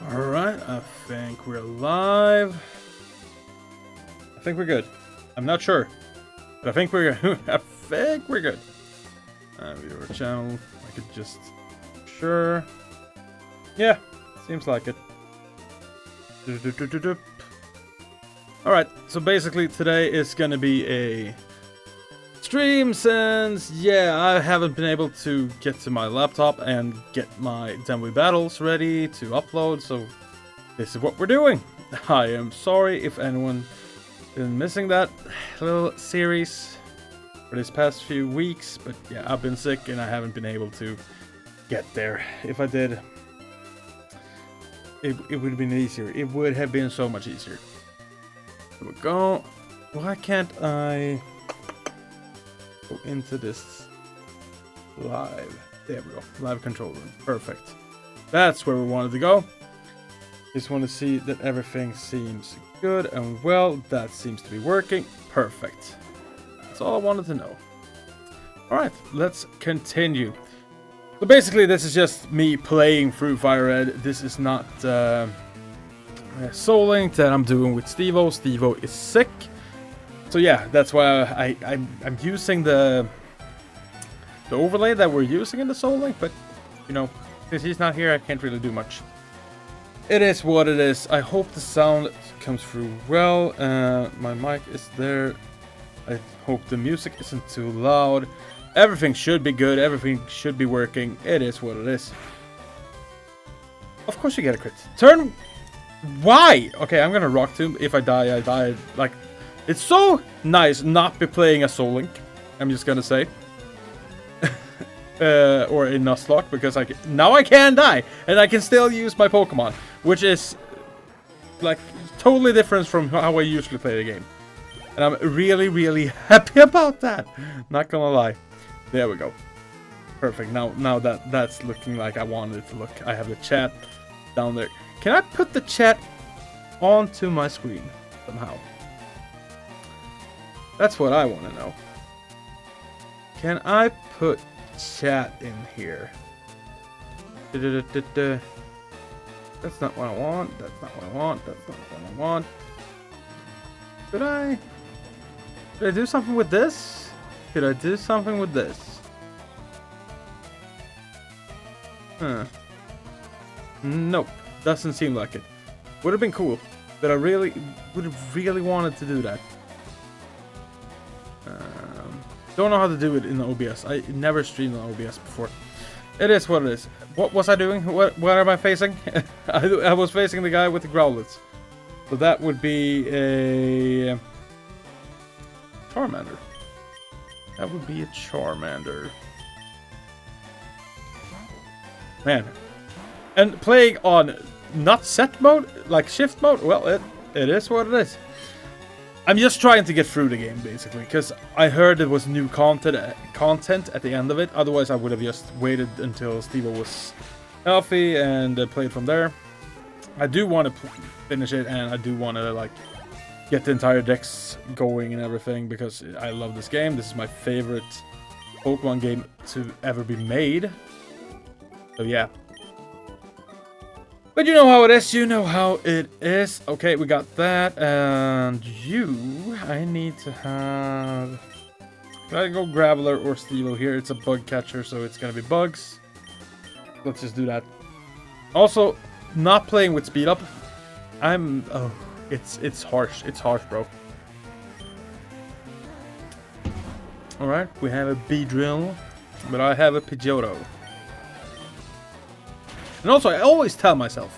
Alright, I think we're live. I think we're good. I'm not sure, but I think we're good. I think we're good. Viewer channel, I could just... Sure. Yeah, seems like it. Alright, so basically today is gonna be a stream since, yeah, I haven't been able to get to my laptop and get my Denwe battles ready to upload, so this is what we're doing. I am sorry if anyone been missing that little series for these past few weeks, but yeah, I've been sick and I haven't been able to get there. If I did, it would have been easier. It would have been so much easier. Here we go. Why can't I go into this live? There we go. Live control room. Perfect. That's where we wanted to go. Just want to see that everything seems good and well. That seems to be working. Perfect. That's all I wanted to know. Alright, let's continue. So basically this is just me playing through Fire Red. This is not Soul Link that I'm doing with Steve-O. Steve-O is sick. So yeah, that's why I'm using the overlay that we're using in the Soul Link, but you know, since he's not here, I can't really do much. It is what it is. I hope the sound comes through well. My mic is there. I hope the music isn't too loud. Everything should be good. Everything should be working. It is what it is. Of course you get a crit. Turn... Why? Okay, I'm gonna Rock Tomb. If I die, I die. Like, it's so nice not be playing a Soul Link. I'm just gonna say. Or a Nuzlocke, because now I can die. And I can still use my Pokemon. Which is, like, totally different from how I usually play the game. And I'm really, really happy about that. Not gonna lie. There we go. Perfect. Now that's looking like I wanted it to look. I have the chat down there. Can I put the chat onto my screen somehow? That's what I want to know. Can I put chat in here? That's not what I want. That's not what I want. That's not what I want. Did I do something with this? Could I do something with this? Huh. Nope. Doesn't seem like it. Would have been cool, but I really would have really wanted to do that. Don't know how to do it in OBS. I never streamed on OBS before. It is what it is. What was I doing? What am I facing? I was facing the guy with the Growlithe. So that would be a Charmander. That would be a Charmander. Man. And playing on not set mode, like shift mode, well, it is what it is. I'm just trying to get through the game, basically, because I heard there was new content at the end of it. Otherwise, I would have just waited until Steve-O was healthy and played from there. I do want to finish it, and I do want to, like, get the entire decks going and everything, because I love this game. This is my favorite Pokemon game to ever be made. So, yeah. But you know how it is, you know how it is. Okay, we got that, and I need to have... Can I go Graveler or Steve-O here? It's a bug catcher, so it's gonna be bugs. Let's just do that. Also, not playing with speed up. Oh, it's harsh. It's harsh, bro. Alright, we have a Beedrill, but I have a Pidgeotto. And also, I always tell myself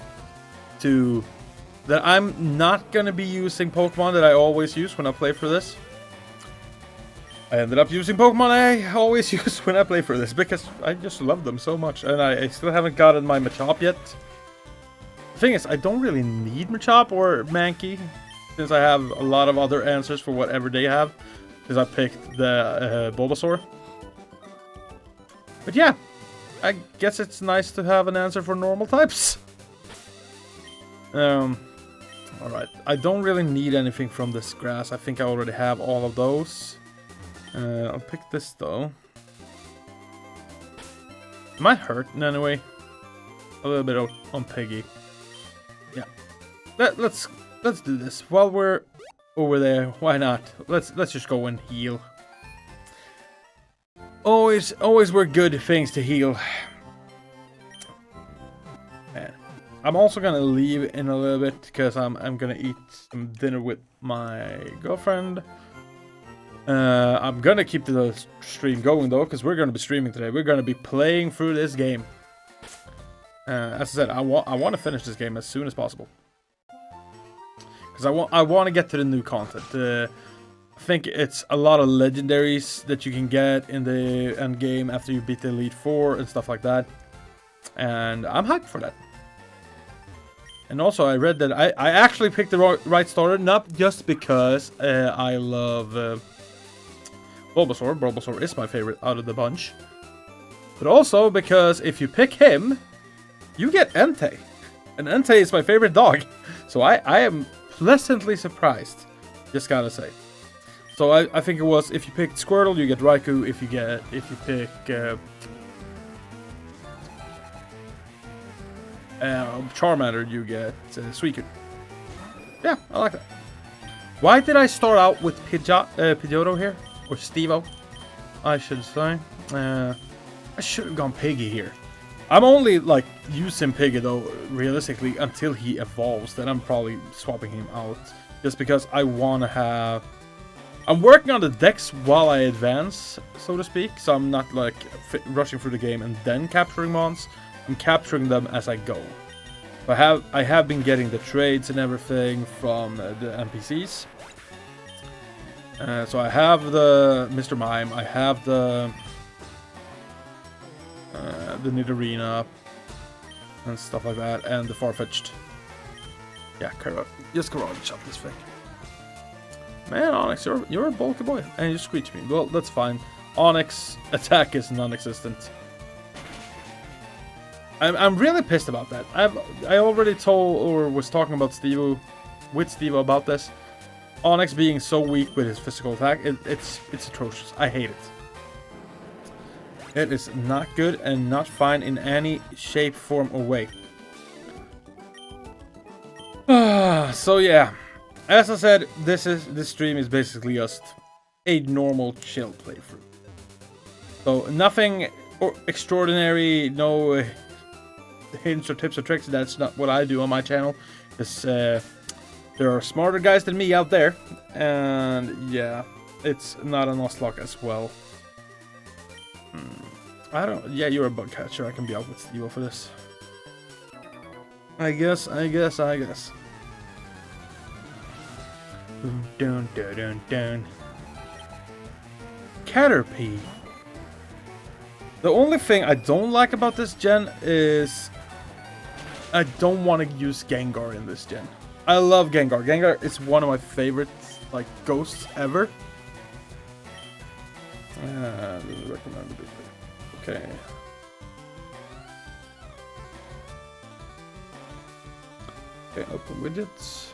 that I'm not gonna be using Pokemon that I always use when I play for this. I ended up using Pokemon I always use when I play for this, because I just love them so much, and I still haven't gotten my Machop yet. The thing is, I don't really need Machop or Mankey, since I have a lot of other answers for whatever they have, because I picked the Bulbasaur. But yeah. I guess it's nice to have an answer for normal types. Alright. I don't really need anything from this grass. I think I already have all of those. I'll pick this though. Am I hurt in any way? A little bit on Piggy. Yeah. Let's do this while we're over there. Why not? Let's just go and heal. Always were good things to heal. Man. I'm also gonna leave in a little bit because I'm gonna eat some dinner with my girlfriend. I'm gonna keep the stream going though, because we're gonna be streaming today. We're gonna be playing through this game. As I said, I want to finish this game as soon as possible, because I want to get to the new content. I think it's a lot of legendaries that you can get in the end game after you beat the Elite Four and stuff like that, and I'm hyped for that. And also, I read that I actually picked the right starter, not just because I love Bulbasaur. Bulbasaur is my favorite out of the bunch. But also because if you pick him, you get Entei. And Entei is my favorite dog. So I am pleasantly surprised, just gotta say. So I think it was, if you pick Squirtle, you get Raikou. If you pick Charmander, you get Suicune. Yeah, I like that. Why did I start out with Pidgeotto here? Or Stevo, I should say. I should have gone Piggy here. I'm only like using Piggy though, realistically, until he evolves. Then I'm probably swapping him out, just because I want to have. I'm working on the decks while I advance, so to speak. So I'm not like rushing through the game and then capturing mons. I'm capturing them as I go. I have been getting the trades and everything from the NPCs. So I have the Mr. Mime, I have the Nidorina and stuff like that, and the Farfetch'd. Yeah, just karate chop this thing. Man, Onyx, you're a bulky boy, and you screech me. Well, that's fine. Onyx attack is non-existent. I'm really pissed about that. I already told or was talking about with Steve about this. Onyx being so weak with his physical attack, it's atrocious. I hate it. It is not good and not fine in any shape, form, or way. So yeah, as I said, this stream is basically just a normal chill playthrough. So nothing extraordinary, no hints or tips or tricks. That's not what I do on my channel. This there are smarter guys than me out there, and yeah, it's not a Nuzlocke as well. I don't. Yeah, you're a bug catcher. I can be out with Steve for this. I guess. Dun dun dun dun. Caterpie. The only thing I don't like about this gen is I don't want to use Gengar in this gen. I love Gengar. Gengar is one of my favorite like ghosts ever. Okay. Okay, open widgets.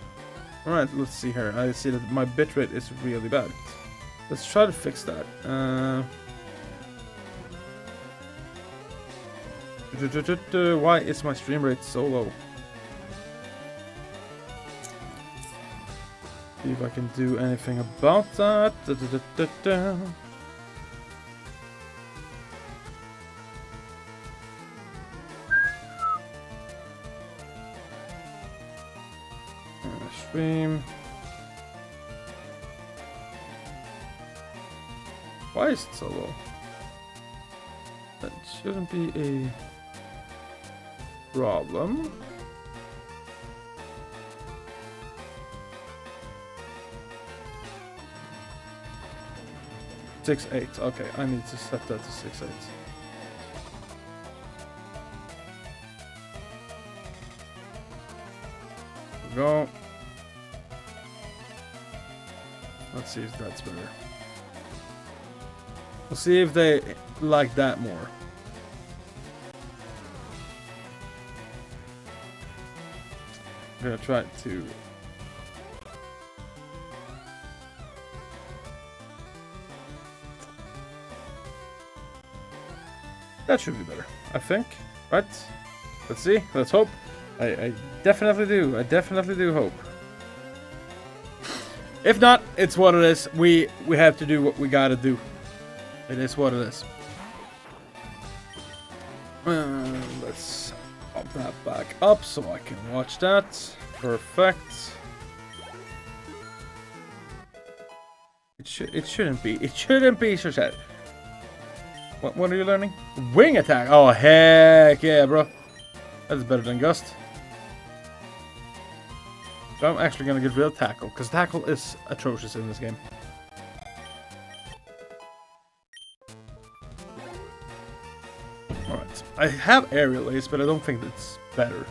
Alright, let's see here. I see that my bitrate is really bad. Let's try to fix that. Why is my stream rate so low? See if I can do anything about that. Stream. Why is it so low? That shouldn't be a problem. .6.8. Okay, I need to set that to 6.8. Go. Let's see if that's better. We'll see if they like that more. I'm gonna try to. That should be better, I think. Right? Let's see. Let's hope. I definitely do. I definitely do hope. If not, it's what it is. We have to do what we gotta do. It is what it is. Let's pop that back up so I can watch that. Perfect. It shouldn't be. It shouldn't be so sad. What are you learning? Wing attack. Oh heck yeah, bro. That's better than Gust. So I'm actually gonna get rid of tackle because tackle is atrocious in this game. Alright. I have aerial ace, but I don't think it's better.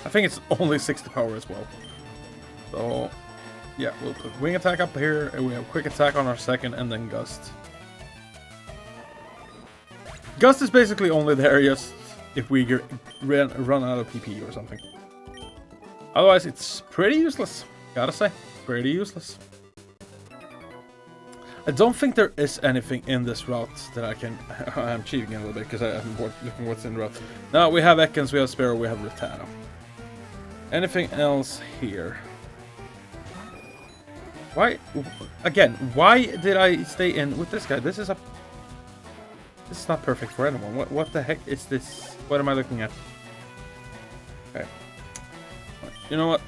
I think it's only 60 power as well. So yeah, we'll put wing attack up here, and we have quick attack on our second, and then Gust. Gust is basically only there just if we run out of PP or something. Otherwise, it's pretty useless. Gotta say, pretty useless. I don't think there is anything in this route that I can... I'm cheating a little bit because I'm looking what's in the route. Now, we have Ekans, we have Sparrow, we have Rattata. Anything else here? Why... Again, why did I stay in with this guy? This is not perfect for anyone. What the heck is this? What am I looking at? Okay. You know what?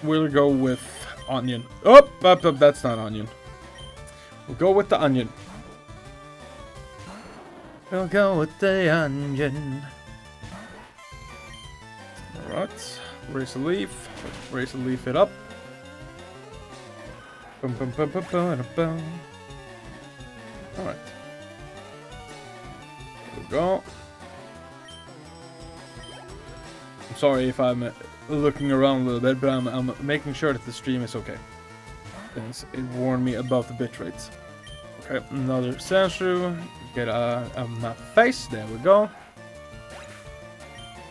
We'll go with onion. Oh, that's not onion. We'll go with the onion. We'll go with the onion. Alright. Raise a leaf. Raise a leaf it up. Boom, boom, boom, boom, boom, boom. Alright. There we go. I'm sorry if I'm looking around a little bit, but I'm making sure that the stream is okay. Since it warned me about the bitrate. Okay, another Sandshrew. Get my face. There we go.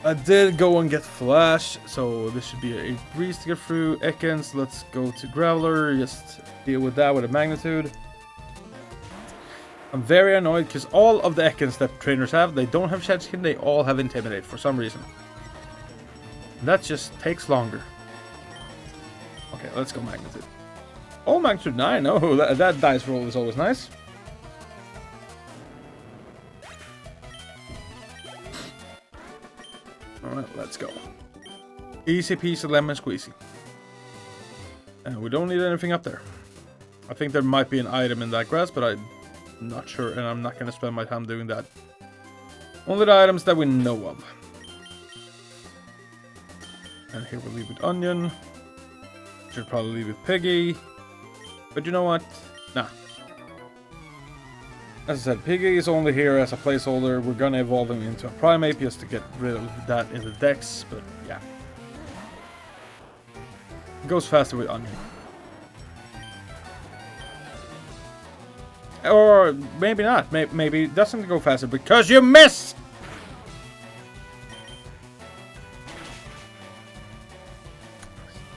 I did go and get Flash, so this should be a breeze to get through. Ekans, let's go to Graveler. Just deal with that with a magnitude. I'm very annoyed because all of the Ekans that trainers have, they don't have Shed Skin, they all have Intimidate for some reason. That just takes longer. Okay, let's go Magnitude. Oh, Magnitude 9. Oh, that dice roll is always nice. Alright, let's go. Easy peasy lemon squeezy. And we don't need anything up there. I think there might be an item in that grass, but I'm not sure, and I'm not going to spend my time doing that. Only the items that we know of. And here we'll leave with Onion. Should probably leave with Piggy. But you know what? Nah. As I said, Piggy is only here as a placeholder. We're gonna evolve him into a Primate just to get rid of that in the decks, but yeah. It goes faster with Onion. Or maybe not. Maybe it doesn't go faster because you miss!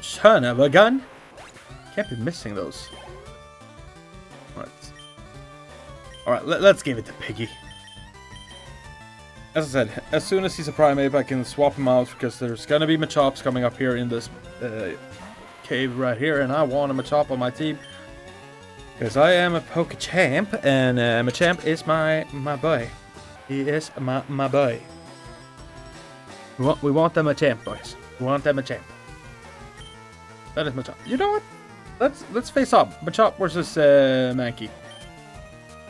Son of a gun! Can't be missing those. Alright, let's give it to Piggy. As I said, as soon as he's a Primate, I can swap him out because there's gonna be Machops coming up here in this cave right here, and I want a Machop on my team. Because I am a Pokechamp, and Machamp is my boy. He is my boy. We want the Machamp, boys. We want the Machamp. That is Machop. You know what? Let's face up. Machop versus Mankey.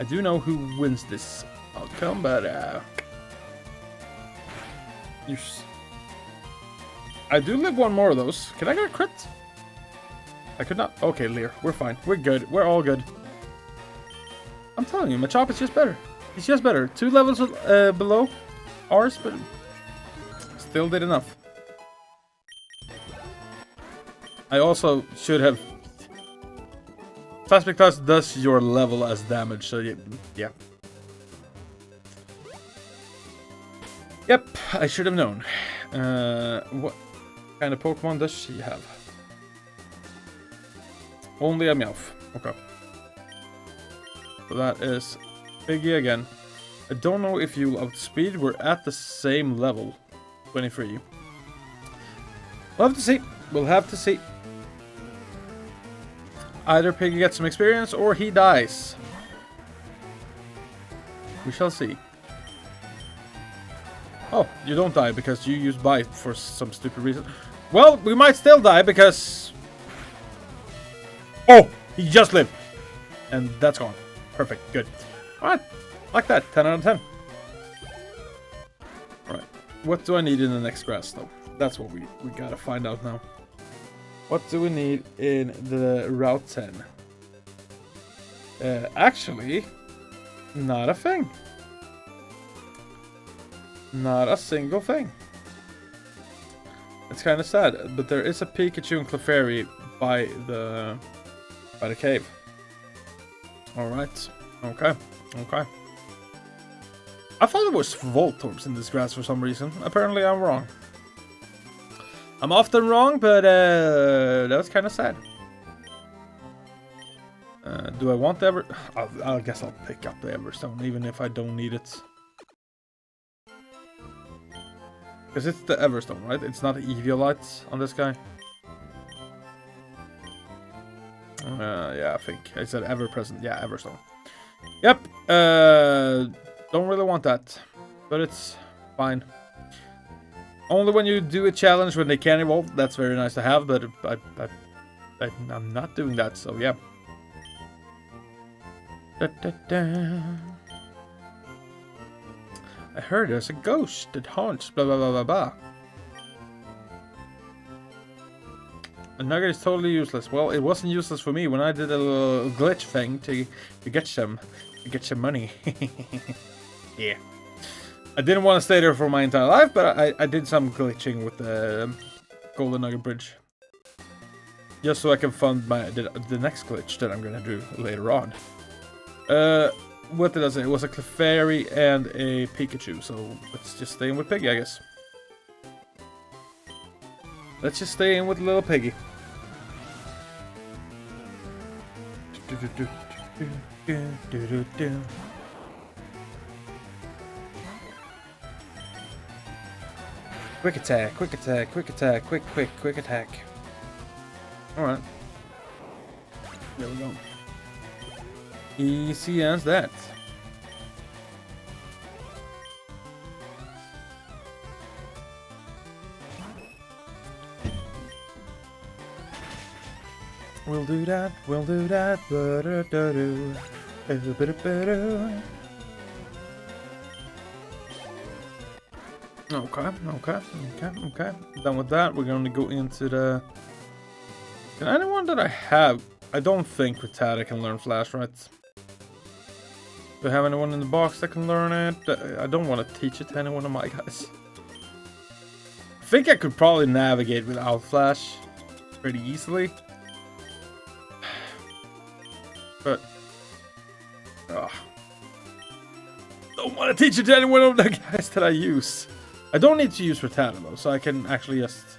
I do know who wins this outcome, but I do live one more of those. Can I get a crit? I could not. Okay, Lear, we're fine. We're good. We're all good. I'm telling you, Machop is just better. He's just better. 2 levels below ours, but still did enough. I also should have... Plastic Class does your level as damage, so yeah. Yep, I should have known. What kind of Pokemon does she have? Only a Meowth. Okay. So that is Piggy again. I don't know if you outspeed. We're at the same level. 23. We'll have to see. We'll have to see. Either Piggy gets some experience or he dies. We shall see. Oh, you don't die because you use bite for some stupid reason. Well, we might still die because... Oh, he just lived. And that's gone. Perfect, good. Alright, like that, 10 out of 10. Alright, what do I need in the next grass though? That's what we gotta find out now. What do we need in the Route 10? Actually, not a thing. Not a single thing. It's kind of sad, but there is a Pikachu and Clefairy by the cave. All right. Okay. Okay. I thought it was Voltorbs in this grass for some reason. Apparently, I'm wrong. I'm often wrong, but that was kind of sad. Do I want the Ever? I guess I'll pick up the Everstone, even if I don't need it. Because it's the Everstone, right? It's not Eviolite on this guy. Yeah, I think I said ever-present. Yeah, Everstone. Yep. Don't really want that, but it's fine. Only when you do a challenge when they can evolve, that's very nice to have. But I'm not doing that, so yeah. I heard there's a ghost that haunts blah blah blah blah blah. A nugget is totally useless. Well, it wasn't useless for me when I did a little glitch thing to get some money. Yeah. I didn't want to stay there for my entire life, but I did some glitching with the Golden Nugget Bridge. Just so I can fund the next glitch that I'm gonna do later on. What did I say? It was a Clefairy and a Pikachu, so let's just stay in with Piggy, I guess. Let's just stay in with little Piggy. Quick attack, quick attack, quick attack, quick attack. Alright. There we go. Easy as that. We'll do that, we'll do that. Okay. Done with that. We're going to go into the... Can anyone that I have... I don't think Rattata can learn Flash, right? Do I have anyone in the box that can learn it? I don't want to teach it to any one of my guys. I think I could probably navigate without Flash pretty easily. But... don't want to teach it to any one of the guys that I use. I don't need to use Rattata though, so I can actually just...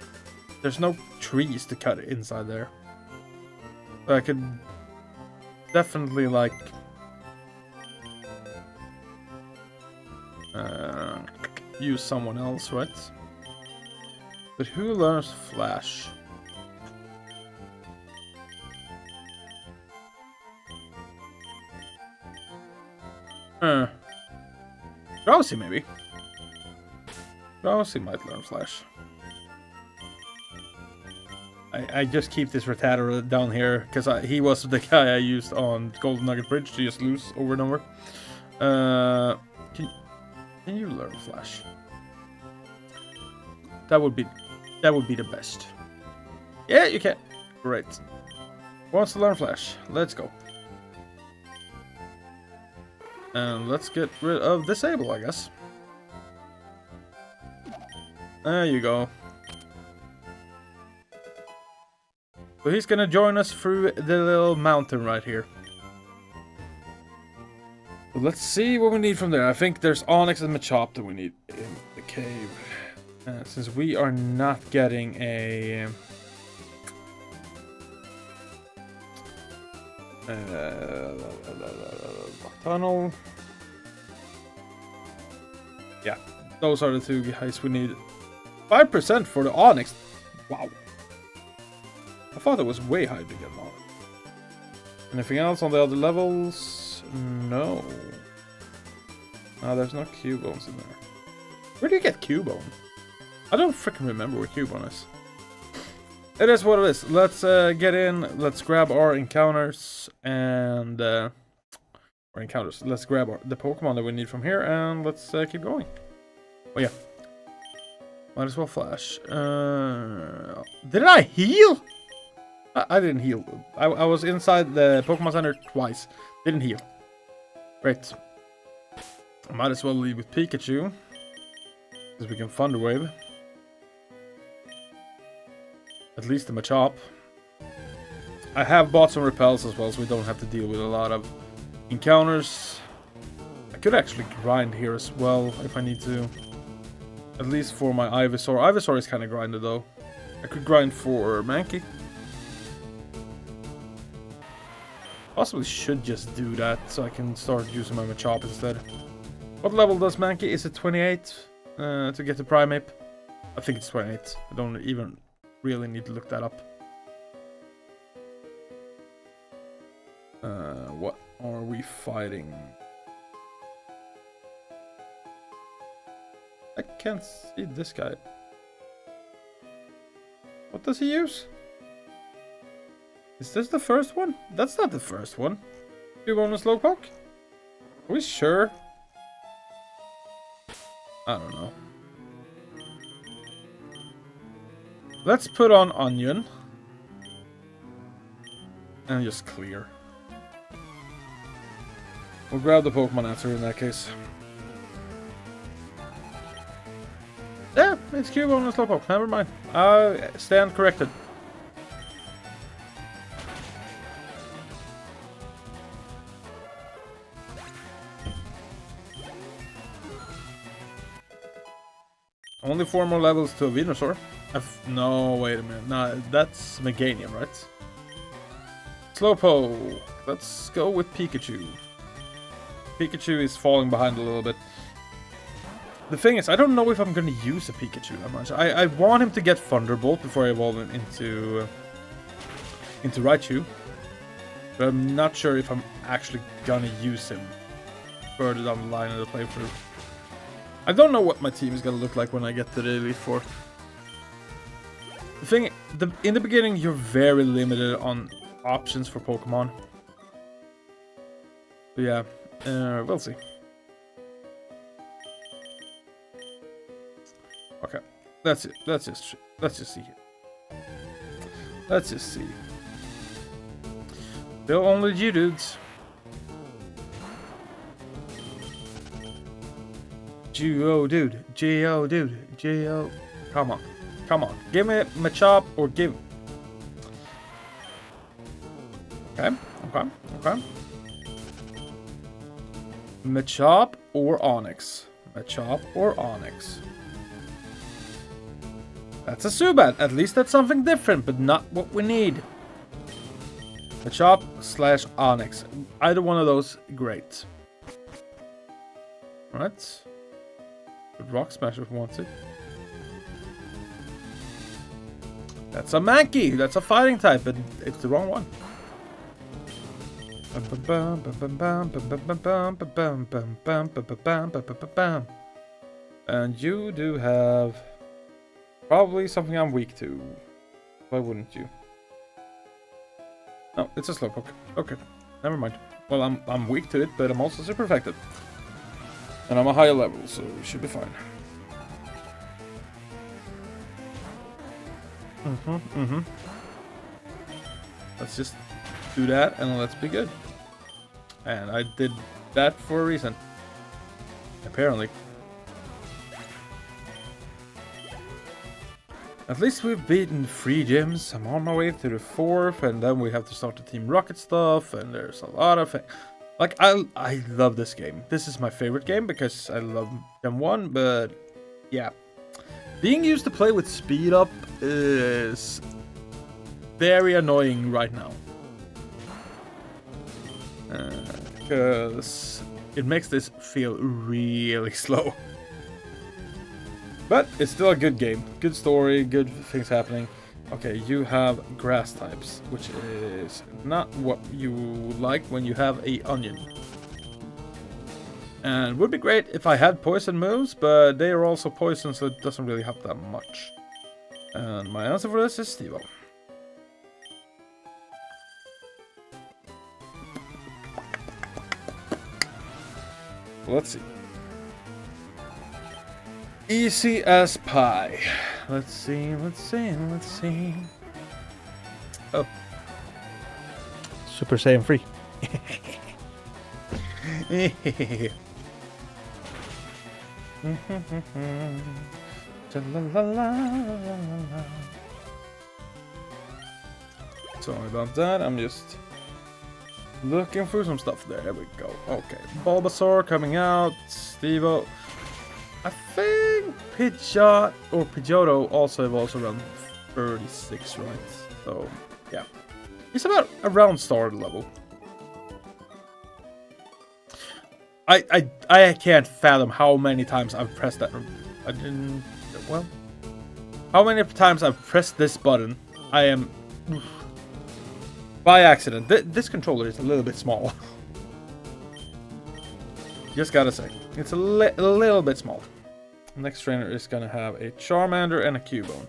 There's no trees to cut inside there. So I could definitely like... use someone else, right? But who learns Flash? Drowsy maybe. Drowsy might learn Flash. I just keep this Rattata down here because he was the guy I used on Golden Nugget Bridge to just lose over and over. Can you learn Flash? That would be the best. Yeah, you can. Great. Wants to learn Flash. Let's go. And let's get rid of Disable, I guess. There you go. So he's gonna join us through the little mountain right here. So let's see what we need from there. I think there's Onyx and Machop that we need in the cave. Since we are not getting a... tunnel. Yeah, those are the two guys we need. 5% for the Onyx. Wow. I thought it was way higher to get more. Anything else on the other levels? No. No, there's no Cubones in there. Where do you get Cubone? I don't freaking remember where Cubone is. It is what it is. Let's get in. Let's grab our encounters and Let's grab the Pokemon that we need from here and let's keep going. Oh yeah. Might as well flash. Did I heal? I didn't heal. I was inside the Pokemon Center twice. Didn't heal. Great. I might as well leave with Pikachu. Because we can Thunder Wave. At least the Machop. I have bought some repels as well, so we don't have to deal with a lot of encounters. I could actually grind here as well if I need to. At least for my Ivysaur. Ivysaur is kind of grinded though. I could grind for Mankey. Possibly should just do that so I can start using my Machop instead. What level does Mankey? Is it 28 to get the Primeape? I think it's 28. I don't even really need to look that up. What are we fighting? I can't see this guy. What does he use? Is this the first one? That's not the first one. You want a Slowpoke? Are we sure? I don't know. Let's put on Onion. And just clear. We'll grab the Pokemon answer in that case. Yeah, it's Cubone and Slowpoke. Never mind. I stand corrected. Only 4 more levels to a Venusaur. No, wait a minute. No, that's Meganium, right? Slowpoke. Let's go with Pikachu. Pikachu is falling behind a little bit. The thing is, I don't know if I'm going to use a Pikachu that much. I want him to get Thunderbolt before I evolve him into Raichu. But I'm not sure if I'm actually going to use him further down the line of the playthrough. I don't know what my team is going to look like when I get to the Elite Four. The thing, in the beginning, you're very limited on options for Pokemon. But yeah, we'll see. Okay, that's it. Let's just see here. Let's just see. Still only Geodudes. Geodude, Geodude. Come on, come on. Give me Machop or give. Okay. Machop or Onyx. Machop or Onyx. That's a Zubat. At least that's something different, but not what we need. Machop / Onyx. Either one of those, great. Alright. Rock Smash if we want to. That's a Mankey. That's a fighting type, but it's the wrong one. And you do have probably something I'm weak to. Why wouldn't you? No, it's a Slowpoke. Okay, never mind. Well, I'm weak to it, but I'm also super effective. And I'm a higher level, so we should be fine. Let's just do that and let's be good. And I did that for a reason. Apparently. At least we've beaten 3 gyms. I'm on my way to the 4th, and then we have to start the Team Rocket stuff, and there's a lot of it. Like, I love this game. This is my favorite game because I love Gen 1, but yeah. Being used to play with speed up is very annoying right now. Because it makes this feel really slow. But it's still a good game. Good story, good things happening. Okay, you have grass types, which is not what you like when you have a onion. And would be great if I had poison moves, but they are also poison, so it doesn't really help that much. And my answer for this is Steve-O. Let's see. Easy as pie. Let's see. Oh. Super Saiyan 3. Sorry about that, I'm just looking for some stuff. There we go. Okay, Bulbasaur coming out. Steve-O. I think Pidgeotto also evolves around 36, right? So, yeah. He's about around starter level. I can't fathom how many times I've pressed that. I didn't. Well, how many times I've pressed this button? I am by accident. This controller is a little bit small. Just gotta say, it's a little bit small. Next trainer is gonna have a Charmander and a Cubone.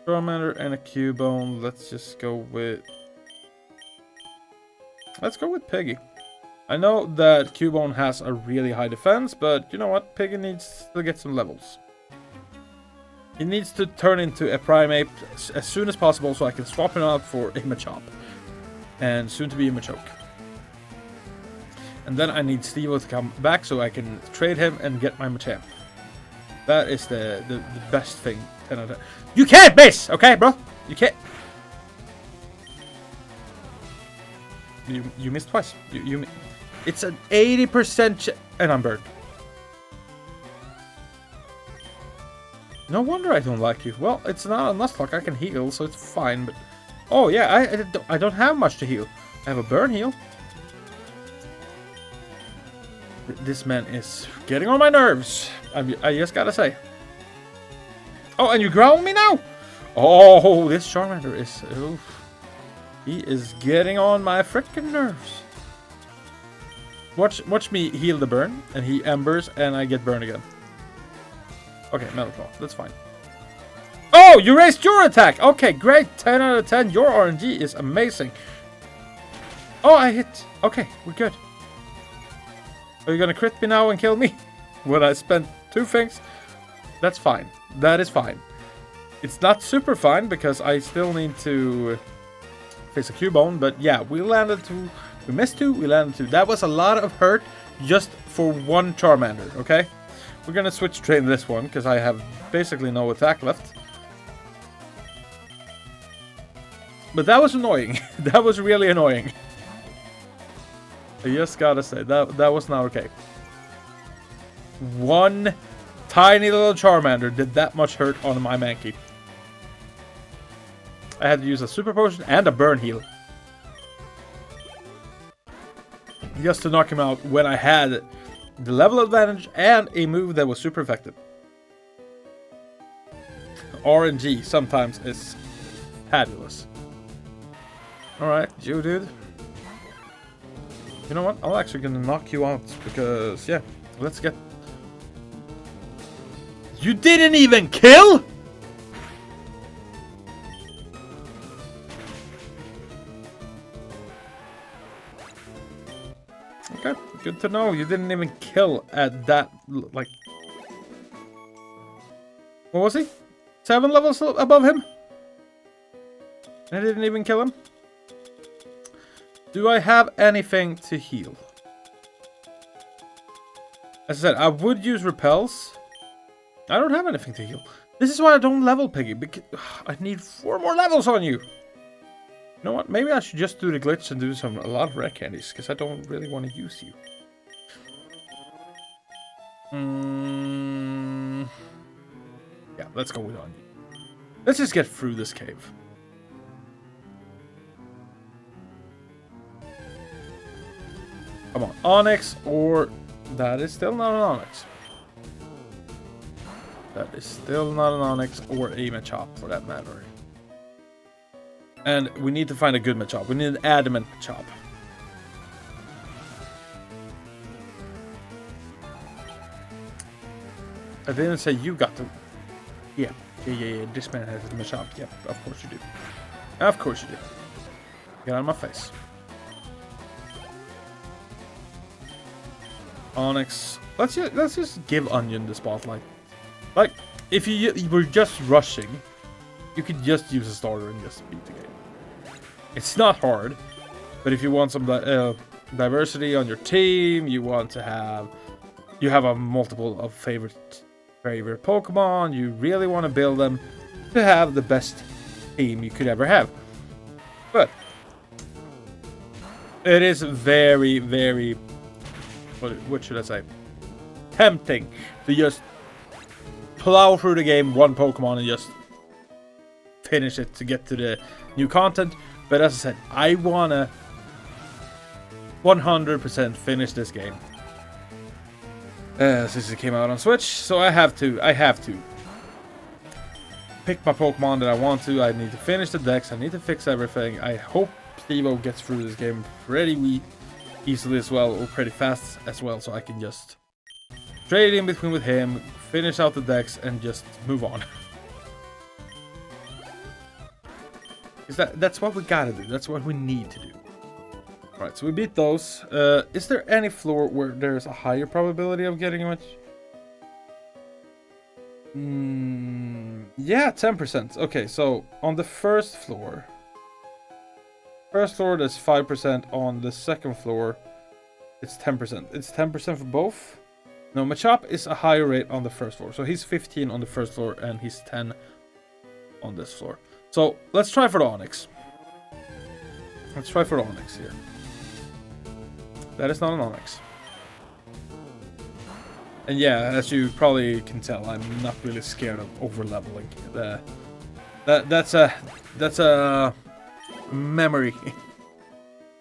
Charmander and a Cubone. Let's just go with. Let's go with Piggy. I know that Cubone has a really high defense, but you know what? Piggy needs to get some levels. He needs to turn into a Primeape as soon as possible so I can swap him out for a Machop. And soon to be a Machoke. And then I need Steve-O to come back so I can trade him and get my Machamp. That is the best thing. 10 out of 10. You can't miss! Okay, bro? You can't. You missed twice. It's an 80% and I'm burned. No wonder I don't like you. Well, it's not a Nuzlocke. I can heal, so it's fine. But oh yeah, I don't have much to heal. I have a burn heal. This man is getting on my nerves. I just gotta say. Oh, and you growl me now? Oh, this Charmander is. Oof. He is getting on my freaking nerves. Watch me heal the burn, and he embers, and I get burned again. Okay, Metal Claw. That's fine. Oh, you raised your attack! Okay, great. 10 out of 10. Your RNG is amazing. Oh, I hit. Okay, we're good. Are you gonna crit me now and kill me? When I spent 2 things? That's fine. That is fine. It's not super fine, because I still need to face a Cubone, but yeah, we landed 2. We missed 2, we landed 2. That was a lot of hurt just for one Charmander, okay? We're gonna switch train this one, because I have basically no attack left. But that was annoying. That was really annoying. I just gotta say, that was not okay. One tiny little Charmander did that much hurt on my Mankey. I had to use a Super Potion and a Burn Heal. Just to knock him out when I had the level advantage and a move that was super effective. RNG sometimes is fabulous. Alright, you dude. You know what? I'm actually gonna knock you out because, yeah, let's get... You didn't even kill?! Okay, good to know. You didn't even kill at that, like... What was he? 7 levels above him? I didn't even kill him? Do I have anything to heal? As I said, I would use repels. I don't have anything to heal. This is why I don't level Piggy, because I need 4 more levels on you. You know what? Maybe I should just do the glitch and do a lot of rare candies, because I don't really want to use you. Yeah, let's go with on you. Let's just get through this cave. Come on, Onyx, or that is still not an Onyx. That is still not an Onyx or a Machop for that matter. And we need to find a good Machop. We need an adamant Machop. I didn't say you got to. Yeah. This man has a Machop. Yep, of course you do. Of course you do. Get out of my face. Onyx. Let's just give Onion the spotlight. Like, if you were just rushing, you could just use a starter and just beat the game. It's not hard, but if you want some diversity on your team, you want to have a multiple of favorite Pokemon, you really want to build them to have the best team you could ever have. But it is very, very, what should I say, tempting to just plow through the game one Pokemon and just finish it to get to the new content. But as I said, I wanna 100% finish this game since it came out on Switch. So I have to pick my Pokemon that I want to. I need to finish the decks. I need to fix everything. I hope Stevo gets through this game pretty easily as well, or pretty fast as well, so I can just trade in between with him, finish out the decks, and just move on. That's what we gotta do. That's what we need to do. Alright, so we beat those. Is there any floor where there's a higher probability of getting a match? Yeah, 10%. Okay, so on the first floor there's 5%. On the second floor, it's 10%. It's 10% for both. No, Machop is a higher rate on the first floor. So he's 15 on the first floor, and he's 10 on this floor. So let's try for the Onyx. Let's try for the Onyx here. That is not an Onyx. And yeah, as you probably can tell, I'm not really scared of over-leveling. That's a memory.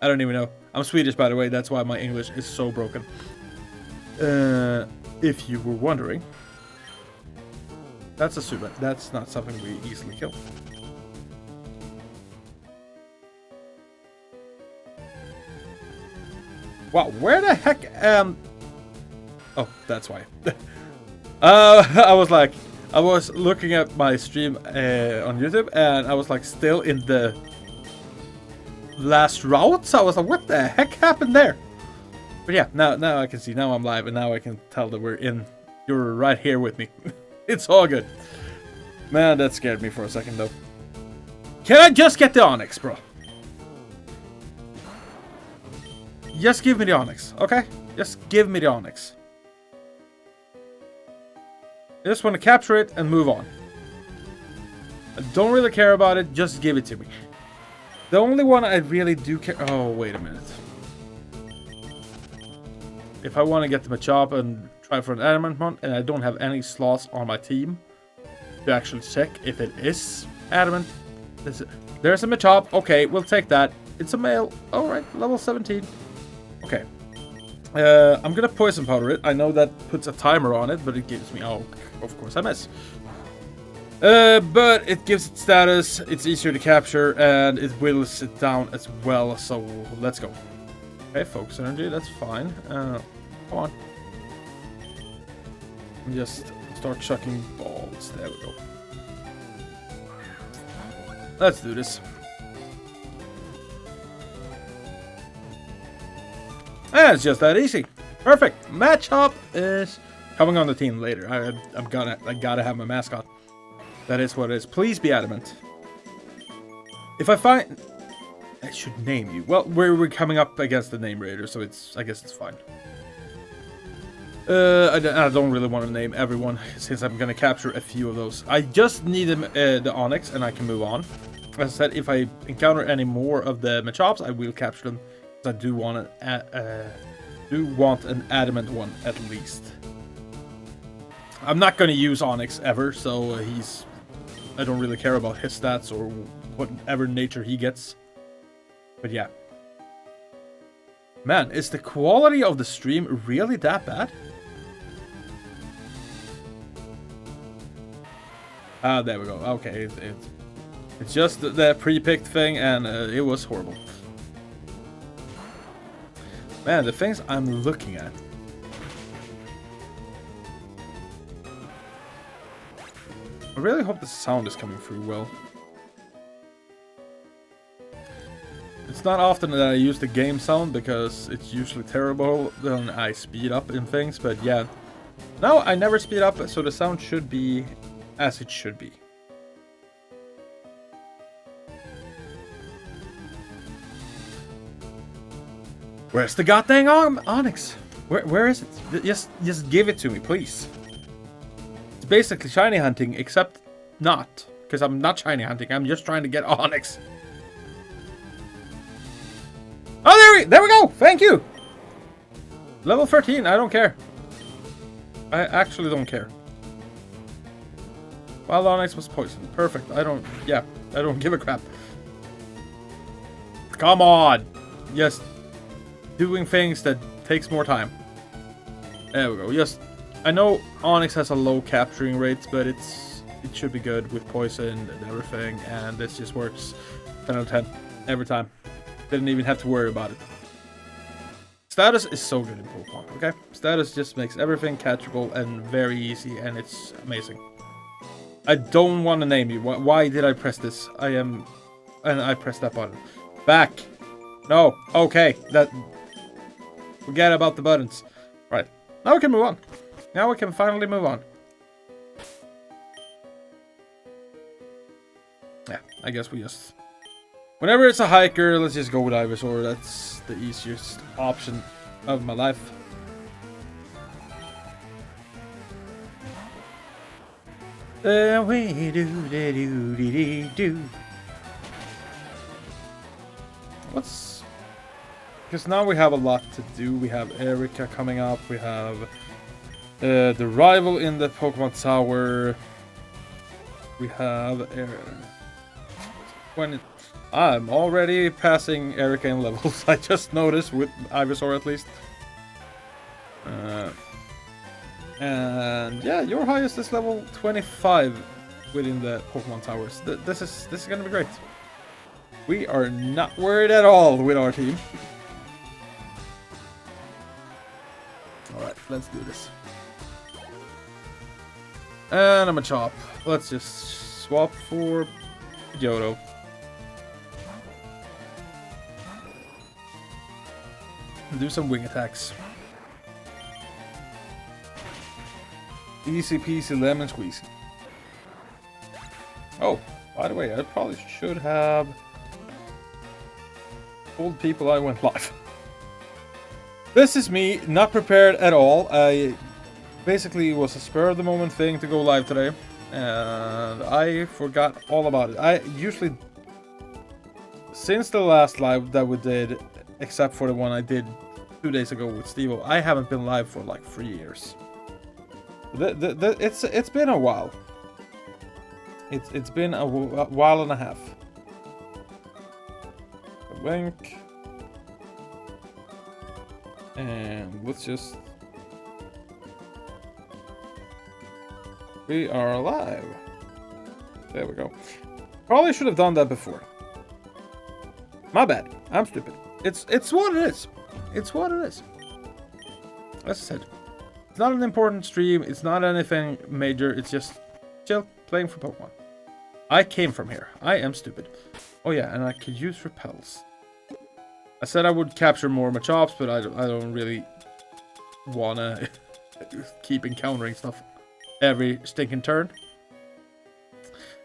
I don't even know. I'm Swedish, by the way. That's why my English is so broken. If you were wondering, that's a Subat. That's not something we easily kill. Wow, where the heck oh, that's why. I was looking at my stream on YouTube, and I was like still in the last routes. I was like, what the heck happened there? But yeah, now I can see. Now I'm live, and now I can tell that we're in. You're right here with me. It's all good. Man, that scared me for a second, though. Can I just get the Onyx, bro? Just give me the Onyx, okay? Just give me the Onyx. I just want to capture it and move on. I don't really care about it, just give it to me. The only one I really do care... Oh, wait a minute. If I want to get the Machop and try for an Adamant one, and I don't have any slots on my team to actually check if it is Adamant. There's a Machop. Okay, we'll take that. It's a male. Alright, level 17. Okay. I'm gonna Poison Powder it. I know that puts a timer on it, but it gives me... Oh, of course I miss. But it gives it status, it's easier to capture, and it whittles it down as well, so let's go. Okay, Focus Energy, that's fine. Come on. Just start chucking balls. There we go. Let's do this. And it's just that easy. Perfect. Machop is coming on the team later. I gotta have my mascot. That is what it is. Please be adamant. If I find... I should name you. Well, we're coming up against the name raider, so I guess it's fine. I don't really want to name everyone, since I'm gonna capture a few of those. I just need the Onyx, and I can move on. As I said, if I encounter any more of the Machops, I will capture them. I do want an adamant one at least. I'm not gonna use Onyx ever, so I don't really care about his stats or whatever nature he gets. But yeah. Man, is the quality of the stream really that bad? Ah, there we go. Okay, it's just the pre-picked thing, and it was horrible. Man, the things I'm looking at. I really hope the sound is coming through well. It's not often that I use the game sound because it's usually terrible when I speed up in things, but yeah. Now I never speed up, so the sound should be as it should be. Where's the goddamn Onyx? Where is it? Just give it to me, please. It's basically shiny hunting, except not. Because I'm not shiny hunting, I'm just trying to get Onyx. Oh, there we go! Thank you! Level 13, I don't care. I actually don't care. Wild Onyx was poisoned. Perfect. I don't give a crap. Come on! Just doing things that takes more time. There we go. Just, I know Onyx has a low capturing rate, but it should be good with poison and everything, and this just works 10 out of 10 every time. Didn't even have to worry about it. Status is so good in Pokemon, okay? Status just makes everything catchable and very easy, and it's amazing. I don't want to name you. Why did I press this? And I pressed that button. Back. No. Okay. Forget about the buttons. Right. Now we can move on. Now we can finally move on. Yeah, I guess we just... Whenever it's a hiker, let's just go with Ivysaur. That's the easiest option of my life. What's... Because now we have a lot to do. We have Erica coming up. We have the rival in the Pokemon Tower. We have... I'm already passing Erica in levels. I just noticed with Ivysaur at least. And yeah, your highest is level 25 within the Pokemon Towers. This is gonna be great. We are not worried at all with our team. Alright, let's do this. And I'm a Chop. Let's just swap for Johto. And do some wing attacks. Easy peasy lemon squeeze. Oh, by the way, I probably should have told people I went live. This is me, not prepared at all. I basically was a spur of the moment thing to go live today, and I forgot all about it. I usually, since the last live that we did, except for the one I did 2 days ago with Stevo, I haven't been live for like 3 years. It's been a while. It's been a while and a half. A wink. And let's just... We are alive. There we go. Probably should have done that before. My bad. I'm stupid. It's what it is. It's what it is. As I said, it's not an important stream. It's not anything major. It's just chill, playing for Pokemon. I came from here. I am stupid. Oh yeah, and I could use repels. I said I would capture more Machops, but I don't really wanna keep encountering stuff every stinking turn.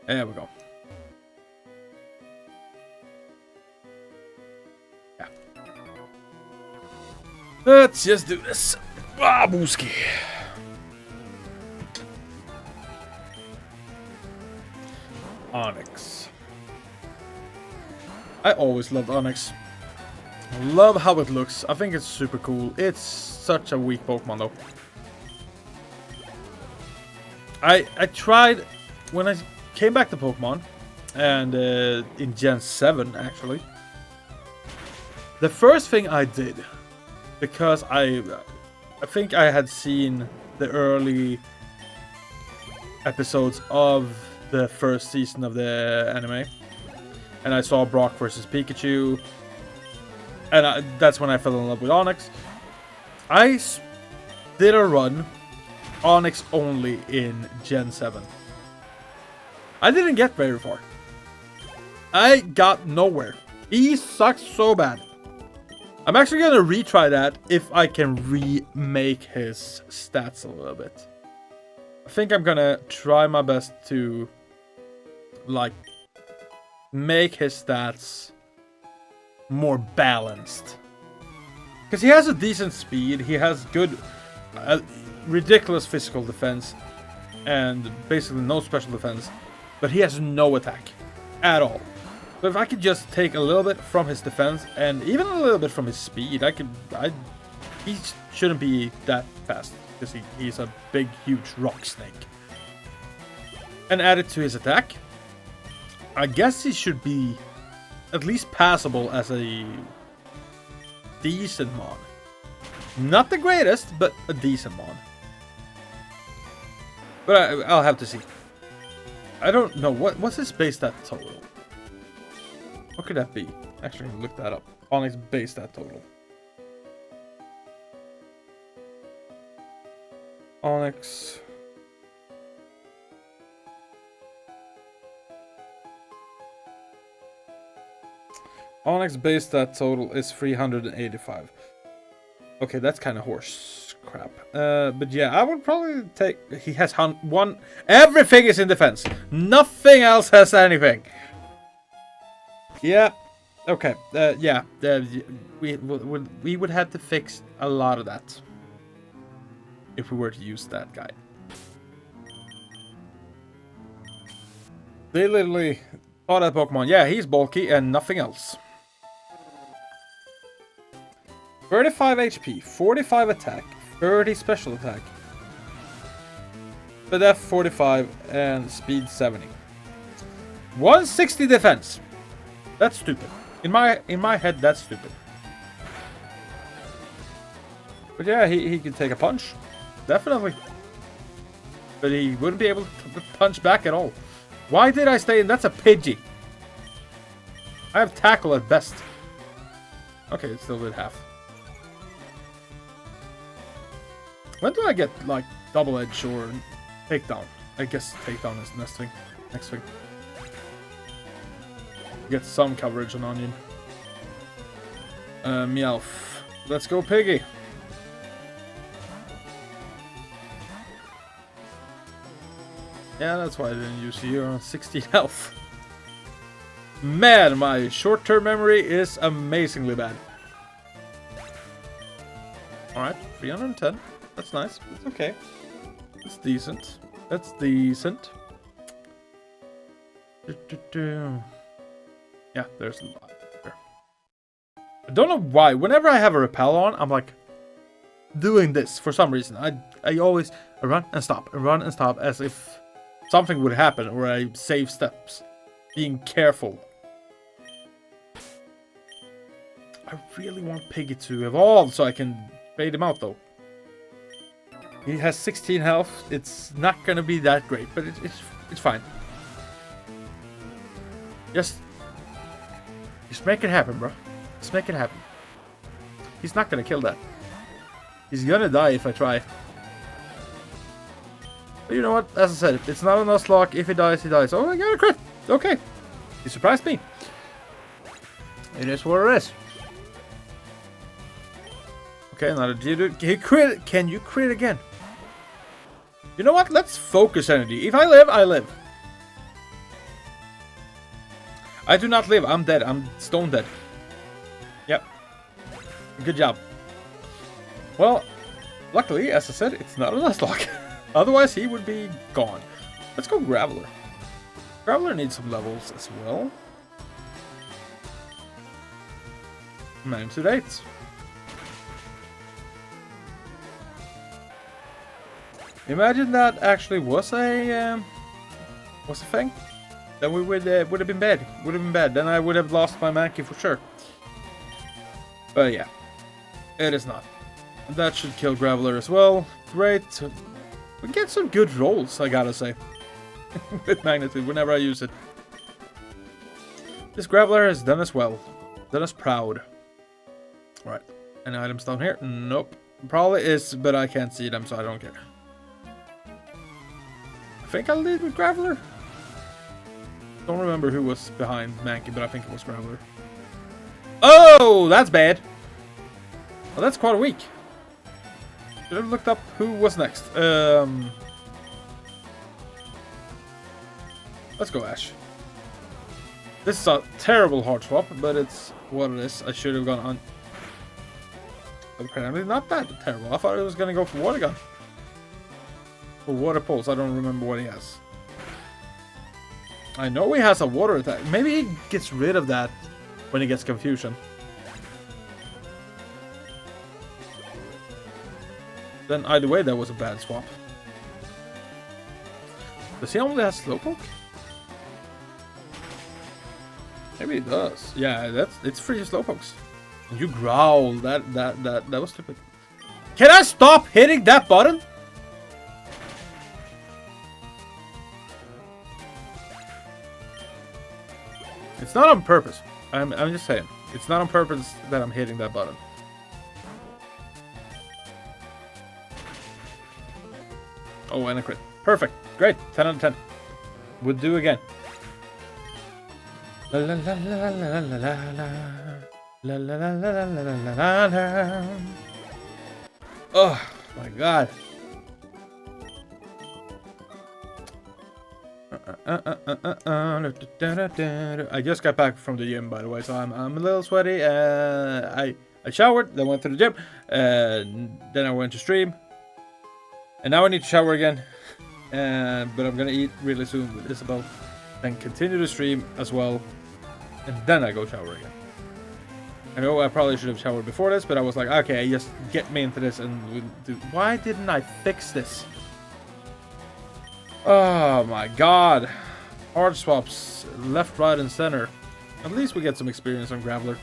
There we go. Yeah. Let's just do this. Ah, Booski. Onyx. I always loved Onyx. I love how it looks. I think it's super cool. It's such a weak Pokemon though. I tried when I came back to Pokemon, and in Gen 7 actually. The first thing I did, because I think I had seen the early episodes of the first season of the anime. And I saw Brock versus Pikachu. And that's when I fell in love with Onyx. I did a run Onyx only in Gen 7. I didn't get very far. I got nowhere. He sucks so bad. I'm actually going to retry that if I can remake his stats a little bit. I think I'm going to try my best to, like, make his stats more balanced. Because he has a decent speed. He has good, ridiculous physical defense. And basically no special defense. But he has no attack at all. So if I could just take a little bit from his defense and even a little bit from his speed, he shouldn't be that fast because he's a big, huge rock snake. And add it to his attack, I guess he should be at least passable as a decent mon. Not the greatest, but a decent mon. But I'll have to see. I don't know what's his base stat total. What could that be? Actually, look that up. Onyx base stat total. Onyx. Onyx base stat total is 385. Okay, that's kind of horse crap. But yeah, I would probably take... He has one... Everything is in defense. Nothing else has anything. Yeah. Okay. Yeah. We would have to fix a lot of that if we were to use that guy. They literally thought that Pokemon. Yeah, he's bulky and nothing else. 35 HP, 45 attack, 30 special attack, but F 45 and speed 70. 160 defense. That's stupid. In my head, that's stupid. But yeah, he could take a punch. Definitely. But he wouldn't be able to punch back at all. Why did I stay in? That's a Pidgey. I have tackle at best. Okay, it still did half. When do I get, like, double edge or takedown? I guess takedown is the next thing. Get some coverage on Onion. Meowth. Let's go, Piggy. Yeah, that's why I didn't use you. You're on 16 health. Man, my short-term memory is amazingly bad. Alright, 310. That's nice. It's okay. It's decent. That's decent. Yeah, there's a lot there. I don't know why. Whenever I have a repel on, I'm like doing this for some reason. I always run and stop and run and stop as if something would happen or I save steps. Being careful. I really want Piggy to evolve so I can fade him out though. He has 16 health. It's not gonna be that great, but it's fine. Just make it happen, bro. Just make it happen. He's not gonna kill that. He's gonna die if I try. But you know what? As I said, it's not a Nuzlocke. If he dies, he dies. Oh, I got a crit. Okay. He surprised me. It is what it is. Okay, another Geodude. He crit. Can you crit again? You know what? Let's focus energy. If I live, I live. I do not live. I'm dead. I'm stone dead. Yep. Good job. Well, luckily, as I said, it's not a Nuzlocke. Otherwise, he would be gone. Let's go Graveler. Graveler needs some levels as well. 9 to 8. Imagine that actually was a thing. Then we would have been bad. Would have been bad. Then I would have lost my Mankey for sure. But yeah, it is not. That should kill Graveler as well. Great. We get some good rolls, I gotta say. with magnitude whenever I use it. This graveler has done us well. Done us proud. Alright. Any items down here? Nope. Probably is, but I can't see them, so I don't care. I think I'll lead with graveler. Don't remember who was behind Mankey, but I think it was graveler. Oh, that's bad. Well, that's quite weak. Should have looked up who was next. Let's go Ash. This is a terrible hard swap, but it's what it is. I should have gone on. Apparently not that terrible. I thought it was gonna go for water gun. Or water pulse. I don't remember what he has. I know he has a water attack. Maybe he gets rid of that when he gets confusion. Then either way, that was a bad swap. Does he only have Slowpoke? Maybe he does. Yeah, it's free Slowpokes. You growl. That was stupid. Can I stop hitting that button? It's not on purpose. I'm just saying. It's not on purpose that I'm hitting that button. Oh, and a crit. Perfect. Great. 10 out of 10. Would do again. La la la la la la la la. La la la la la la la. Oh my god. I just got back from the gym, by the way, so I'm a little sweaty. I showered, then went to the gym, then I went to stream, and now I need to shower again. But I'm gonna eat really soon with Isabel, then continue the stream as well, and then I go shower again. I know I probably should have showered before this, but I was like, okay, just get me into this and we'll do. Why didn't I fix this? Oh my god. Hard swaps, left, right, and center. At least we get some experience on Graveler.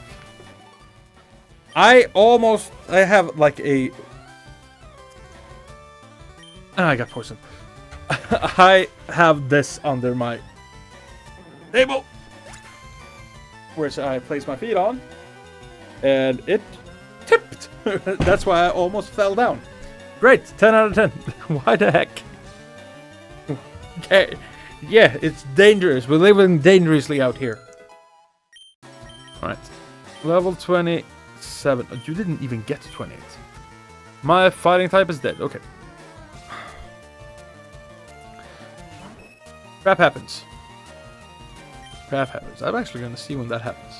I have like a... I got poisoned. I have this under my table, which I place my feet on. And it tipped. That's why I almost fell down. Great, 10 out of 10. Why the heck? Okay. Yeah, it's dangerous. We're living dangerously out here. Alright. Level 27. Oh, you didn't even get to 28. My fighting type is dead. Okay. Crap happens. Crap happens. I'm actually going to see when that happens.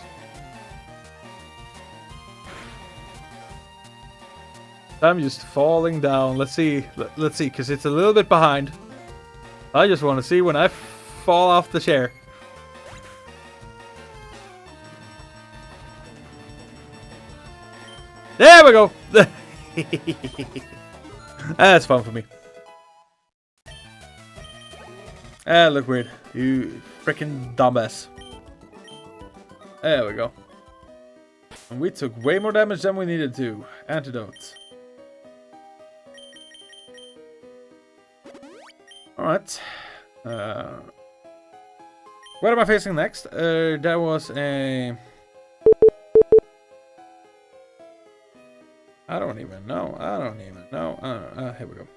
I'm just falling down. Let's see. Let's see, because it's a little bit behind. I just want to see when I fall off the chair. There we go. That's fun for me. Ah, look weird. You freaking dumbass. There we go. And we took way more damage than we needed to. Antidote. Alright. What am I facing next? That was a... I don't even know. Here we go.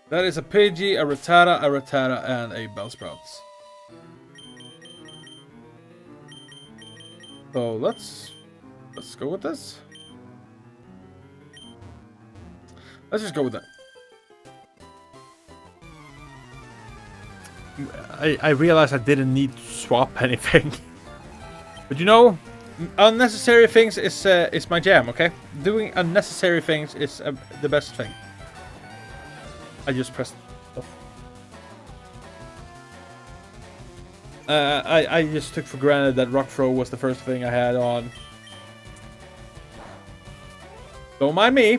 That is a Pidgey, a Rattata, and a Bellsprouts. So let's go with this. Let's just go with that. I realized I didn't need to swap anything. But you know, unnecessary things is my jam, okay? Doing unnecessary things is the best thing. I just pressed off. I just took for granted that Rock Throw was the first thing I had on. Don't mind me.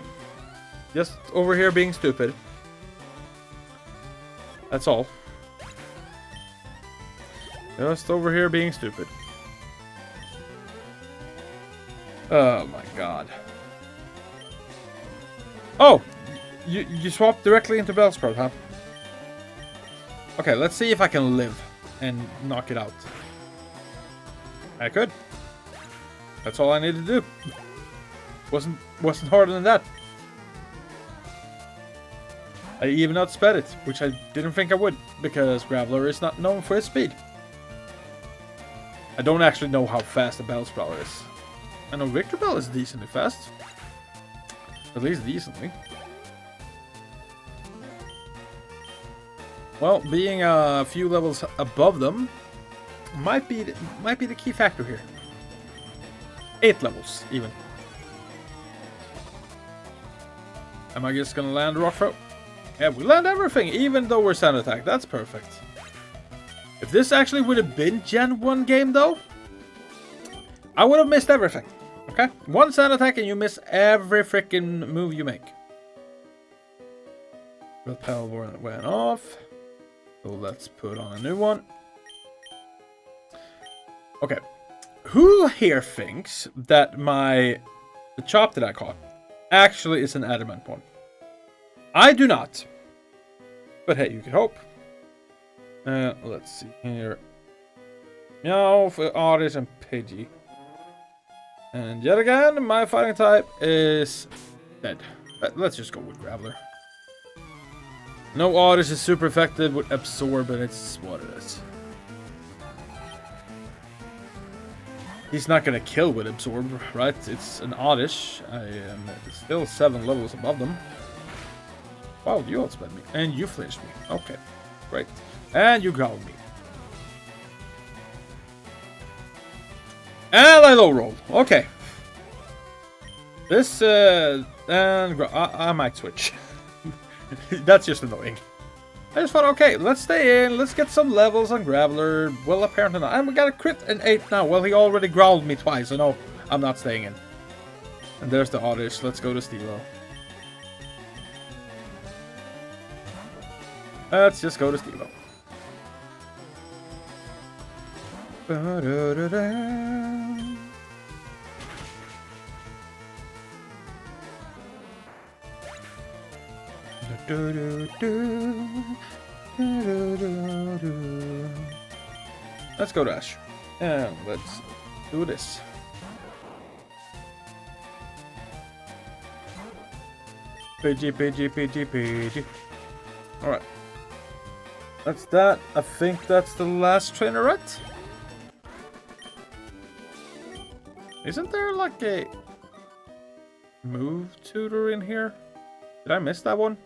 Just over here being stupid. That's all. Just over here being stupid. Oh my god. Oh! You swap directly into Bellsprout, huh? Okay, let's see if I can live and knock it out. I could. That's all I needed to do. Wasn't harder than that. I even outsped it, which I didn't think I would, because Graveler is not known for his speed. I don't actually know how fast the Bellsprout is. I know Victor Bell is decently fast. At least decently. Well, being a few levels above them might be the key factor here. 8 levels, even. Am I just gonna land rock throw? Yeah, we land everything, even though we're sand attack. That's perfect. If this actually would have been Gen 1 game, though, I would have missed everything. Okay? One sand attack and you miss every freaking move you make. Repel went off. So let's put on a new one. Okay. Who here thinks that the chop that I caught actually is an adamant one? I do not. But hey, you can hope. Let's see here. Meow for Otis and Pidgey. And yet again, my fighting type is dead. But let's just go with Graveler. No, Otis is super effective with Absorb, and it's what it is. He's not gonna kill with Absorb, right? It's an Oddish. I am still 7 levels above them. Wow, you outsped me. And you flinched me. Okay, great. And you growled me. And I low rolled. Okay. This, and I might switch. That's just annoying. I just thought, okay, let's stay in. Let's get some levels on Graveler. Well, apparently not. And we got a crit and 8 now. Well, he already growled me twice. So no, I'm not staying in. And there's the Oddish. Let's go to Stilo. Let's just go to Stilo. Let's go to Ash. And let's do this. Pidgey. Alright. That's that. I think that's the last trainer, right? Isn't there like a move tutor in here? Did I miss that one?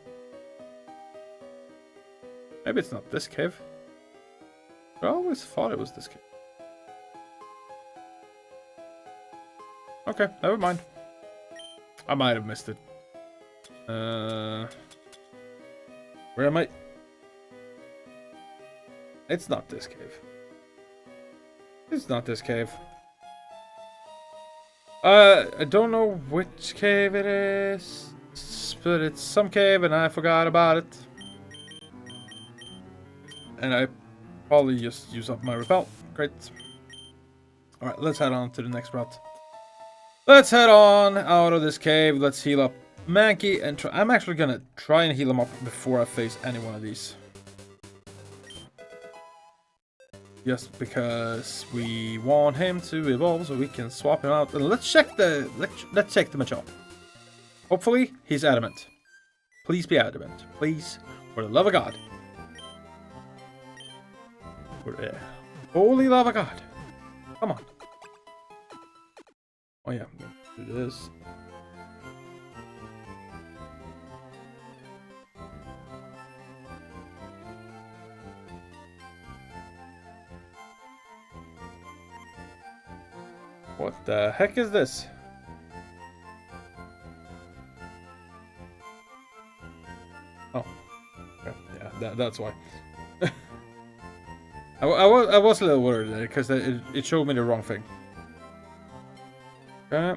Maybe it's not this cave. I always thought it was this cave. Okay, never mind. I might have missed it. Where am I? It's not this cave. It's not this cave. I don't know which cave it is, but it's some cave and I forgot about it. And I probably just use up my repel. Great. Alright, let's head on to the next route. Let's head on out of this cave. Let's heal up Mankey and try. I'm actually gonna try and heal him up before I face any one of these. Just because we want him to evolve so we can swap him out. And let's check the Machop. Hopefully he's adamant. Please be adamant. Please, for the love of God. For the holy love of God. Come on. Oh yeah, I'm gonna do this. What the heck is this? Oh, okay. Yeah, that's why. I was a little worried there because it showed me the wrong thing. Yeah.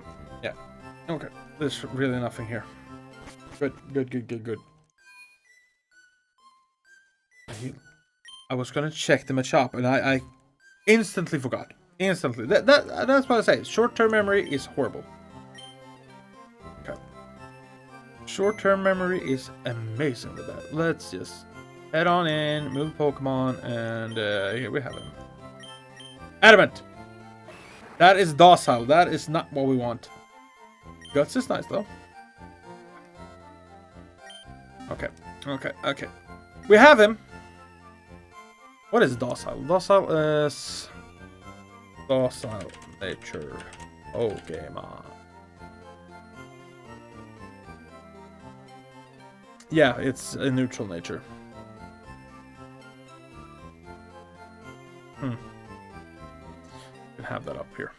Okay. There's really nothing here. Good. I was gonna check the Machop and I instantly forgot. Instantly. That's what I say. Short-term memory is horrible. Okay. short-term memory is amazing with that. Let's just head on in, move Pokemon, and here we have him. Adamant! That is docile. That is not what we want. Guts is nice, though. Okay, okay, okay. We have him. What is docile? Docile is... Docile nature. Okay, man. Yeah, it's a neutral nature. Can have that up here.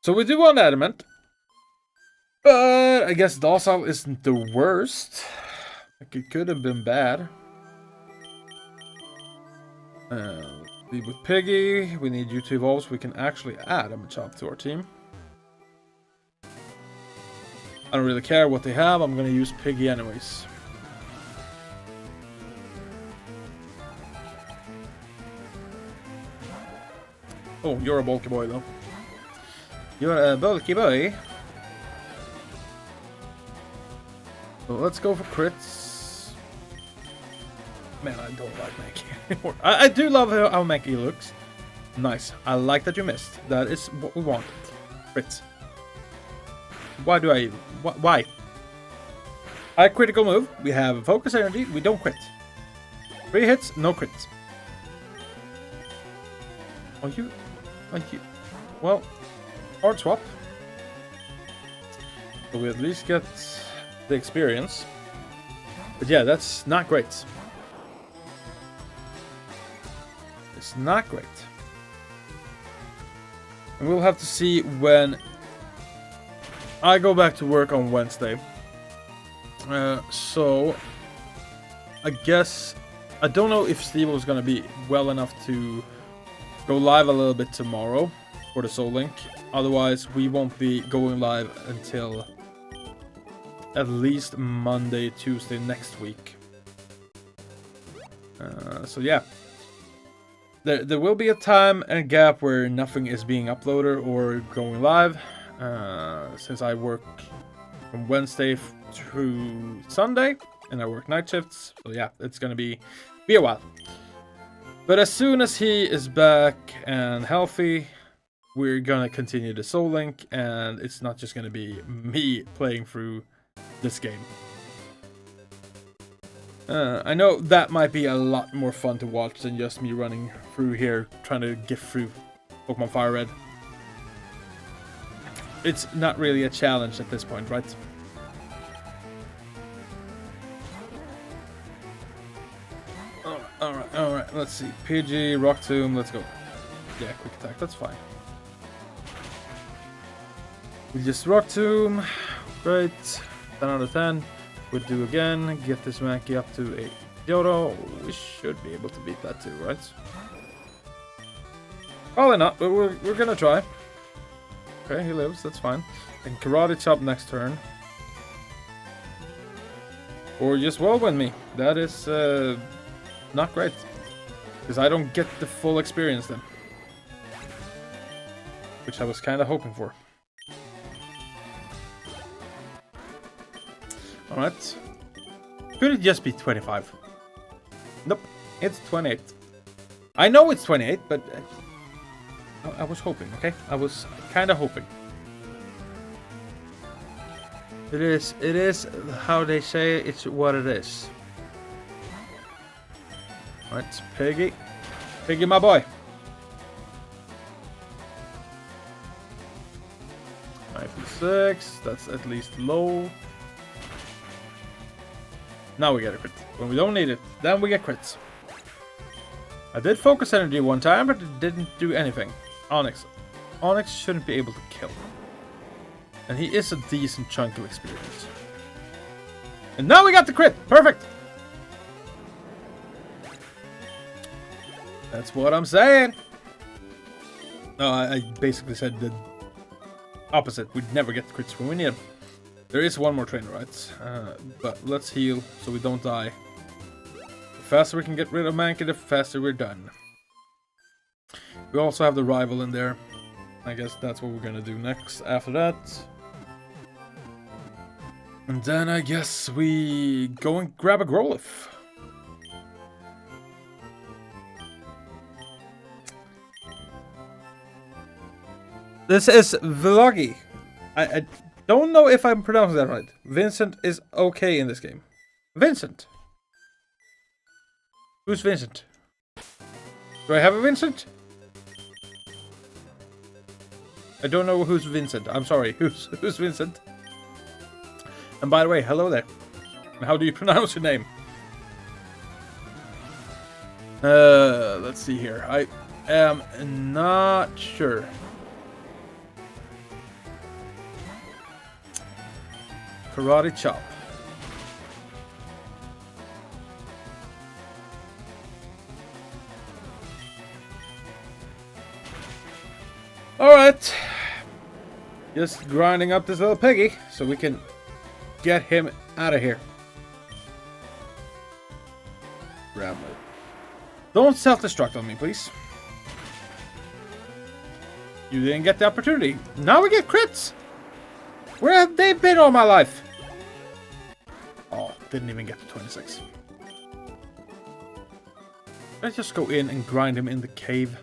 So we do want adamant. But I guess docile isn't the worst. Like it could have been bad. Lead with Piggy. We need you to evolve so we can actually add a Machop to our team. I don't really care what they have. I'm gonna use Piggy anyways. Oh, you're a bulky boy though. You're a bulky boy. So let's go for crits. Man, I don't like Mankey anymore. I do love how Mankey looks. Nice. I like that you missed. That is what we want. Crits. Why do I even? Why? High critical move. We have focus energy. We don't crit. 3 hits, no crits. Are you? Well, hard swap. So we at least get the experience. But yeah, that's not great. It's not great. And we'll have to see when I go back to work on Wednesday. So I guess I don't know if Steve was gonna be well enough to go live a little bit tomorrow for the Soul Link. Otherwise, we won't be going live until at least Monday, Tuesday next week. So yeah, there will be a time and a gap where nothing is being uploaded or going live, since I work from Wednesday through Sunday and I work night shifts. So yeah, it's gonna be a while. But as soon as he is back and healthy, we're gonna continue the Soul Link, and it's not just gonna be me playing through this game. I know that might be a lot more fun to watch than just me running through here trying to get through Pokemon Fire Red. It's not really a challenge at this point, right? Alright, let's see. PG, Rock Tomb, let's go. Yeah, quick attack, that's fine. We just Rock Tomb, great. 10 out of 10. We'll do again, get this Mankey up to a Yodo. We should be able to beat that too, right? Probably not, but we're gonna try. Okay, he lives, that's fine. And Karate Chop next turn. Or just Whirlwind me. That is not great. Because I don't get the full experience then. Which I was kind of hoping for. Alright. Could it just be 25? Nope. It's 28. I know it's 28, but I was hoping, okay? I was kind of hoping. It is how they say it's what it is. Alright, Piggy. Piggy, my boy. 96. That's at least low. Now we get a crit. When we don't need it, then we get crits. I did focus energy one time, but it didn't do anything. Onyx. Onyx shouldn't be able to kill. And he is a decent chunk of experience. And now we got the crit! Perfect! That's what I'm saying! No, I basically said the opposite. We'd never get the crits when we need them. There is one more trainer, right? But let's heal so we don't die. The faster we can get rid of Mankey, the faster we're done. We also have the rival in there. I guess that's what we're gonna do next after that. And then I guess we go and grab a Growlithe. This is Vloggy. I don't know if I'm pronouncing that right. Vincent is okay in this game. Vincent. Who's Vincent? Do I have a Vincent? I don't know who's Vincent. I'm sorry. Who's Vincent? And by the way, hello there. How do you pronounce your name? Let's see here. I am not sure. Karate chop. Alright. Just grinding up this little piggy so we can get him out of here. Grab it. Don't self-destruct on me, please. You didn't get the opportunity. Now we get crits. Where have they been all my life? Oh, didn't even get to 26. Let's just go in and grind him in the cave.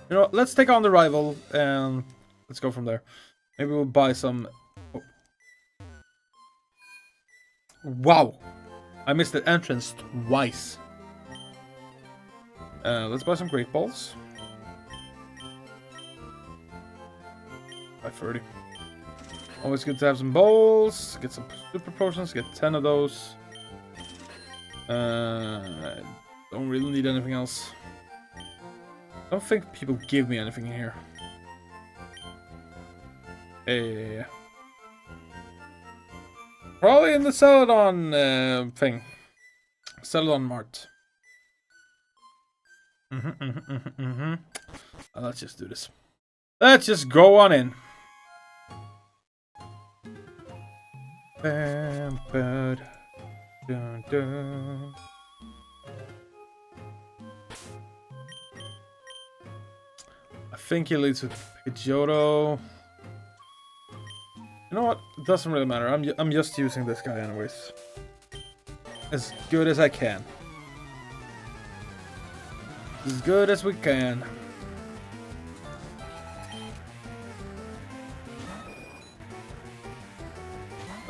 You know what? Let's take on the rival and let's go from there. Maybe we'll buy some... Oh. Wow! I missed the entrance twice. Let's buy some Great Balls. 530. Always good to have some bowls. Get some super potions. Get 10 of those. Don't really need anything else. I don't think people give me anything here. Hey. Probably in the Celadon thing. Celadon Mart. Let's just do this. Let's just go on in. Bam, bad, dun, dun. I think he leads with Pidgeotto. You know what? It doesn't really matter. I'm just using this guy anyways. As good as I can. As good as we can.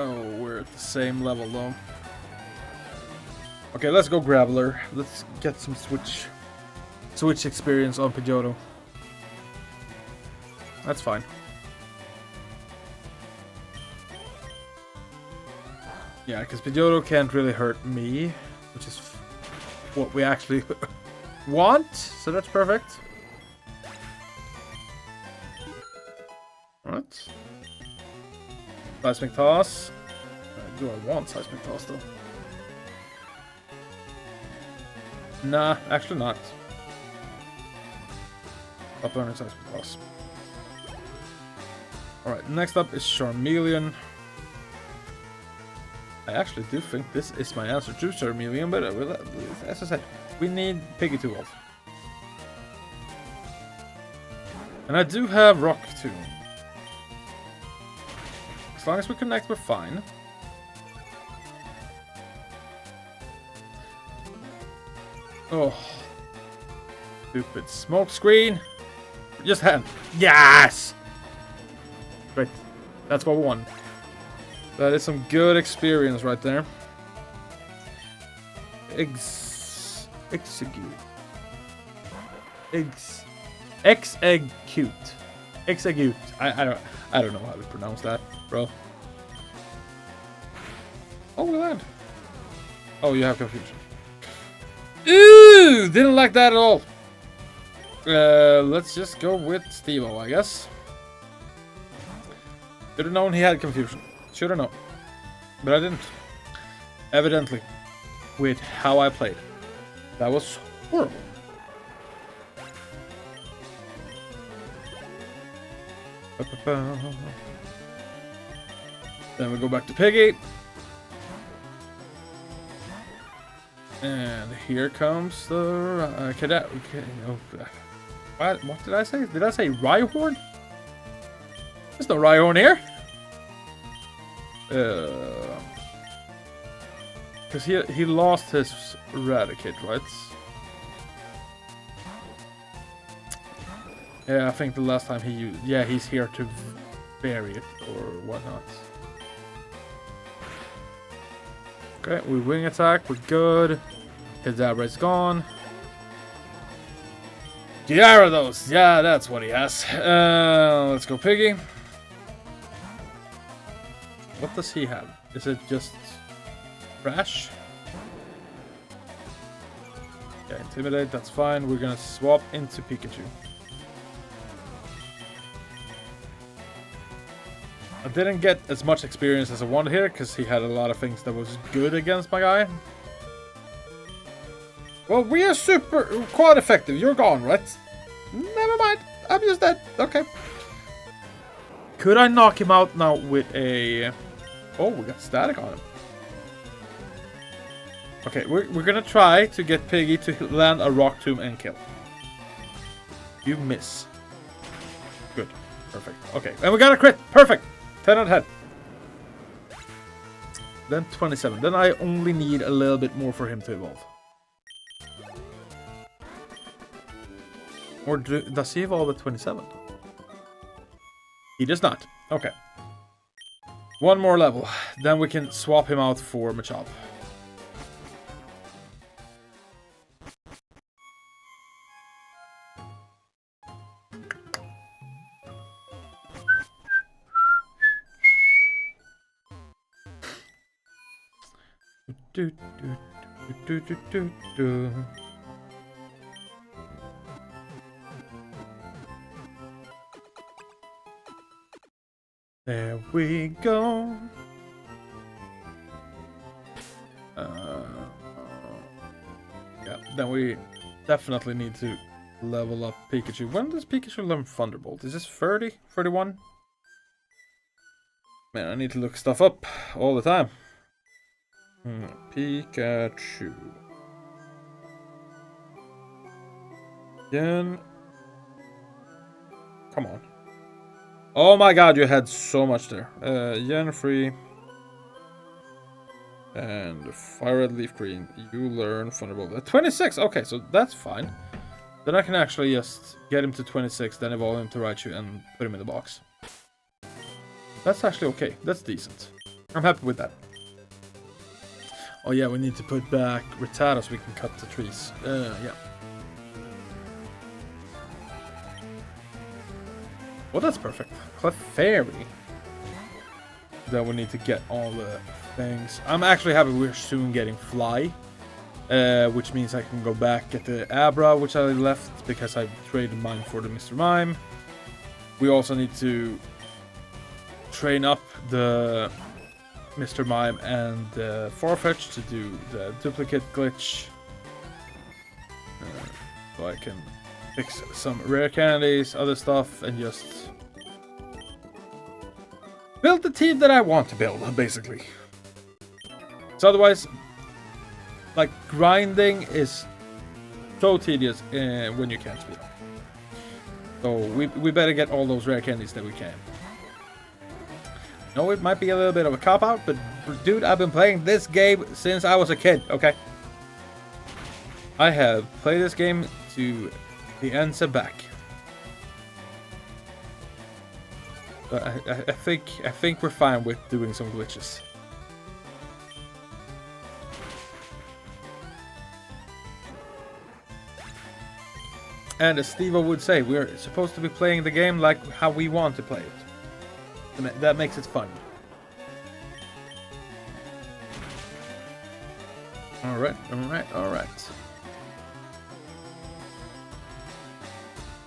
Oh, we're at the same level though. Okay, let's go Graveler. Let's get some Switch experience on Pidgeotto. That's fine. Yeah, because Pidgeotto can't really hurt me, which is what we actually want, so that's perfect. Alright. Seismic Toss. Do I want Seismic Toss though? Nah, actually not. Up learning Seismic Toss. Alright, next up is Charmeleon. I actually do think this is my answer to Charmeleon, but as I said, we need Piggy 2 off. And I do have Rock Tomb. As long as we connect, we're fine. Oh. Stupid smoke screen. Just hand. Yes! Great. That's what we want. That is some good experience right there. Execute. Execute. I don't know how to pronounce that, bro. Oh, we land. Oh, you have confusion. Ooh, didn't like that at all. Let's just go with Steve-O, I guess. Should have known he had confusion. Should have known. But I didn't. Evidently. With how I played. That was horrible. Then we go back to Piggy. And here comes the cadet. Okay, what did I say? Did I say Rhyhorn? There's no Rhyhorn here. Because he lost his Eradicate, right? Yeah, I think the last time he used... Yeah, he's here to bury it or whatnot. Okay, we wing attack, we're good. His Dabra's gone. Gyarados! Yeah, that's what he has. Let's go Piggy. What does he have? Is it just Crash? Yeah, Intimidate, that's fine. We're gonna swap into Pikachu. I didn't get as much experience as I wanted here because he had a lot of things that was good against my guy. Well, we are quite effective. You're gone, right? Never mind. I'm just dead. Okay. Could I knock him out now with a... Oh, we got static on him. Okay, we're gonna try to get Piggy to land a Rock Tomb and kill. You miss. Good. Perfect. Okay, and we got a crit. Perfect. 10 out of 10. Then 27. Then I only need a little bit more for him to evolve. Or does he evolve at 27? He does not. Okay. One more level. Then we can swap him out for Machop. Do, do, do, do, do, do. There we go. Yeah, then we definitely need to level up Pikachu. When does Pikachu learn Thunderbolt? Is this 30? 31? Man, I need to look stuff up all the time. Pikachu. Again. Come on. Oh my god, you had so much there. Yen free. And Fire Red Leaf Green. You learn Thunderbolt at 26. Okay, so that's fine. Then I can actually just get him to 26, then evolve him to Raichu and put him in the box. That's actually okay. That's decent. I'm happy with that. Oh yeah, we need to put back Rattata so we can cut the trees. Yeah. Well, that's perfect. Clefairy. Then we need to get all the things. I'm actually happy we're soon getting Fly. Which means I can go back at the Abra, which I left because I traded mine for the Mr. Mime. We also need to train up the Mr. Mime and Farfetch to do the duplicate glitch. So I can fix some rare candies, other stuff, and just build the team that I want to build, basically. So otherwise, like, grinding is so tedious when you can't speed up. So we better get all those rare candies that we can. No, it might be a little bit of a cop-out, but dude, I've been playing this game since I was a kid, okay? I have played this game to the ends and back. But I think we're fine with doing some glitches. And as Steve-O would say, we're supposed to be playing the game like how we want to play it. That makes it fun. Alright, alright, alright.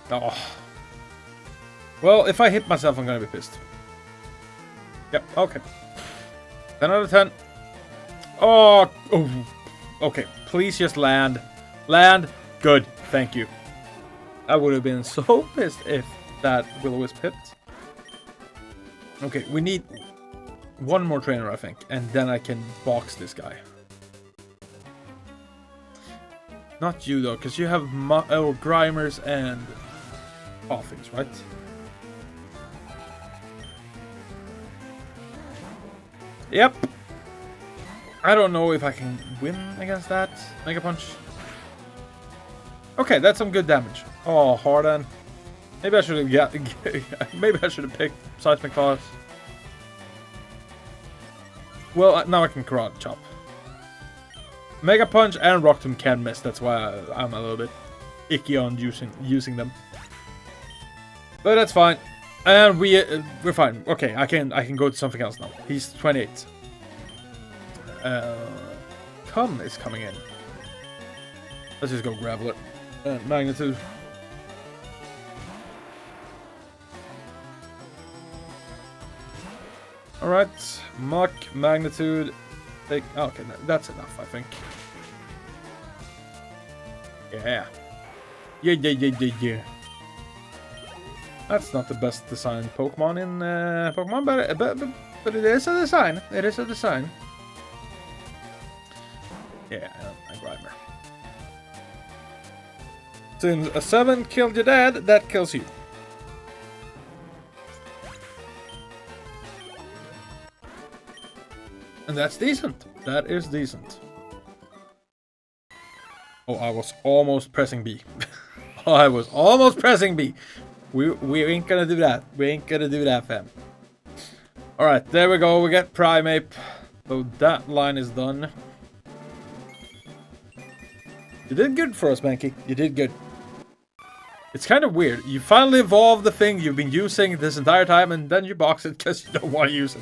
Oh. Well, if I hit myself, I'm gonna be pissed. Yep, okay. 10 out of 10. Oh, okay. Please just land. Land. Good. Thank you. I would have been so pissed if that Will-O-Wisp hit. Okay, we need one more trainer, I think, and then I can box this guy. Not you, though, because you have Grimers and Poffins, right? Yep. I don't know if I can win against that. Mega Punch. Okay, that's some good damage. Oh, Harden. Maybe I should have maybe I should have picked Seismic Claws. Well, now I can Karate Chop. Mega Punch and Rock Tomb can miss. That's why I'm a little bit icky on using them. But that's fine. And we're fine. Okay, I can go to something else now. He's 28. Cum is coming in. Let's just go gravel it. Magnitude. Alright, Mach, Magnitude. Take. Oh, okay, that's enough, I think. Yeah. Yeah. That's not the best designed Pokemon in Pokemon, but it is a design. It is a design. Yeah, I Grimer. Since a 7 killed your dad, that kills you. And that's decent. That is decent. Oh, I was almost pressing B. I was almost pressing B. We ain't gonna do that. We ain't gonna do that, fam. Alright, there we go. We get Primeape. So that line is done. You did good for us, Mankey. You did good. It's kind of weird. You finally evolved the thing you've been using this entire time, and then you box it because you don't want to use it.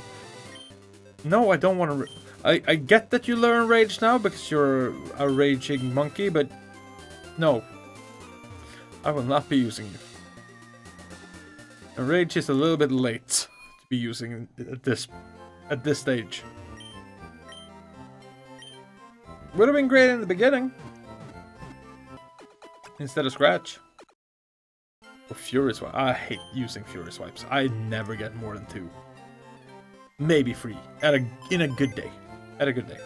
No, I don't want to... I get that you learn Rage now because you're a raging monkey, but... No. I will not be using you. And Rage is a little bit late to be using at this stage. Would have been great in the beginning. Instead of Scratch. Or Fury Swipe. I hate using Fury Swipes. I never get more than 2. Maybe 3. In a good day. At a good day.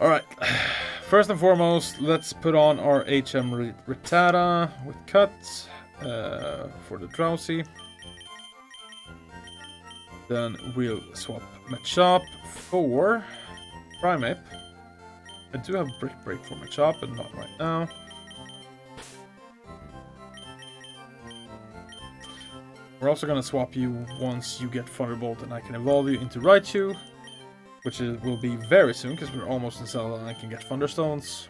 Alright. First and foremost, let's put on our HM Rattata with Cut. For the Drowsy. Then we'll swap Machop for Primeape. I do have Brick Break for Machop, but not right now. We're also going to swap you once you get Thunderbolt, and I can evolve you into Raichu, which will be very soon because we're almost in Zelda and I can get Thunderstones.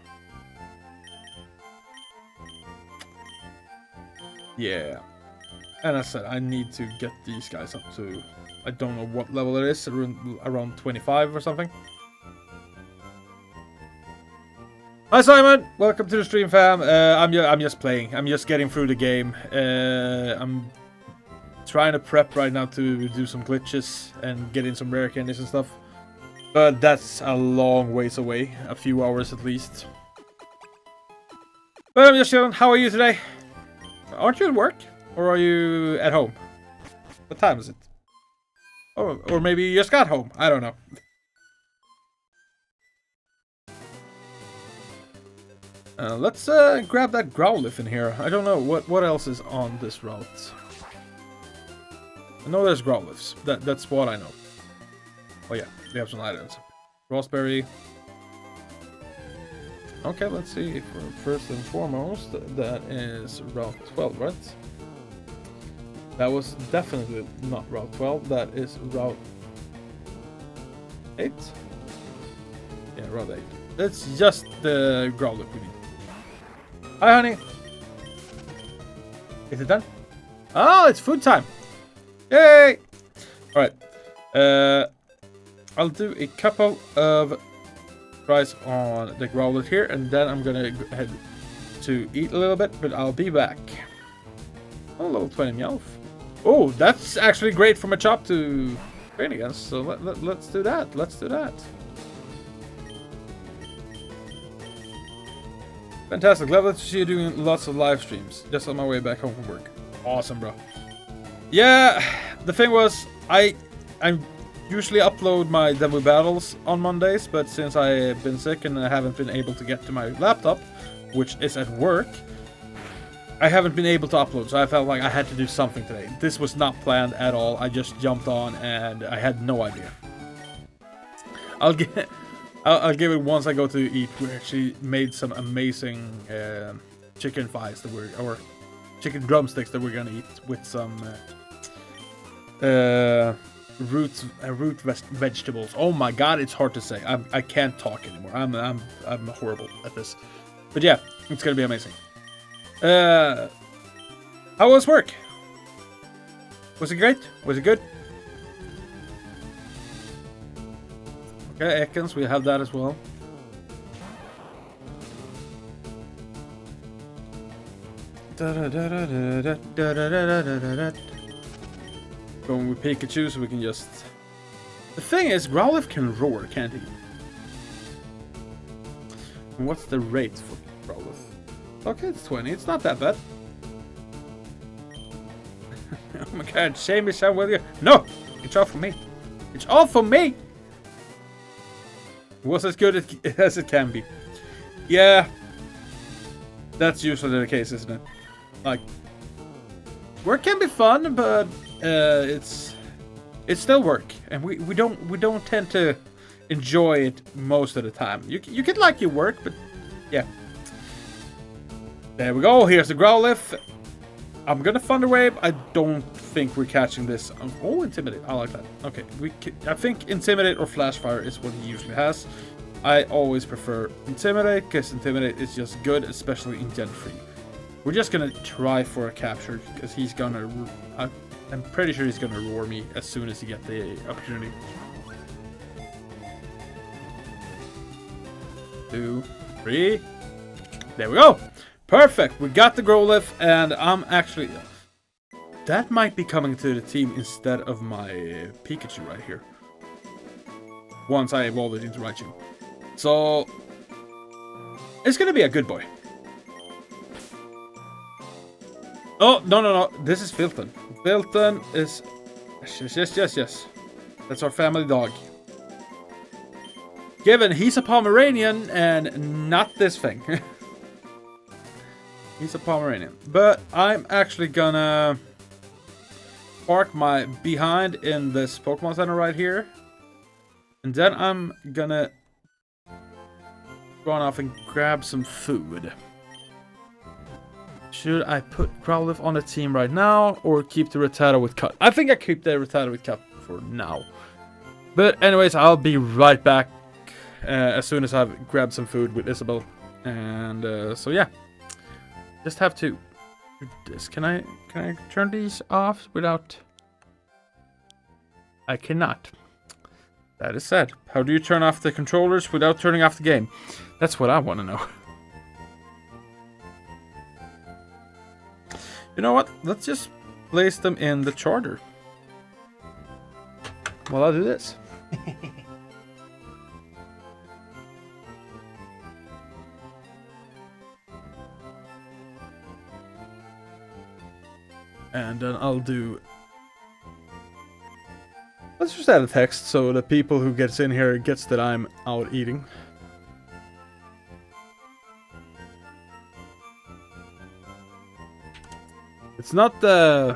Yeah. And as I said, I need to get these guys up to, I don't know what level it is, around 25 or something. Hi Simon! Welcome to the stream, fam. I'm just playing. I'm just getting through the game. I'm trying to prep right now to do some glitches and get in some rare candies and stuff. But that's a long ways away. A few hours at least. But I'm just chilling. How are you today? Aren't you at work? Or are you at home? What time is it? Oh, or maybe you just got home. I don't know. Let's grab that Growlithe in here. I don't know what else is on this route. I know there's Growlithes. That's what I know. Oh yeah, we have some items. Raspberry. Okay, let's see. First and foremost, that is Route 12, right? That was definitely not Route 12. That is Route 8. Yeah, Route 8. It's just the Growlithe we need. Hi, honey. Is it done? Oh, it's food time. Yay! Alright. I'll do a couple of tries on the Growlithe here, and then I'm gonna head to eat a little bit, but I'll be back. Oh, level 20 Meowth. Oh, that's actually great for Machop to train against, so let's do that. Let's do that. Fantastic. Love to see you doing lots of live streams. Just on my way back home from work. Awesome, bro. Yeah, the thing was, I usually upload my demo battles on Mondays, but since I've been sick and I haven't been able to get to my laptop, which is at work, I haven't been able to upload, so I felt like I had to do something today. This was not planned at all. I just jumped on and I had no idea. I'll give it once I go to eat. We actually made some amazing chicken thighs that or chicken drumsticks that we're gonna eat with some root vegetables. Oh my god, it's hard to say. I can't talk anymore. I'm horrible at this. But yeah, it's gonna be amazing. How was work? Was it great? Was it good? Okay, Ekans, we have that as well. Going with Pikachu so we can just... The thing is, Growlithe can roar, can't he? And what's the rate for Growlithe? Okay, it's 20. It's not that bad. Oh my god, Seamus, how will you? No! It's all for me. It's all for me! It was as good as it can be. Yeah. That's usually the case, isn't it? Like, work can be fun, but it's still work, and we don't tend to enjoy it most of the time. You can like your work, but yeah. There we go. Here's the Growlithe. I'm gonna Thunder Wave. I don't think we're catching this. Oh, Intimidate. I like that. Okay, I think Intimidate or Flash Fire is what he usually has. I always prefer Intimidate because Intimidate is just good, especially in Gen 3. We're just gonna try for a capture because he's gonna. I'm pretty sure he's gonna roar me as soon as he gets the opportunity. 2, 3. There we go. Perfect. We got the Growlithe, and I'm actually... That might be coming to the team instead of my Pikachu right here. Once I evolve it into Raichu. So... It's gonna be a good boy. Oh, no. This is Filton. Filton is... Yes. That's our family dog. Given he's a Pomeranian and not this thing. He's a Pomeranian. But I'm actually gonna park my behind in this Pokemon Center right here. And then I'm gonna run off and grab some food. Should I put Growlithe on the team right now or keep the Rattata with Cut? I think I keep the Rattata with Cut for now. But anyways, I'll be right back as soon as I've grabbed some food with Isabel. And so yeah. Just have to do this. Can I turn these off without... I cannot. That is sad. How do you turn off the controllers without turning off the game? That's what I want to know. You know what? Let's just place them in the charger. While I do this. And then I'll do... Let's just add a text so the people who gets in here gets that I'm out eating. It's not the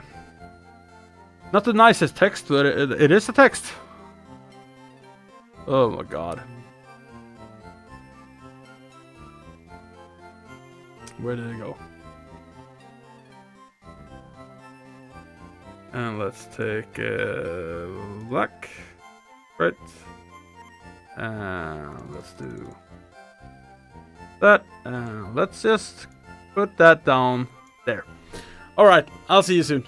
nicest text, but it is a text. Oh my god. Where did it go? And let's take black, right? And let's do that. And let's just put that down there. All right, I'll see you soon.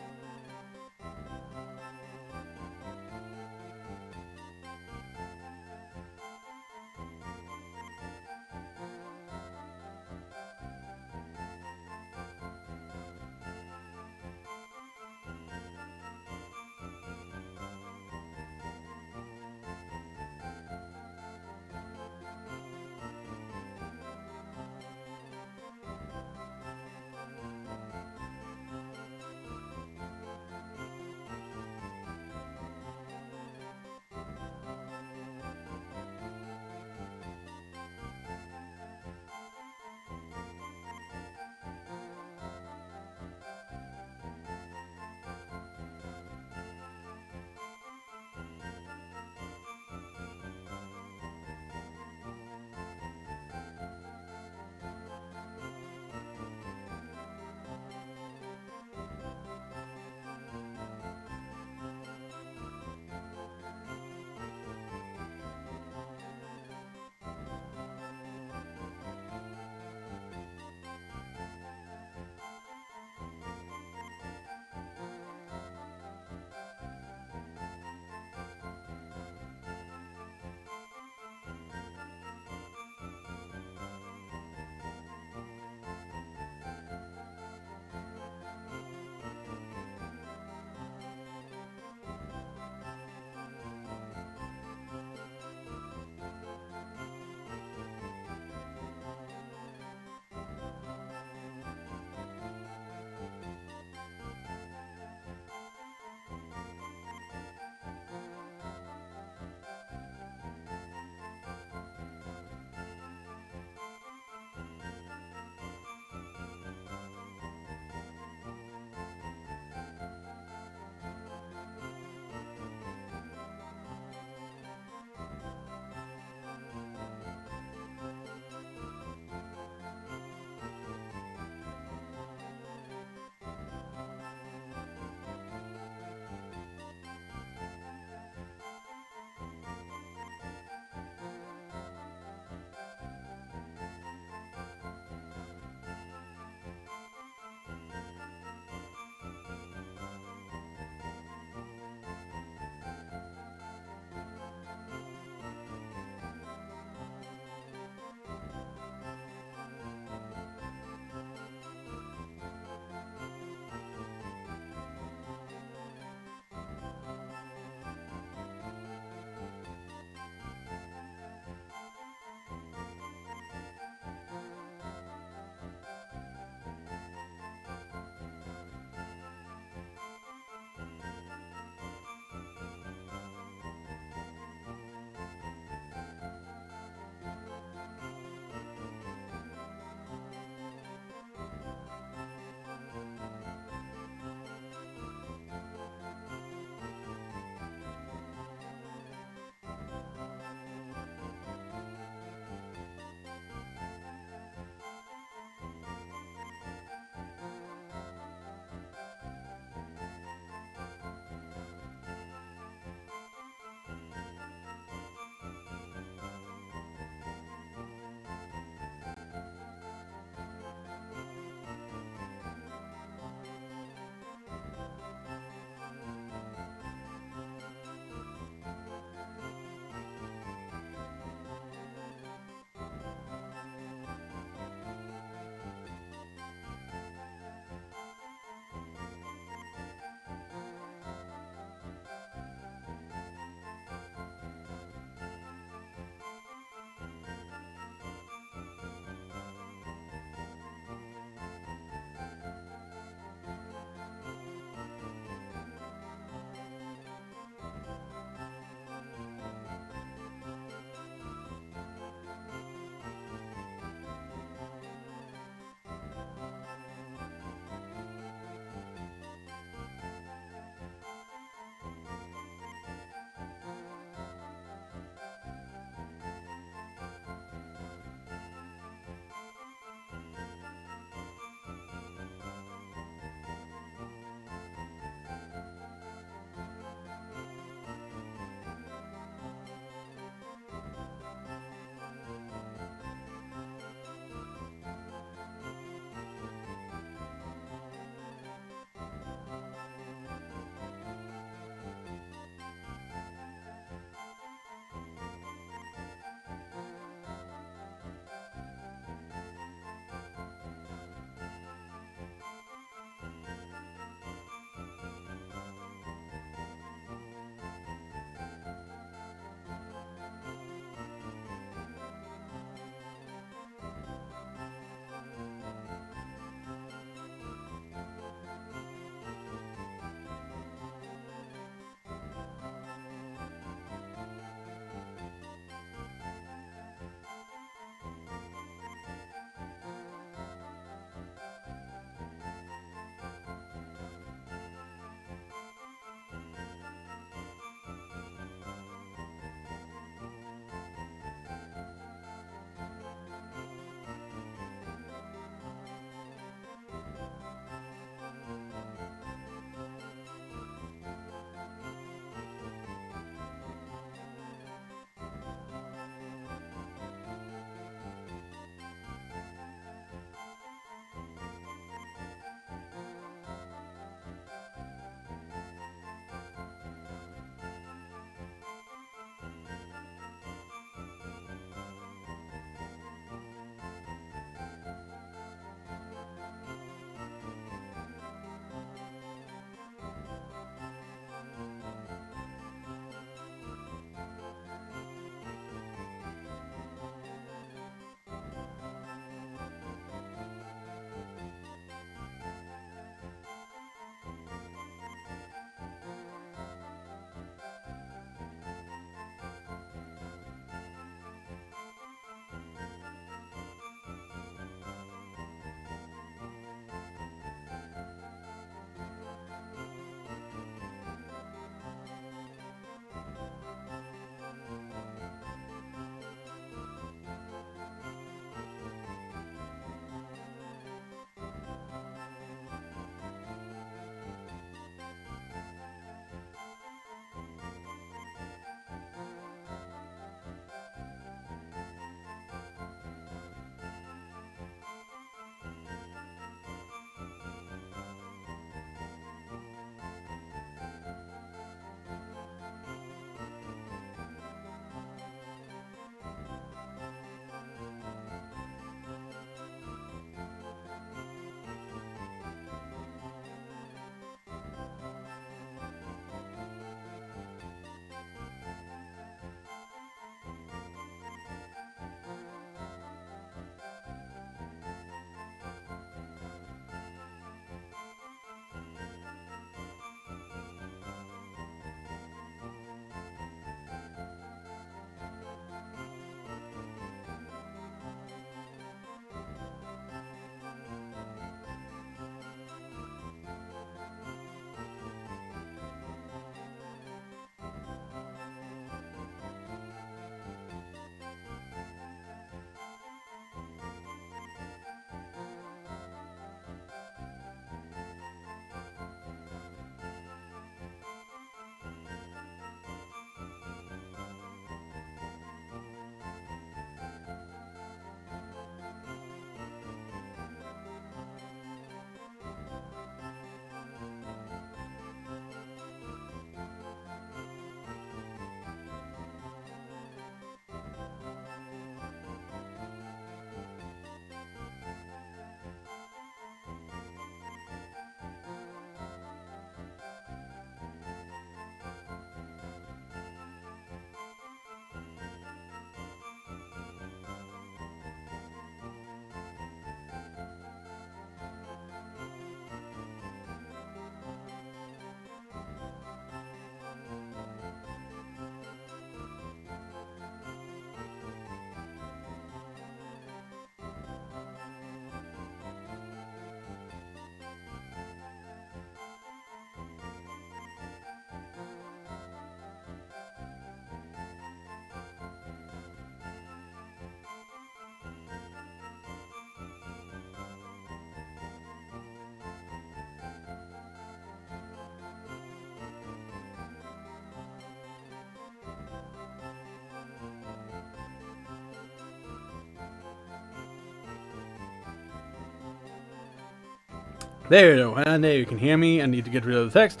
There you go, and there you can hear me. I need to get rid of the text.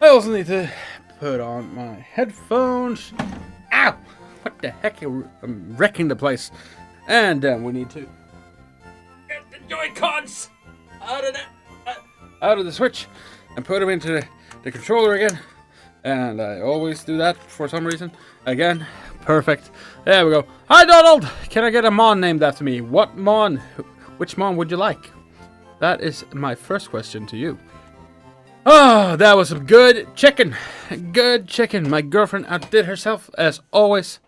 I also need to put on my headphones. Ow! What the heck? I'm wrecking the place. And then we need to get the Joy-Cons out of the Switch and put them into the controller again. And I always do that for some reason. Again, perfect. There we go. Hi, Donald! Can I get a Mon named after me? What Mon? Which Mon would you like? That is my first question to you. Oh, that was some good chicken. Good chicken. My girlfriend outdid herself, as always.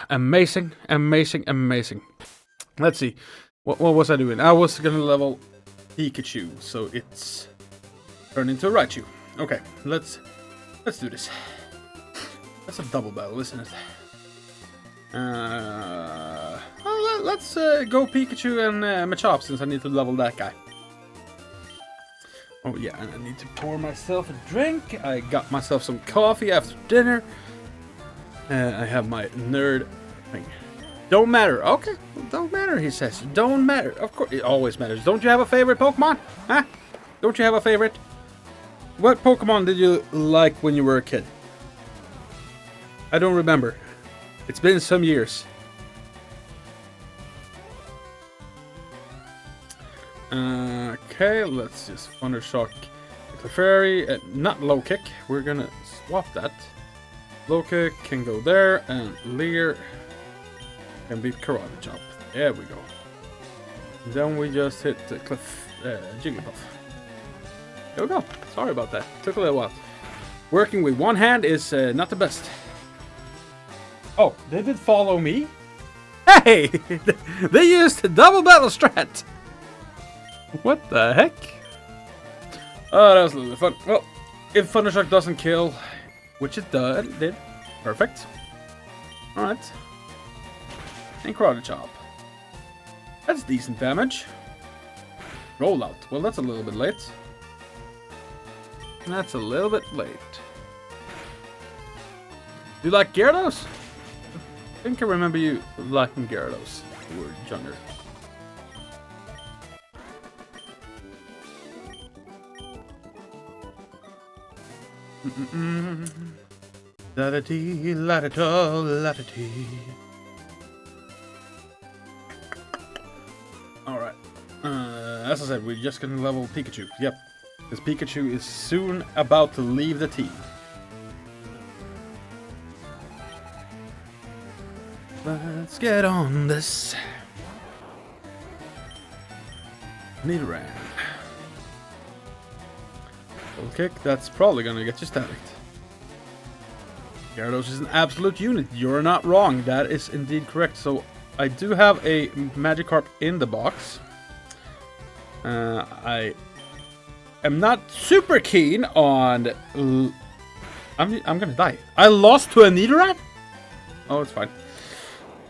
Amazing, amazing, amazing. Let's see. What was I doing? I was gonna level Pikachu, so it's turned into a Raichu. Okay, let's do this. That's a double battle, isn't it? Let's go Pikachu and Machop, since I need to level that guy. Oh yeah, and I need to pour myself a drink. I got myself some coffee after dinner. I have my nerd thing. Don't matter. Okay, don't matter, he says. Don't matter. Of course, it always matters. Don't you have a favorite Pokemon? Huh? Don't you have a favorite? What Pokemon did you like when you were a kid? I don't remember. It's been some years. Okay, let's just Thundershock Clefairy. Not Low Kick. We're gonna swap that. Low Kick can go there, and Leer can beat Karate Chop. There we go. Then we just hit the Jigglypuff. There we go. Sorry about that. Took a little while. Working with one hand is not the best. Oh, they did follow me? Hey! They used a double battle strat! What the heck? Oh, that was a little fun. Well, if Thundershock doesn't kill, which it did. Perfect. Alright. And Karate Chop. That's decent damage. Rollout. Well, that's a little bit late. That's a little bit late. Do you like Gyarados? I think I remember you liking Gyarados when you were younger. La-da-dee, la-da-da, la-da-dee. Alright. As I said, we're just gonna level Pikachu. Yep. Because Pikachu is soon about to leave the team. Let's get on this. Nidoran. Full kick, that's probably gonna get you stacked. Gyarados is an absolute unit. You're not wrong. That is indeed correct. So I do have a Magikarp in the box. I am not super keen on. I'm gonna die. I lost to a Nidoran? Oh, it's fine.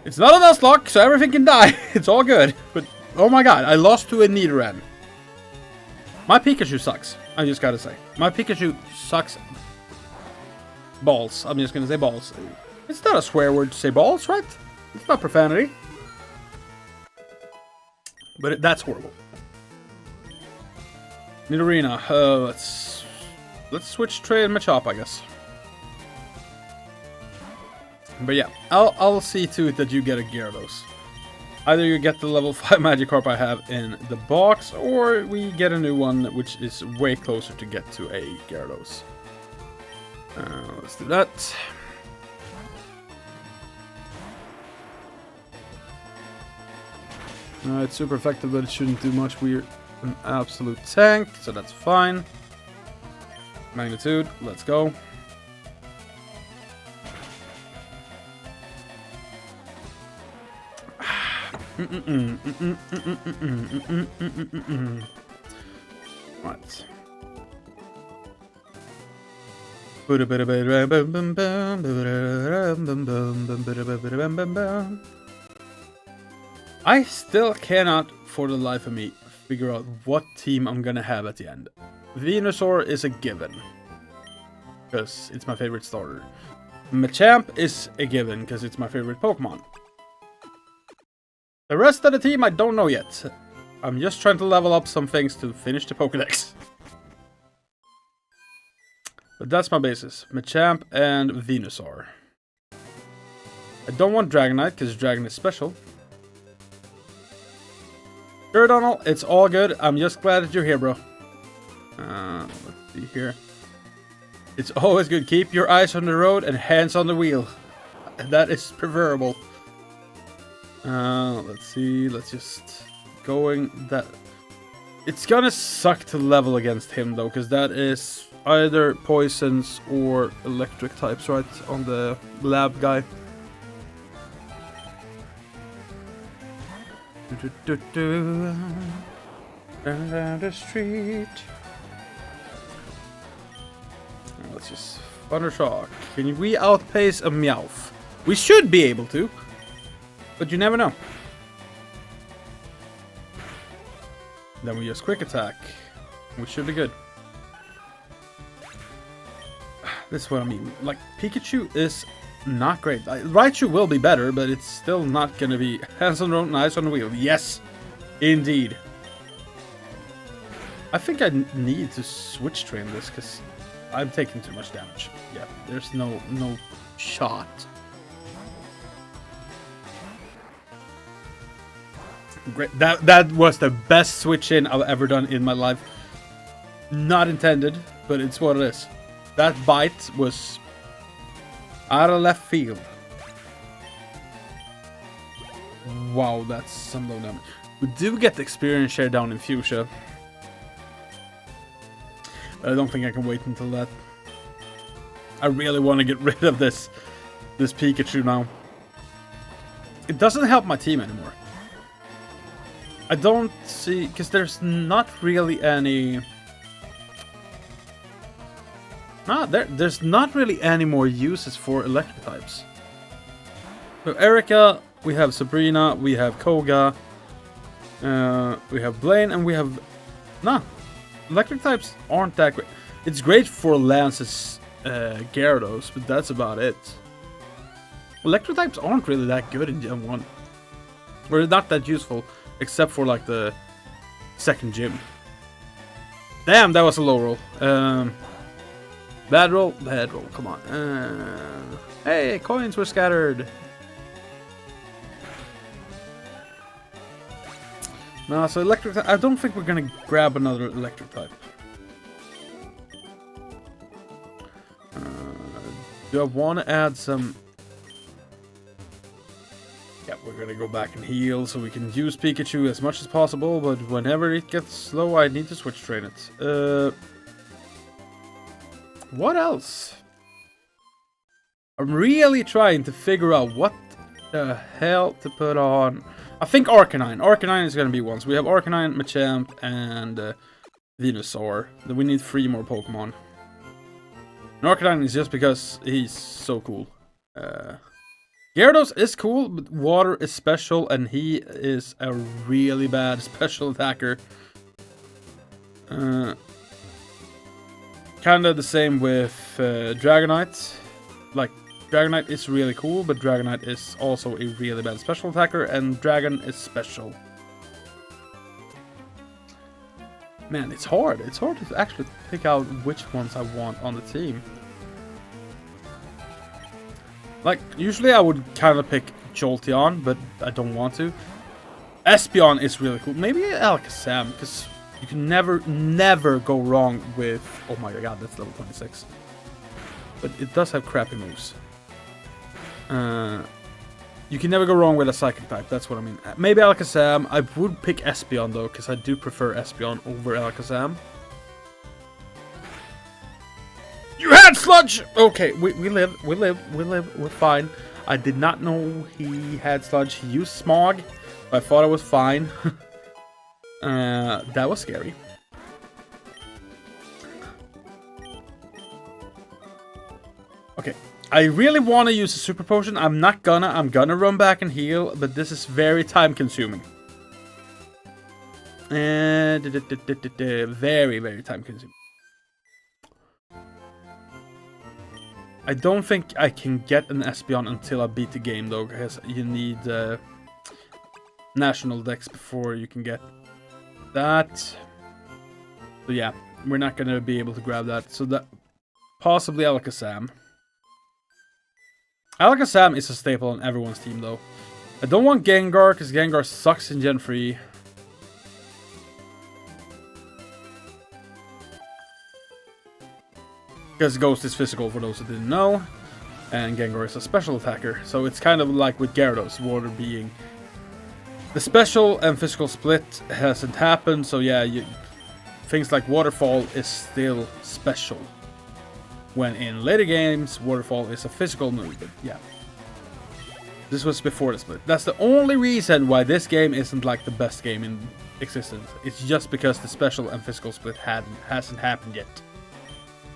It's not a Nuzlocke, so everything can die. It's all good. But oh my god, I lost to a Nidoran. My Pikachu sucks. I just gotta say, my Pikachu sucks. Balls. I'm just gonna say balls. It's not a swear word to say balls, right? It's not profanity. But that's horrible. Nidorina. Let's switch trade Machop, I guess. But yeah, I'll see to it that you get a Gyarados. Either you get the level 5 Magikarp I have in the box, or we get a new one which is way closer to get to a Gyarados. Let's do that. It's super effective, but it shouldn't do much. We're an absolute tank, so that's fine. Magnitude, let's go. Right. I still cannot, for the life of me, figure out what team I'm gonna have at the end. Venusaur is a given, because it's my favorite starter. Machamp is a given, because it's my favorite Pokemon. The rest of the team, I don't know yet. I'm just trying to level up some things to finish the Pokédex. But that's my basis. Machamp and Venusaur. I don't want Dragonite, because Dragon is special. Sure, Donald, it's all good. I'm just glad that you're here, bro. Let's see here. It's always good. Keep your eyes on the road and hands on the wheel. That is preferable. Let's see. Let's just... Going that... It's gonna suck to level against him, though, because that is either poisons or electric types, right? On the lab guy. Down the street. Let's just Thundershock. Can we outpace a Meowth? We should be able to, but you never know. Then we just quick attack. We should be good. This is what I mean. Like, Pikachu is not great. Raichu will be better, but it's still not gonna be hands on the road and eyes on the wheel. Yes, indeed. I think I need to switch train this because I'm taking too much damage. Yeah, there's no shot. Great. That was the best switch in I've ever done in my life. Not intended, but it's what it is. That bite was out of left field. Wow, that's some low damage. We do get the experience share down in Fuchsia. But I don't think I can wait until that. I really want to get rid of this Pikachu now. It doesn't help my team anymore. I don't see, because there's not really any... there's not really any more uses for electric types. So Erika, we have Sabrina, we have Koga, we have Blaine, and we have... Electric types aren't that great. It's great for Lance's Gyarados, but that's about it. Electric types aren't really that good in Gen 1. Or not that useful, except for like the second gym. Damn, that was a low roll. Bad roll, come on. Hey, coins were scattered. No, so electric type, I don't think we're gonna grab another electric type. Do I want to add some... Yeah, we're gonna go back and heal so we can use Pikachu as much as possible, but whenever it gets slow, I need to switch train it. What else? I'm really trying to figure out what the hell to put on. I think Arcanine. Arcanine is gonna be one. So we have Arcanine, Machamp, and Venusaur. Then we need 3 more Pokemon. And Arcanine is just because he's so cool. Gyarados is cool, but water is special, and he is a really bad special attacker. Kinda the same with Dragonite. Like, Dragonite is really cool, but Dragonite is also a really bad special attacker, and Dragon is special. Man, it's hard. It's hard to actually pick out which ones I want on the team. Like, usually I would kind of pick Jolteon, but I don't want to. Espeon is really cool. Maybe Alakazam, because you can never go wrong with... Oh my god, that's level 26. But it does have crappy moves. You can never go wrong with a Psychic type, that's what I mean. Maybe Alakazam. I would pick Espeon, though, because I do prefer Espeon over Alakazam. You had Sludge! Okay, we live, we're fine. I did not know he had Sludge. He used Smog. I thought I was fine. That was scary. Okay, I really want to use a Super Potion. I'm gonna run back and heal, but this is very time consuming. Very, very time consuming. I don't think I can get an Espeon until I beat the game, though, because you need National Dex before you can get that. So yeah, we're not gonna be able to grab that. So that possibly Alakazam. Alakazam is a staple on everyone's team though. I don't want Gengar because Gengar sucks in Gen 3. Because Ghost is physical for those who didn't know. And Gengar is a special attacker. So it's kind of like with Gyarados, water being... The special and physical split hasn't happened, so yeah, things like Waterfall is still special. When in later games, Waterfall is a physical move, but yeah. This was before the split. That's the only reason why this game isn't like the best game in existence. It's just because the special and physical split hasn't happened yet.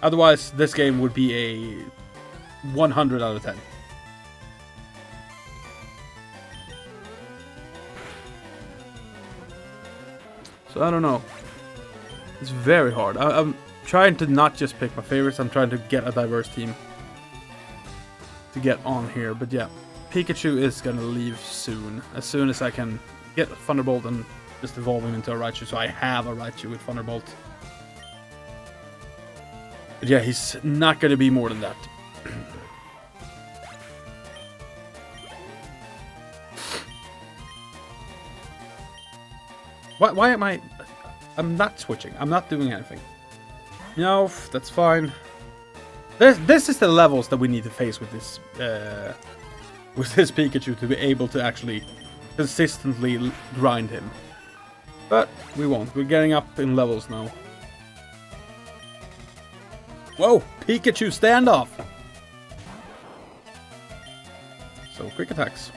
Otherwise, this game would be a 100 out of 10. So I don't know. It's very hard. I'm trying to not just pick my favorites. I'm trying to get a diverse team to get on here. But yeah, Pikachu is gonna leave soon. As soon as I can get Thunderbolt and just evolve him into a Raichu. So I have a Raichu with Thunderbolt. But yeah, he's not gonna be more than that. Why am I... I'm not switching. I'm not doing anything. No, that's fine. This is the levels that we need to face with this Pikachu to be able to actually consistently grind him. But we won't. We're getting up in levels now. Whoa! Pikachu standoff! So, quick attacks.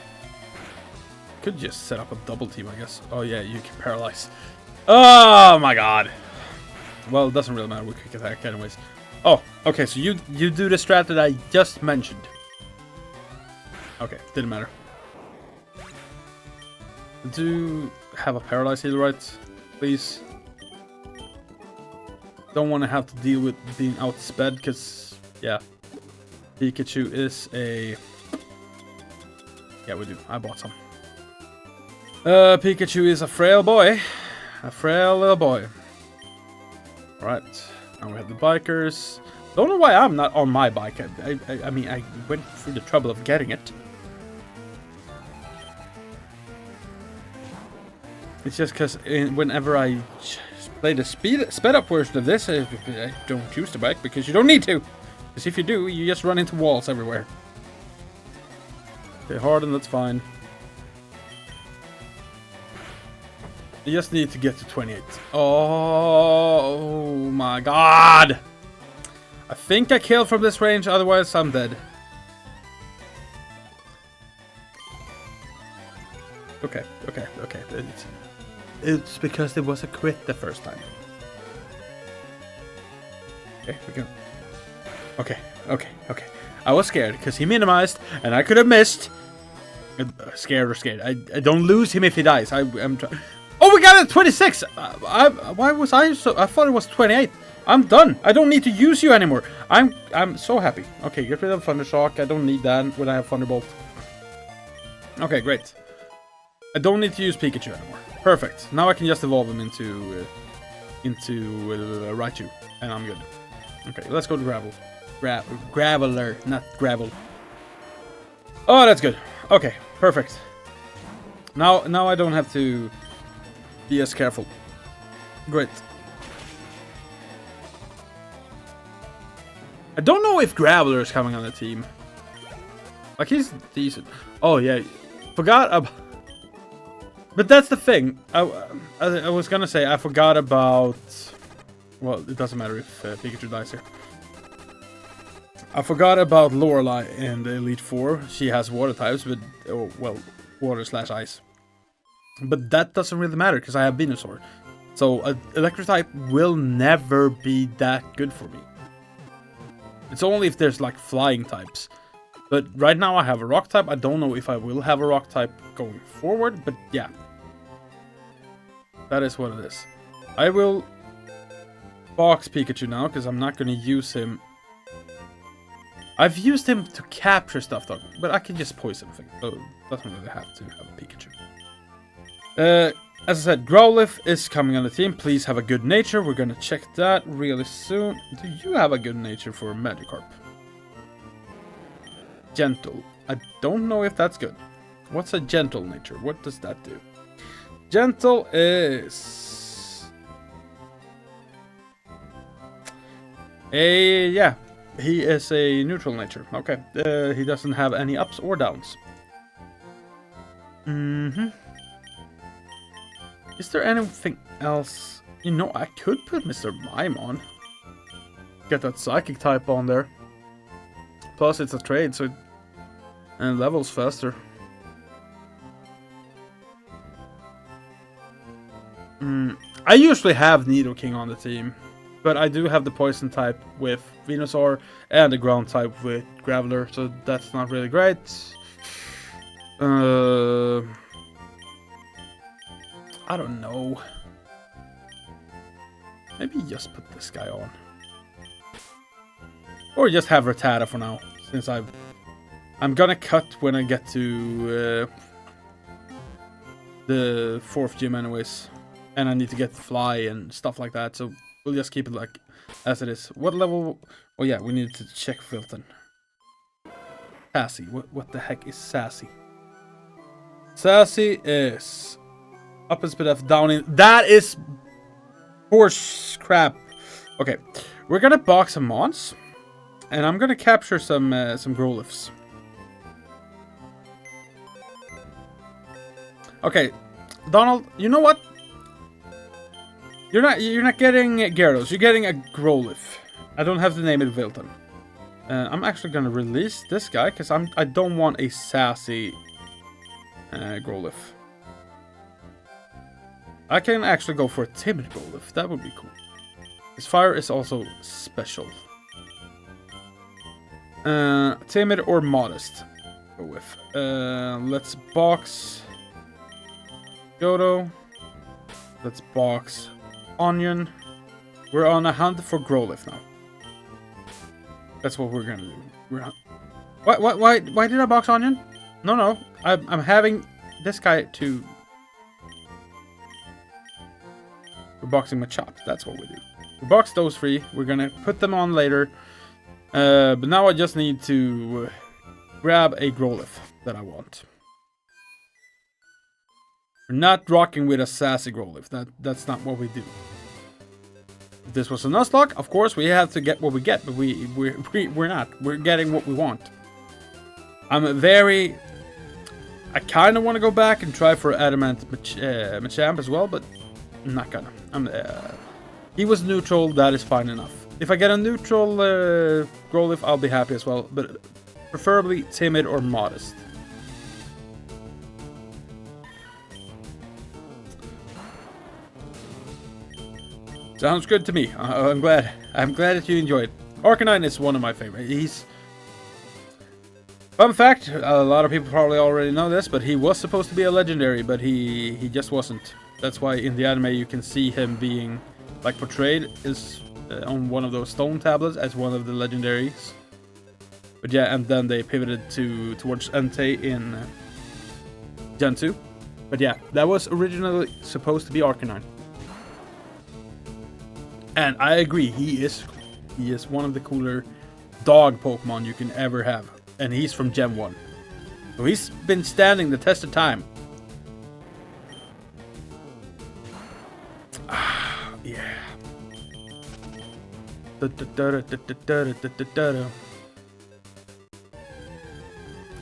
Could just set up a double team, I guess. Oh yeah, you can paralyze. Oh my god! Well, it doesn't really matter with quick attack anyways. Oh, okay, so you do the strat that I just mentioned. Okay, didn't matter. Do have a paralyze heal, right? Please. Don't want to have to deal with being outsped, because, yeah. Pikachu is a... Yeah, we do. I bought some. Pikachu is a frail boy. A frail little boy. Right. Now we have the bikers. Don't know why I'm not on my bike. I mean, I went through the trouble of getting it. It's just because whenever I play the sped up version of this, I don't choose the bike because you don't need to. Because if you do, you just run into walls everywhere. Okay, harden, that's fine. You just need to get to 28. Oh my god! I think I killed from this range, otherwise I'm dead. Okay. It's because there was a crit the first time. Okay, we go. Okay. I was scared because he minimized and I could have missed. Scared. I don't lose him if he dies. I'm trying. Oh, we got it 26! Why was I so... I thought it was 28. I'm done. I don't need to use you anymore. I'm so happy. Okay, get rid of Thundershock. I don't need that when I have Thunderbolt. Okay, great. I don't need to use Pikachu anymore. Perfect. Now I can just evolve him into Raichu. And I'm good. Okay, let's go to Gravel. Graveler, not Gravel. Oh, that's good. Okay, perfect. Now I don't have to... be as careful. Great. I don't know if Graveler is coming on the team. Like, he's decent. Oh, yeah. Forgot about... But that's the thing. I was gonna say, I forgot about... Well, it doesn't matter if Pikachu dies here. I forgot about Lorelei in the Elite Four. She has water types, but... Oh, well, water/ice. But that doesn't really matter because I have Venusaur. So electric type will never be that good for me. It's only if there's like flying types. But right now I have a rock type. I don't know if I will have a rock type going forward, but yeah. That is what it is. I will box Pikachu now because I'm not going to use him. I've used him to capture stuff though, but I can just poison things. So it doesn't really have to have a Pikachu. As I said, Growlithe is coming on the team. Please have a good nature. We're gonna check that really soon. Do you have a good nature for Magikarp? Gentle. I don't know if that's good. What's a gentle nature? What does that do? Gentle is... yeah. He is a neutral nature. Okay. He doesn't have any ups or downs. Is there anything else? You know, I could put Mr. Mime on. Get that psychic type on there. Plus, it's a trade, so and levels faster. I usually have Nidoking on the team, but I do have the poison type with Venusaur and the ground type with Graveler, so that's not really great. I don't know. Maybe just put this guy on. Or just have Rattata for now, since I'm gonna cut when I get to the 4th gym anyways. And I need to get Fly and stuff like that, so we'll just keep it like as it is. What level? Oh yeah, we need to check Filton. Sassy. What the heck is Sassy? Sassy is up and spit off, down in. That is horse crap. Okay, we're gonna box some Mons, and I'm gonna capture some Growlithes. Okay, Donald, you know what? You're not getting Gyarados. You're getting a Growlithe. I don't have to name it Vilton. I'm actually gonna release this guy because I don't want a sassy Growlithe. I can actually go for a timid Growlithe. That would be cool. His fire is also special. Timid or modest. Go with. Let's box Yodo. Let's box Onion. We're on a hunt for Growlithe now. That's what we're gonna do. Why did I box Onion? No. I'm having this guy to. We're boxing Machop. That's what we do. We box those 3. We're gonna put them on later. But now I just need to grab a Growlithe that I want. We're not rocking with a sassy Growlithe. That's not what we do. If this was a Nuzlocke, of course we have to get what we get, but we're not. We're getting what we want. I kind of want to go back and try for Adamant Machamp as well, but I'm not gonna. He was neutral. That is fine enough. If I get a neutral Growlithe, I'll be happy as well, but preferably timid or modest. Sounds good to me. I'm glad. I'm glad that you enjoyed. Arcanine is one of my favorites. Fun fact, a lot of people probably already know this, but he was supposed to be a legendary, but he just wasn't. That's why in the anime you can see him being like portrayed is on one of those stone tablets as one of the legendaries. But yeah, and then they pivoted towards Entei in Gen 2. But yeah, that was originally supposed to be Arcanine. And I agree, he is one of the cooler dog Pokemon you can ever have. And he's from Gen 1. So he's been standing the test of time. Yeah. I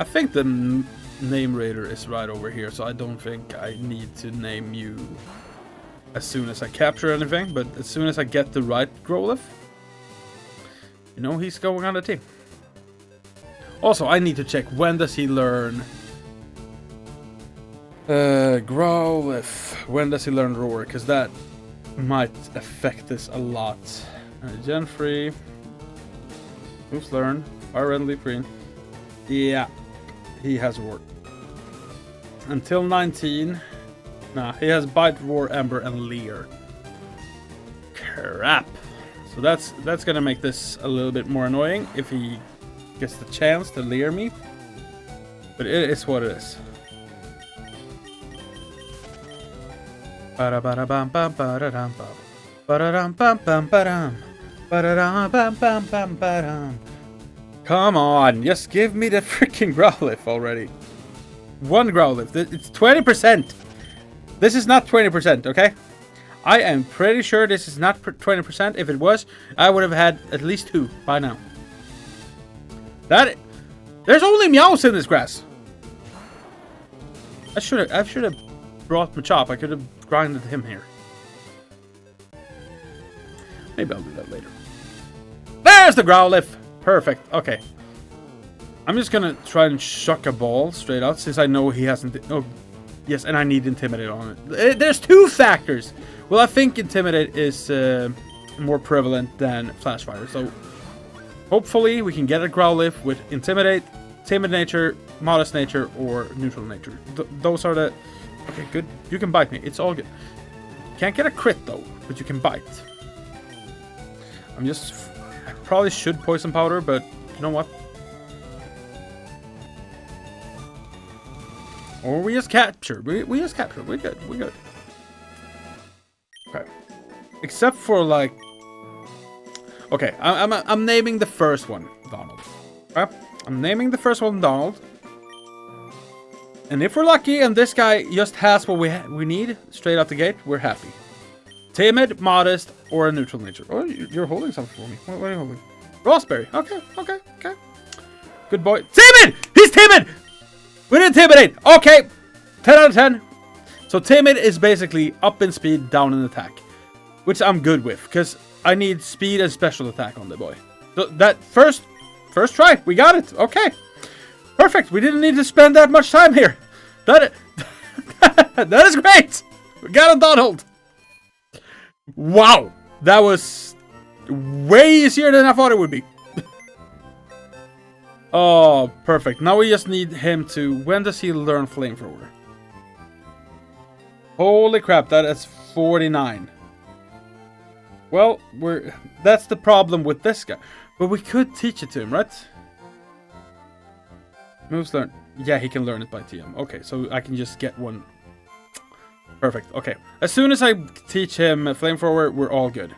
think the name raider is right over here, so I don't think I need to name you as soon as I capture anything, but as soon as I get the right Growlithe, you know he's going on the team. Also, I need to check when does he learn Growlithe. When does he learn Roar? Because that might affect this a lot. Gen 3. Moves learn. Fire Red, Leaf Green. Yeah, he has Roar. Until 19. Nah, he has Bite, Roar, Ember, and Leer. Crap. So that's gonna make this a little bit more annoying if he gets the chance to Leer me. But it is what it is. Come on, just give me the freaking Growlithe already. One Growlithe. It's 20%. This is not 20%, okay? I am pretty sure this is not 20%. If it was, I would have had at least 2 by now. There's only Meows in this grass. I should have brought Machop. I could have grinded him here. Maybe I'll do that later. There's the Growlithe. Perfect. Okay. I'm just gonna try and chuck a ball straight out since I know he hasn't. Oh, yes, and I need Intimidate on it. There's 2 factors. Well, I think Intimidate is more prevalent than Flash Fire. So hopefully we can get a Growlithe with Intimidate, Timid Nature, Modest Nature, or Neutral Nature. Those are the... Okay, good. You can bite me. It's all good. Can't get a crit though, but you can bite. I probably should Poison Powder, but you know what? Or we just capture. We just capture. We're good. We're good. Okay. Except for like... Okay, I'm naming the first one Donald. Okay? I'm naming the first one Donald. And if we're lucky and this guy just has what we need straight out the gate, we're happy. Timid, Modest, or a Neutral Nature. Oh, you're holding something for me. What are you holding? Raspberry. Okay. Good boy. Timid! He's timid! With Intimidate. Okay. 10 out of 10. So Timid is basically up in speed, down in attack. Which I'm good with, because I need speed and special attack on the boy. So that first try, we got it. Okay. Perfect. We didn't need to spend that much time here. That is great. We got a Donald. Wow. That was way easier than I thought it would be. Oh, perfect. Now we just need him to... When does he learn Flamethrower? Holy crap, that is 49. Well, that's the problem with this guy. But we could teach it to him, right? Moves learn. Yeah, he can learn it by TM. Okay, so I can just get one. Perfect. Okay. As soon as I teach him Flamethrower, we're all good.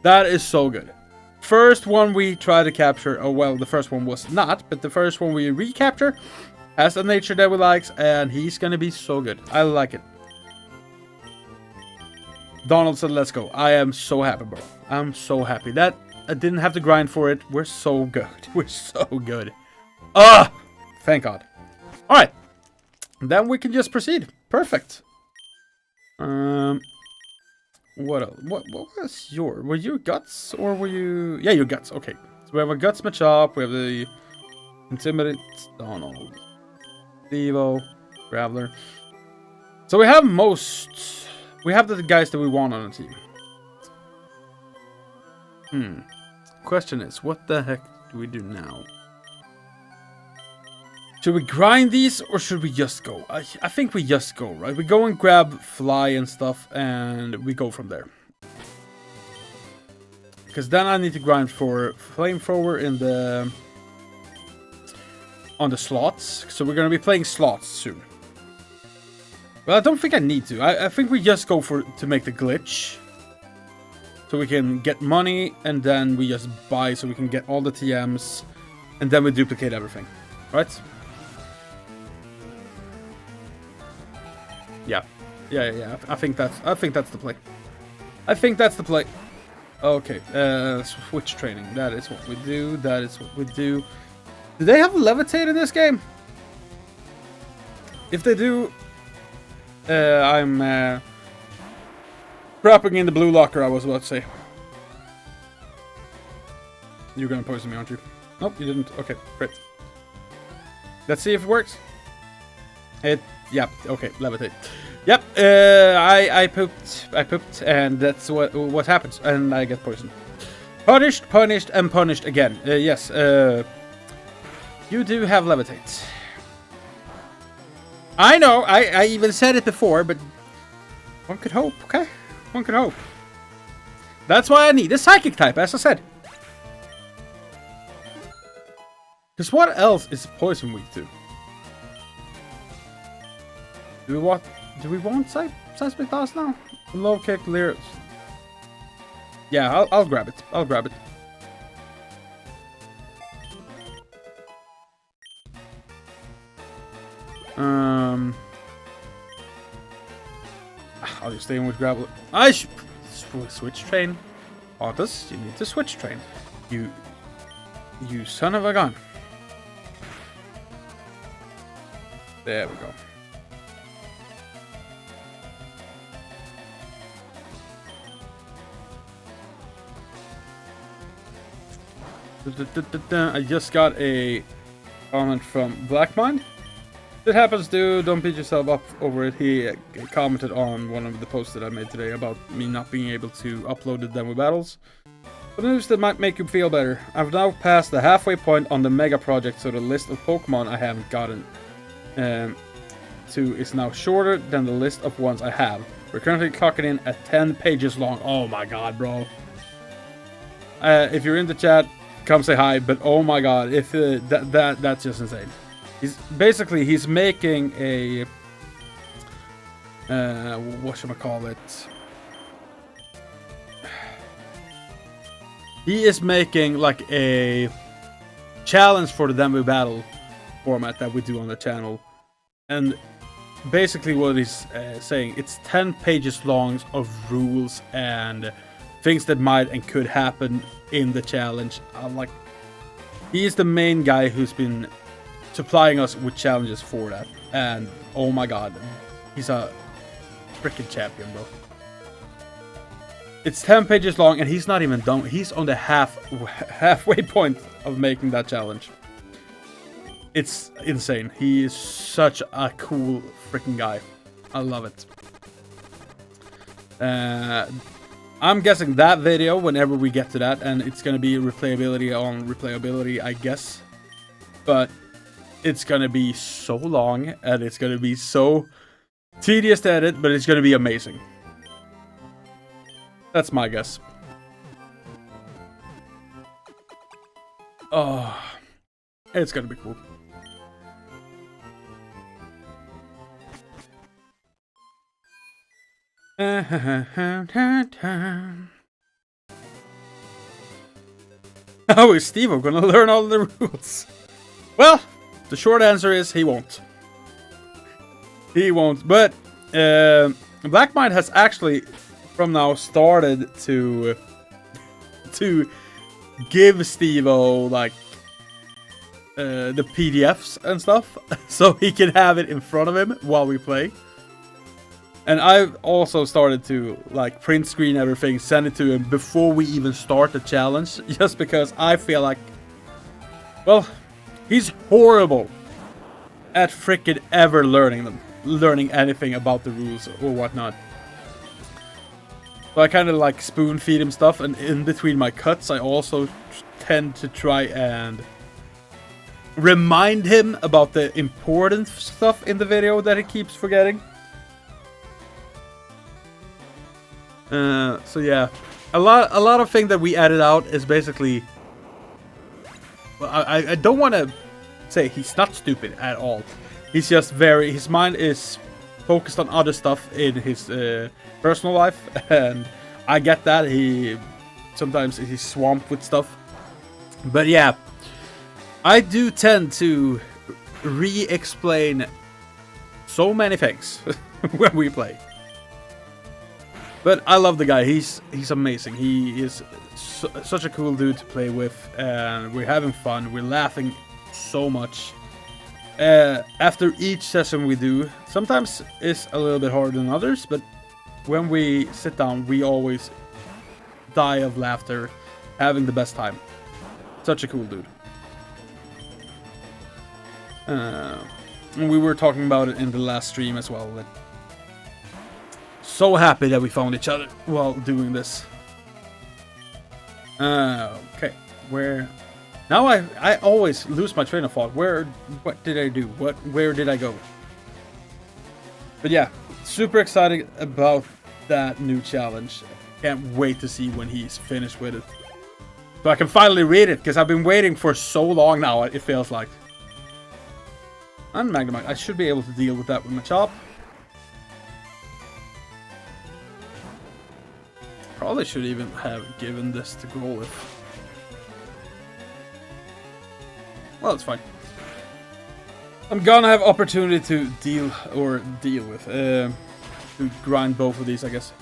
That is so good. First one we try to capture. Oh, well, the first one was not. But the first one we recapture has a nature that we likes. And he's going to be so good. I like it. Donald said, let's go. I am so happy, bro. I'm so happy. That I didn't have to grind for it. We're so good. We're so good. Ah! Thank God. Alright. Then we can just proceed. Perfect. What else? What was your... Were you Guts or were you... Yeah, your Guts. Okay. So we have a Guts Machop. We have the Intimidate Donald. Devo. Graveler. So we have most... We have the guys that we want on the team. Question is, what the heck do we do now? Should we grind these or should we just go? I think we just go, right? We go and grab Fly and stuff and we go from there. Because then I need to grind for Flamethrower in the... on the slots. So we're going to be playing slots soon. Well, I don't think I need to. I think we just go to make the glitch. So we can get money and then we just buy so we can get all the TMs. And then we duplicate everything. Right? Yeah. I think that's the play. I think that's the play. Okay. Switch training. That is what we do. That is what we do. Do they have Levitate in this game? If they do, I'm dropping in the blue locker, I was about to say. You're gonna poison me, aren't you? Nope, you didn't. Okay, great. Let's see if it works. Yep, okay, levitate. Yep, I pooped, and that's what happens, and I get poisoned. Punished, and punished again. Yes, you do have levitate. I know, I even said it before, but one could hope, okay? One could hope. That's why I need a psychic type, as I said. Because what else is poison weak to? Do we want seismic blast now? Low kick, lyrics. Yeah, I'll grab it. I'll grab it. I'll just stay in with gravel. I should switch train. Artus, you need to switch train. You son of a gun. There we go. I just got a comment from Blackmind. It happens, dude. Don't beat yourself up over it. He commented on one of the posts that I made today about me not being able to upload the demo battles. But news that might make you feel better. I've now passed the halfway point on the mega project, so the list of Pokemon I haven't gotten to is now shorter than the list of ones I have. We're currently clocking in at 10 pages long. Oh my god, bro. If you're in the chat, come say hi. But oh my god, if that's just insane. He's making a whatchamacallit. He is making like a challenge for the demo battle format that we do on the channel, and basically what he's saying, it's 10 pages long of rules and things that might and could happen in the challenge. Like, he is the main guy who's been supplying us with challenges for that, and oh my god, he's a freaking champion, bro. It's 10 pages long and he's not even done. He's on the halfway point of making that challenge. It's insane. He is such a cool freaking guy. I love it. I'm guessing that video, whenever we get to that, and it's gonna be replayability on replayability, I guess. But it's gonna be so long and it's gonna be so tedious to edit, but it's gonna be amazing. That's my guess. Oh, it's gonna be cool. How is Steve gonna learn all the rules? Well, the short answer is he won't. He won't. But Blackmind has actually from now started to give Steve-O like the PDFs and stuff, so he can have it in front of him while we play. And I've also started to like print screen everything, send it to him before we even start the challenge, just because I feel like, well, he's horrible at freaking ever learning anything about the rules or whatnot. So I kind of like spoon feed him stuff, and in between my cuts I also tend to try and remind him about the important stuff in the video that he keeps forgetting. So yeah, a lot of things that we added out is basically, well, I don't want to say he's not stupid at all. He's just his mind is focused on other stuff in his personal life, and I get that. Sometimes he's swamped with stuff, but yeah, I do tend to re-explain so many things when we play. But I love the guy. He's amazing. He is such a cool dude to play with, and we're having fun. We're laughing so much. After each session we do, sometimes it's a little bit harder than others, but when we sit down, we always die of laughter, having the best time. Such a cool dude. And we were talking about it in the last stream as well. That so happy that we found each other while doing this. Okay, where now I always lose my train of thought. What did I do? Where did I go? But yeah, super excited about that new challenge. Can't wait to see when he's finished with it, so I can finally read it, because I've been waiting for so long now. It feels like. And Magnemite, I should be able to deal with that with my chop. Probably should even have given this to Golif. Well, it's fine. I'm gonna have opportunity to deal with, to grind both of these, I guess.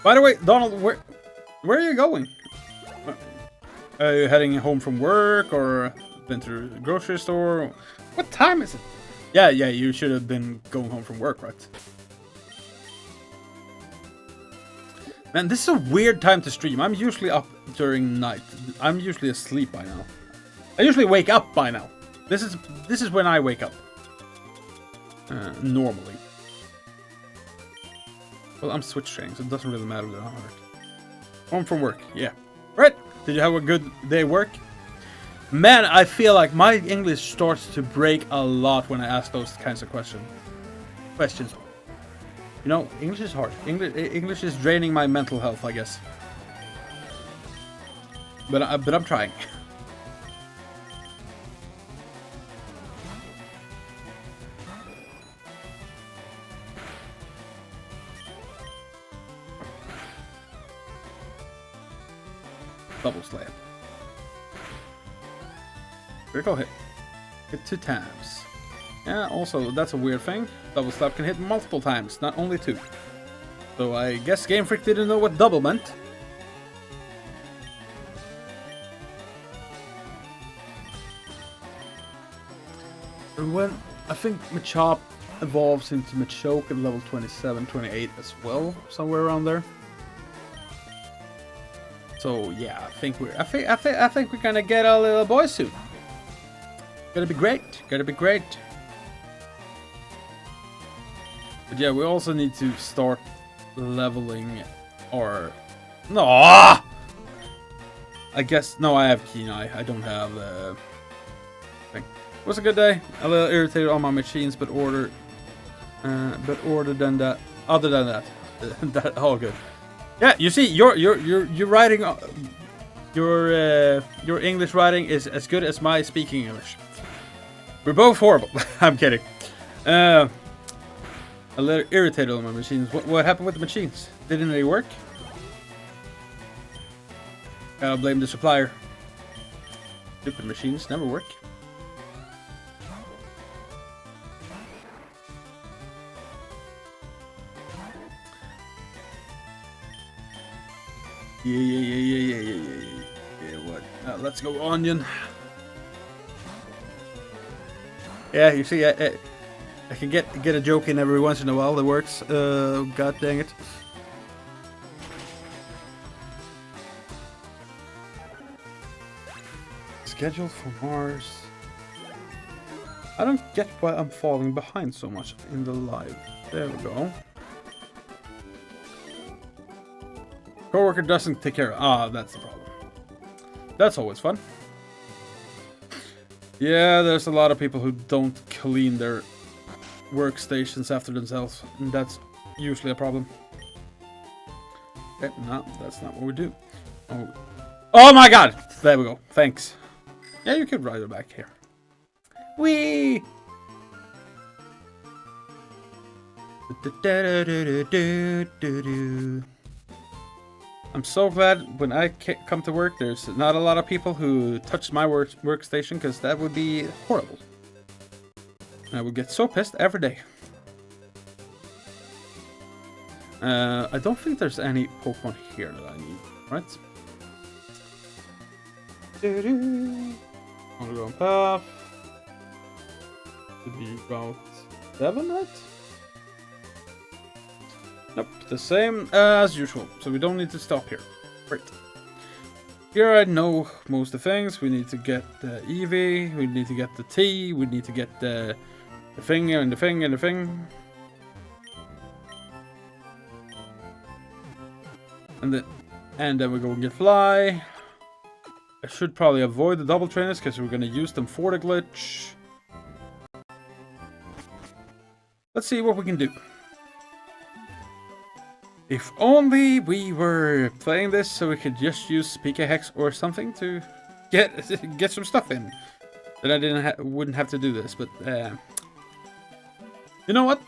By the way, Donald, where are you going? Are you heading home from work or been to the grocery store? What time is it? Yeah, you should have been going home from work, right? Man, this is a weird time to stream. I'm usually up during night. I'm usually asleep by now. I usually wake up by now. This is when I wake up. Normally. Well, I'm switch training, so it doesn't really matter that I'm hurt. Home from work, yeah. Right. Did you have a good day at work? Man, I feel like my English starts to break a lot when I ask those kinds of questions. You know, English is hard. English is draining my mental health, I guess. But I'm trying. Double slap. Critical hit. Hit 2 times. Yeah, also, that's a weird thing. Double slap can hit multiple times, not only 2. So I guess Game Freak didn't know what double meant. And when I think Machop evolves into Machoke at level 27, 28 as well, somewhere around there. So yeah, I think we're gonna get a little boy soon. Gonna be great. Gonna be great. But yeah, we also need to start leveling our... No! I guess... No, I have Keen Eye. I don't have the... thing. It was a good day. A little irritated on my machines, but other than that... that all good. Yeah, you see, your writing... your English writing is as good as my speaking English. We're both horrible. I'm kidding. A little irritated on my machines. What happened with the machines? Didn't they work? Gotta blame the supplier. Stupid machines never work. Yeah, what? Let's go, onion. Yeah, you see, I can get a joke in every once in a while that works. God dang it. Scheduled for Mars. I don't get why I'm falling behind so much in the live. There we go. Coworker doesn't take care of... Ah, that's the problem. That's always fun. Yeah, there's a lot of people who don't clean their workstations after themselves, and that's usually a problem. Okay, no, that's not what we do. Oh my god! There we go. Thanks. Yeah, you could ride it back here. Whee! I'm so glad when I come to work, there's not a lot of people who touch my workstation, because that would be horrible. I would get so pissed every day. I don't think there's any Pokemon here that I need, right? Underground path. Should be about 7, right? Nope, the same as usual, so we don't need to stop here. Great. Here I know most of the things. We need to get the Eevee, we need to get the T, we need to get the thing and the thing and the thing. And then we go and get Fly. I should probably avoid the double trainers because we're going to use them for the glitch. Let's see what we can do. If only we were playing this so we could just use PK Hex or something to get some stuff in. Then I wouldn't have to do this, but you know what?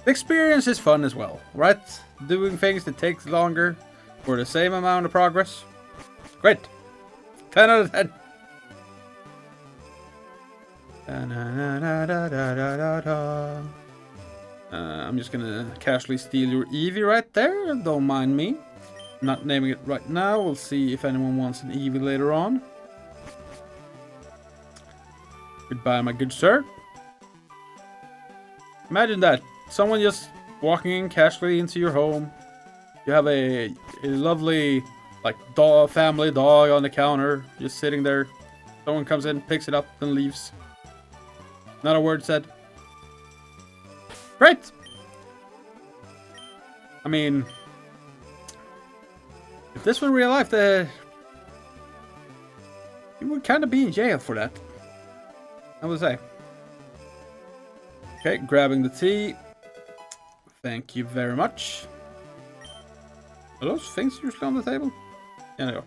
The experience is fun as well, right? Doing things that takes longer for the same amount of progress. Great. 10 out of 10. I'm just gonna casually steal your Eevee right there. Don't mind me. Not naming it right now. We'll see if anyone wants an Eevee later on. Goodbye, my good sir. Imagine that. Someone just walking in casually into your home. You have a lovely, like, family dog on the counter. Just sitting there. Someone comes in, picks it up, and leaves. Not a word said. Great! I mean, if this were real life, you would kind of be in jail for that. I would say. Okay, grabbing the tea. Thank you very much. Are those things usually on the table? Yeah, they are.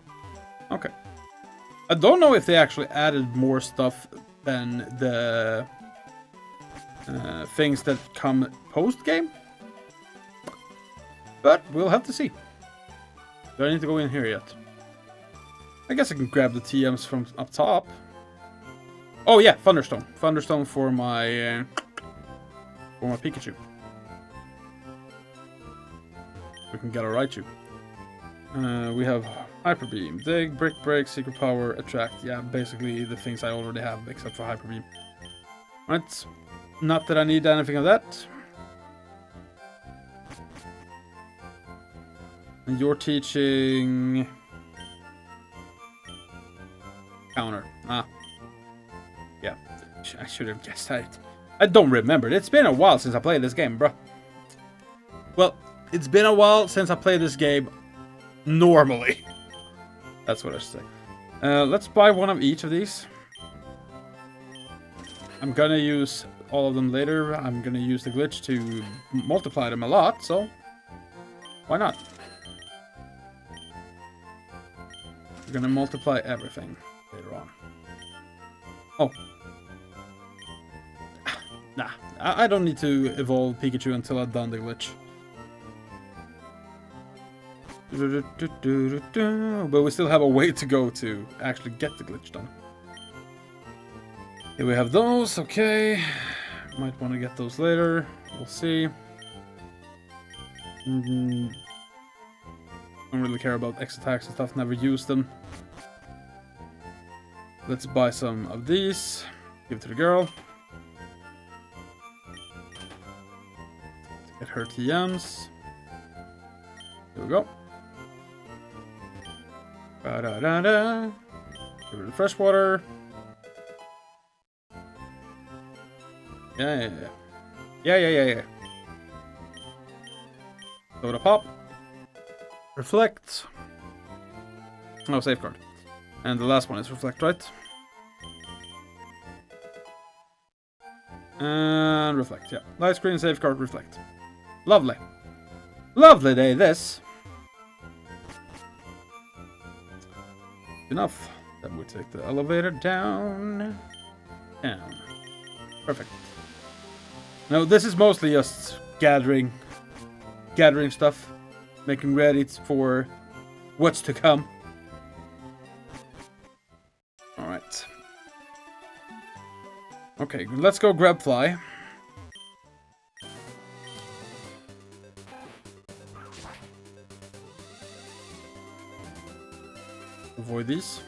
Okay. I don't know if they actually added more stuff than the things that come post-game. But we'll have to see. Do I need to go in here yet? I guess I can grab the TMs from up top. Oh yeah, Thunderstone. Thunderstone for my Pikachu. We can get a Raichu. We have Hyper Beam, Dig, Brick Break, Secret Power, Attract. Yeah, basically the things I already have except for Hyper Beam. Right. Not that I need anything of that. And you're teaching counter. Ah. Yeah. I should have guessed that. I don't remember. It's been a while since I played this game, bro. Well, it's been a while since I played this game normally. That's what I should say. Let's buy one of each of these. I'm gonna use all of them later. I'm gonna use the glitch to multiply them a lot, so why not? We're gonna multiply everything later on. Oh. Nah, I don't need to evolve Pikachu until I've done the glitch. But we still have a way to go to actually get the glitch done. Here we have those, okay. Might want to get those later. We'll see. Don't really care about X attacks and stuff, never used them. Let's buy some of these. Give it to the girl. Get her TMs. Here we go. Ba-da-da-da. Give her the fresh water. Yeah. Soda pop. Reflect. No, safeguard. And the last one is reflect, right? And reflect, yeah. Light screen, safeguard, reflect. Lovely. Lovely day, this. Enough. Then we take the elevator down. Down. Perfect. Now, this is mostly just gathering stuff. Making ready for what's to come. Alright. Okay, let's go grab Fly. Avoid these.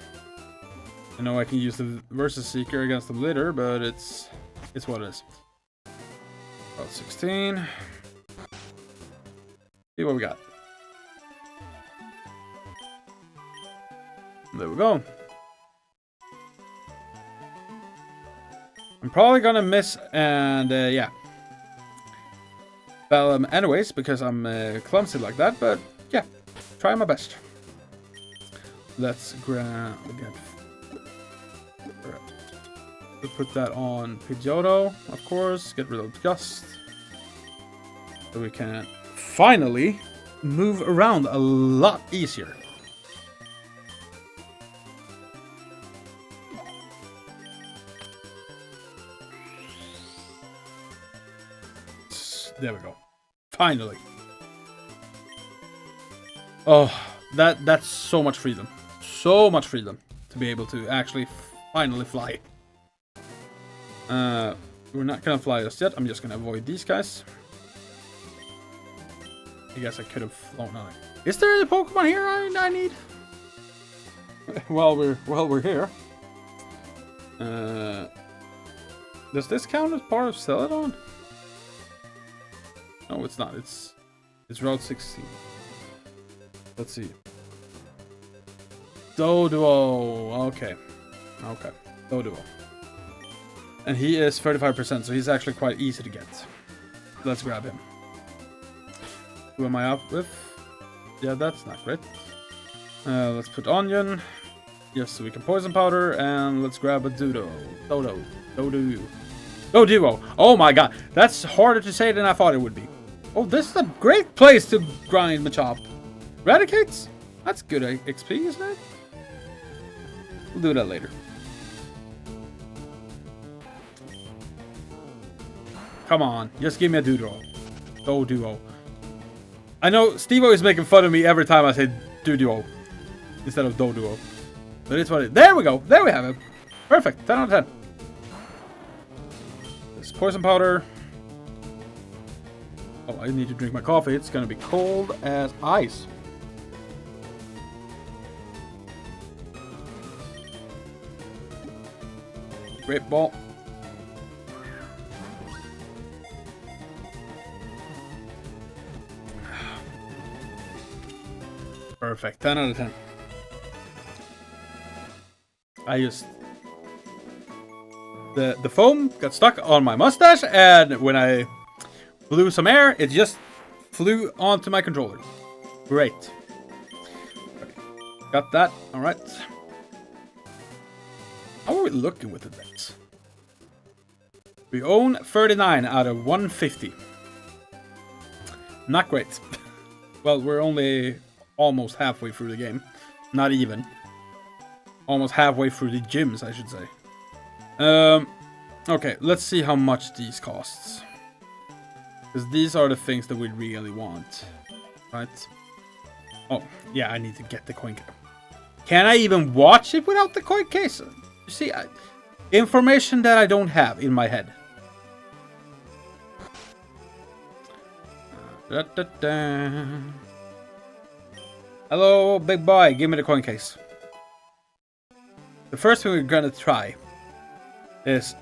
I know I can use the Versus Seeker against the Litter, but it's what it is. About 16. See what we got. There we go. I'm probably gonna miss and yeah, battle him anyways because I'm clumsy like that. But yeah, try my best. Let's grab again. We'll put that on Pidgeotto, of course. Get rid of Gust, so we can finally move around a lot easier. There we go. Finally. Oh, that's so much freedom. So much freedom to be able to actually finally fly. We're not gonna fly just yet. I'm just gonna avoid these guys. I guess I could have flown on it. Is there any Pokemon here I need? While we're here. Does this count as part of Celadon? No, it's not. It's Route 16. Let's see. Doduo. Okay. Doduo. And he is 35%, so he's actually quite easy to get. Let's grab him. Who am I up with? Yeah, that's not great. Let's put Onion. Yes, so we can Poison Powder, and let's grab a Doduo. Doduo. Oh my god, that's harder to say than I thought it would be. Oh, this is a great place to grind Machop. Eradicates? That's good XP, isn't it? We'll do that later. Come on, just give me a Doduo. I know Steve-O is making fun of me every time I say Doduo instead of Doduo. But it's what it is. There we go. There we have it. Perfect. 10 out of 10. This Poison Powder. Oh, I need to drink my coffee. It's going to be cold as ice. Great ball. Perfect. 10 out of 10. I just... The foam got stuck on my mustache, and when I blew some air, it just flew onto my controller. Great. Okay. Got that. Alright. How are we looking with the decks? We own 39 out of 150. Not great. Well, we're only almost halfway through the game. Not even. Almost halfway through the gyms, I should say. Okay, let's see how much these costs. Because these are the things that we really want. Right? Oh, yeah, I need to get the coin case. Can I even watch it without the coin case? You see, information that I don't have in my head. Hello, big boy. Give me the coin case. The first thing we're gonna try is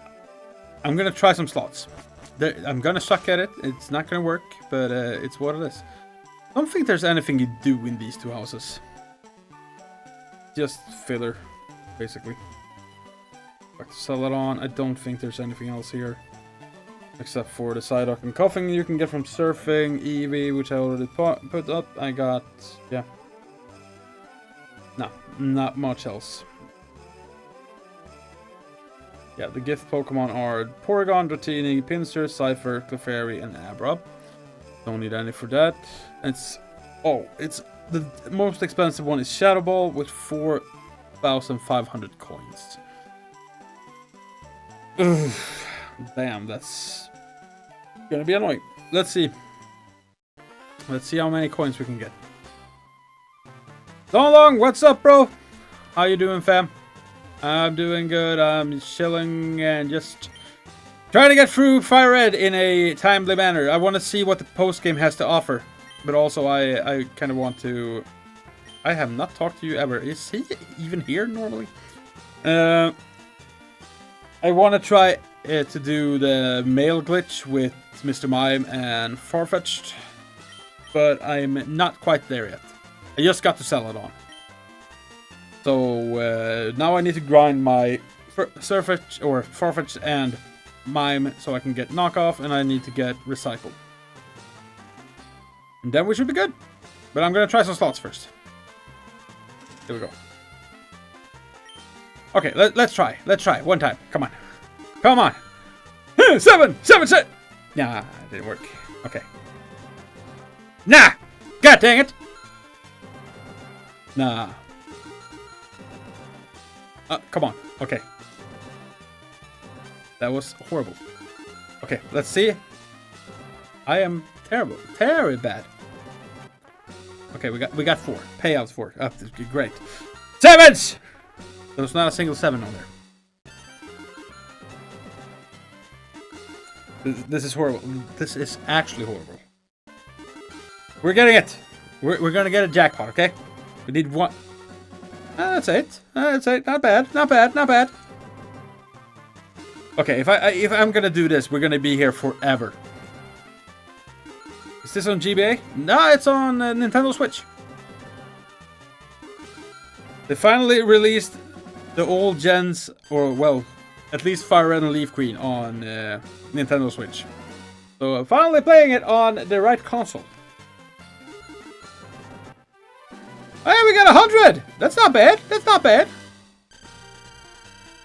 I'm gonna try some slots. I'm gonna suck at it. It's not gonna work, but it's what it is. I don't think there's anything you do in these two houses. Just filler, basically. Back to Celadon. I don't think there's anything else here. Except for the Psyduck and Coughing you can get from Surfing, Eevee, which I already put up. I got, yeah. No, not much else. Yeah, the gift Pokemon are Porygon, Dratini, Pinsir, Cypher, Clefairy, and Abra. Don't need any for that. It's the most expensive one is Shadow Ball with 4,500 coins. Ugh, damn, that's gonna be annoying. Let's see. Let's see how many coins we can get. Long Long, what's up, bro? How you doing, fam? I'm doing good. I'm chilling and just trying to get through Fire Red in a timely manner. I want to see what the post game has to offer, but also I kind of want to. I have not talked to you ever. Is he even here normally? I want to try to do the mail glitch with Mr. Mime and Farfetch'd, but I'm not quite there yet. I just got to Celadon. So now I need to grind my Surfetch or Farfetch and Mime so I can get knockoff, and I need to get recycle. And then we should be good. But I'm gonna try some slots first. Here we go. Okay, let's try. Let's try one time. Come on. Come on. 7, 7, 7. Nah, it didn't work. Okay. Nah. God dang it. Nah. Come on. Okay. That was horrible. Okay, let's see. I am terrible. Very bad. Okay, we got 4. Payouts 4. Oh, great. 7s! There's not a single 7 on there. This is horrible. This is actually horrible. We're getting it. We're gonna get a jackpot, okay? We need 1. That's 8. That's 8. Not bad. Not bad. Not bad. Okay, if I'm gonna do this, we're gonna be here forever. Is this on GBA? No, it's on Nintendo Switch. They finally released the old gens, or well, at least Fire Red and Leaf Green on Nintendo Switch. So I'm finally playing it on the right console. Hey, we got 100! That's not bad. That's not bad.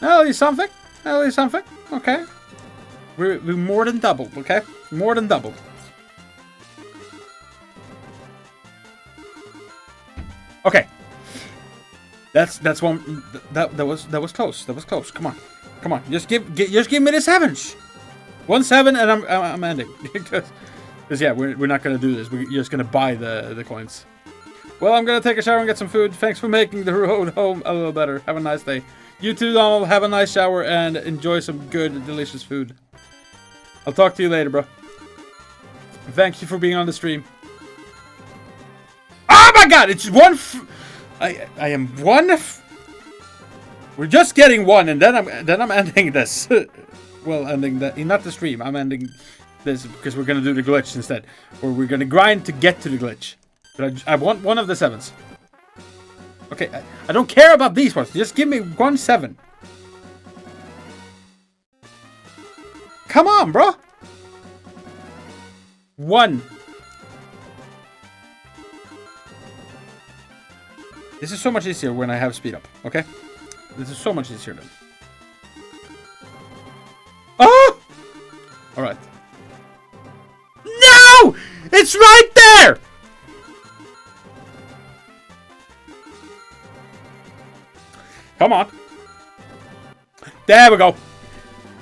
At least something. At least something. Okay. We more than doubled, okay? More than doubled. Okay. That's one that was close. That was close. Come on. Come on. Just give me the 7s. 1 7 and I'm ending. Because yeah, we're not gonna do this. We're just gonna buy the coins. Well, I'm gonna take a shower and get some food. Thanks for making the road home a little better. Have a nice day. You too, Donald. Have a nice shower and enjoy some good, delicious food. I'll talk to you later, bro. Thank you for being on the stream. Oh my God! It's 1. I am 1. We're just getting 1, and then I'm ending this. Well, ending the not the stream. I'm ending this because we're gonna do the glitch instead, or we're gonna grind to get to the glitch. But I want 1 of the 7s. Okay, I don't care about these ones. Just give me 1 7. Come on, bro. 1. This is so much easier when I have speed up, okay? This is so much easier then. Oh! Alright. No! It's right there! Come on. There we go.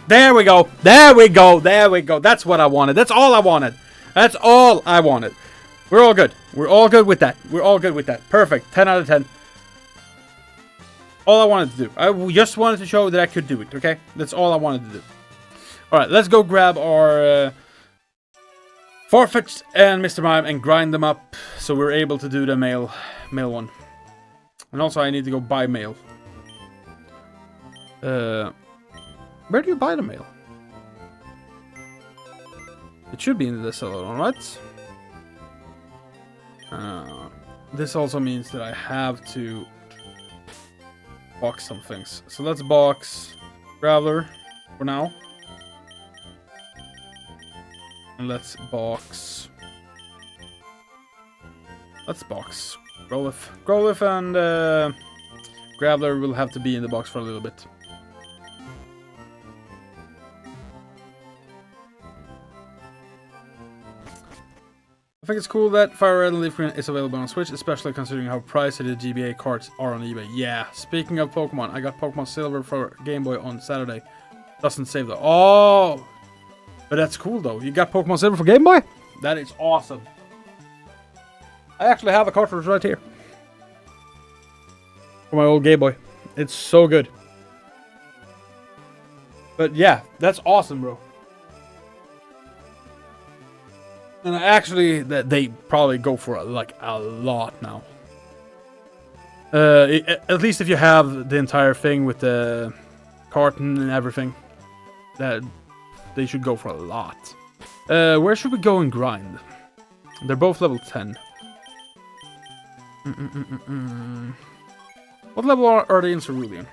There we go. There we go. There we go. That's what I wanted. That's all I wanted. That's all I wanted. We're all good. We're all good with that. We're all good with that. Perfect. 10 out of 10. All I wanted to do. I just wanted to show that I could do it, okay? That's all I wanted to do. Alright, let's go grab our forfeits and Mr. Mime and grind them up so we're able to do the mail one. And also I need to go buy mail. Where do you buy the mail? It should be in the salon, right? This also means that I have to box some things. So let's box Graveler for now. And let's box Growlithe. Growlithe and Graveler will have to be in the box for a little bit. I think it's cool that Fire Red and Leaf Green is available on Switch, especially considering how pricey the GBA cards are on eBay. Yeah, speaking of Pokemon, I got Pokemon Silver for Game Boy on Saturday. Doesn't save though. Oh! But that's cool though. You got Pokemon Silver for Game Boy? That is awesome. I actually have a cartridge right here. For my old Game Boy. It's so good. But yeah, that's awesome, bro. And actually, they probably go for like a lot now. At least if you have the entire thing with the carton and everything, that they should go for a lot. Where should we go and grind? They're both level 10. What level are they in Cerulean?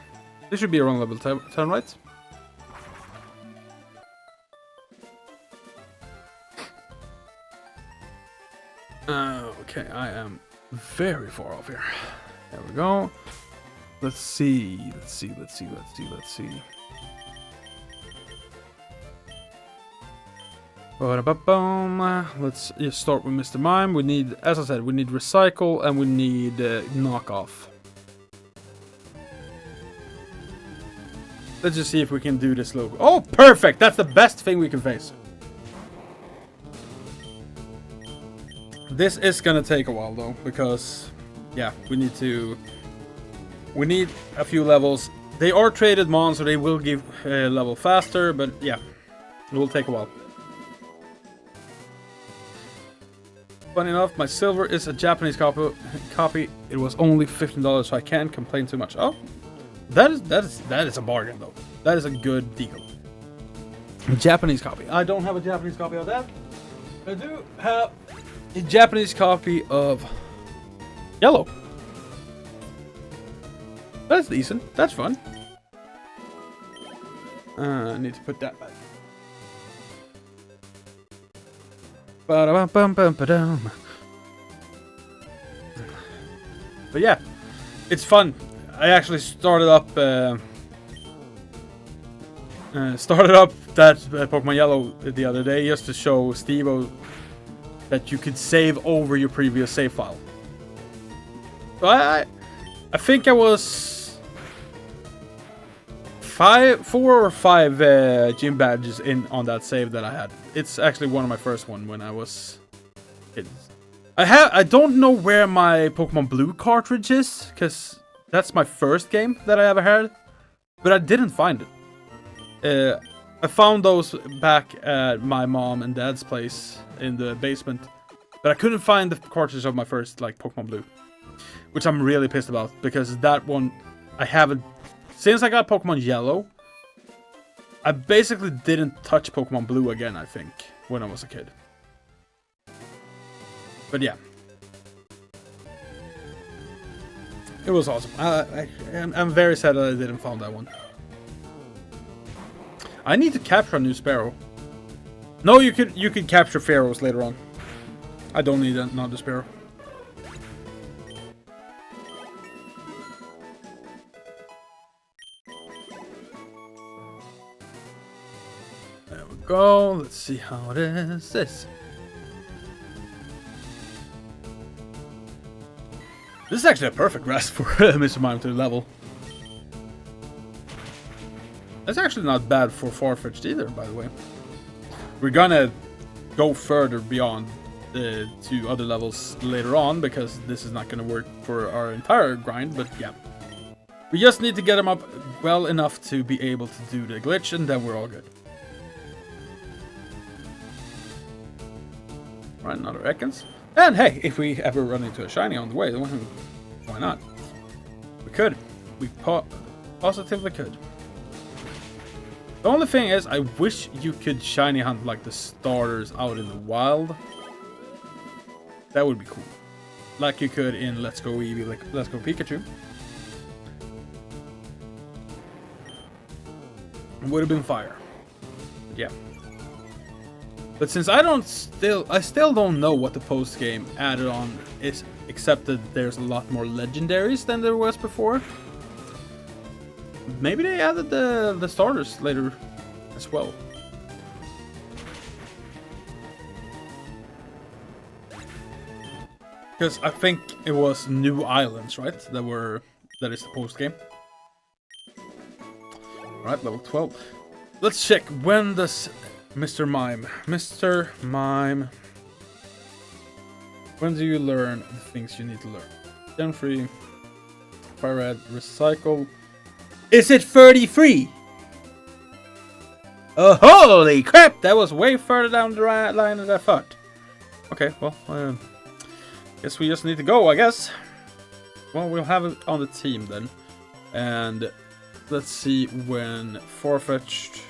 They should be around level 10, right? Okay, I am very far off here. There we go. Let's see. Let's see. Let's just start with Mr. Mime. We need, as I said, we need recycle and we need knockoff. Let's just see if we can do this logo. Oh, perfect! That's the best thing we can face. This is gonna take a while though, because yeah, we need a few levels. They are traded mons, so they will give a level faster, but yeah, it will take a while. Funny enough, my silver is a Japanese copy. It was only $15, so I can't complain too much. Oh, that is a bargain though. That is a good deal. Japanese copy. I don't have a Japanese copy of that. I do have a Japanese copy of yellow. That's decent. That's fun. I need to put that back. But yeah, it's fun. I actually started up that Pokemon Yellow the other day just to show Steve-O that you could save over your previous save file. So I think I was 4 or 5 gym badges in on that save that I had. It's actually one of my first one when I was kids. I don't know where my Pokemon Blue cartridge is, because that's my first game that I ever had, but I didn't find it. I found those back at my mom and dad's place in the basement, but I couldn't find the cartridge of my first Pokemon Blue, which I'm really pissed about, because that one I haven't since I got Pokemon Yellow. I basically didn't touch Pokemon Blue again, I think, when I was a kid. But yeah, it was awesome. I'm very sad that I didn't find that one. I need to capture a new Sparrow. No, you could capture Pharaohs later on. I don't need another Sparrow. There we go. Let's see how it is. This is actually a perfect rest for Mr. Mime to level. That's actually not bad for Farfetch'd either, by the way. We're gonna go further beyond the 2 other levels later on, because this is not gonna work for our entire grind, but yeah. We just need to get them up well enough to be able to do the glitch, and then we're all good. Right, another Ekans. And hey, if we ever run into a shiny on the way, why not? We could. We positively could. The only thing is, I wish you could shiny hunt like the starters out in the wild. That would be cool. Like you could in Let's Go Eevee, like Let's Go Pikachu. It would have been fire. But yeah. But since I still don't know what the post game added on is, except that there's a lot more legendaries than there was before. Maybe they added the starters later as well. Because I think it was new islands, right? That is the post game. Alright, level 12. Let's check, when does Mr. Mime, when do you learn the things you need to learn? Gen 3, Fire Red, Recycle. Is it 33? Oh, holy crap! That was way further down the line than I thought. Okay, well, guess we just need to go, I guess. Well, we'll have it on the team then. And let's see when Farfetch'd.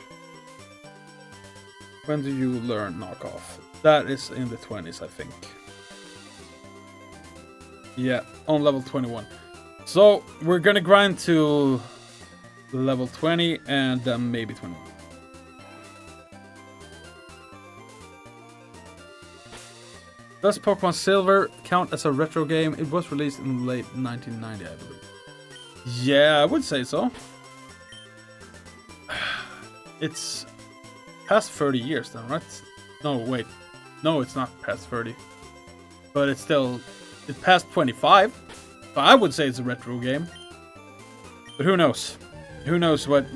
When do you learn knockoff? That is in the 20s, I think. Yeah, on level 21. So we're gonna grind to level 20 and then maybe 21. Does Pokemon Silver count as a retro game? It was released in late 1990, I believe. Yeah, I would say so. It's past 30 years then, right? No, wait. No, it's not past 30. But it's past 25. So I would say it's a retro game. But who knows? Who knows what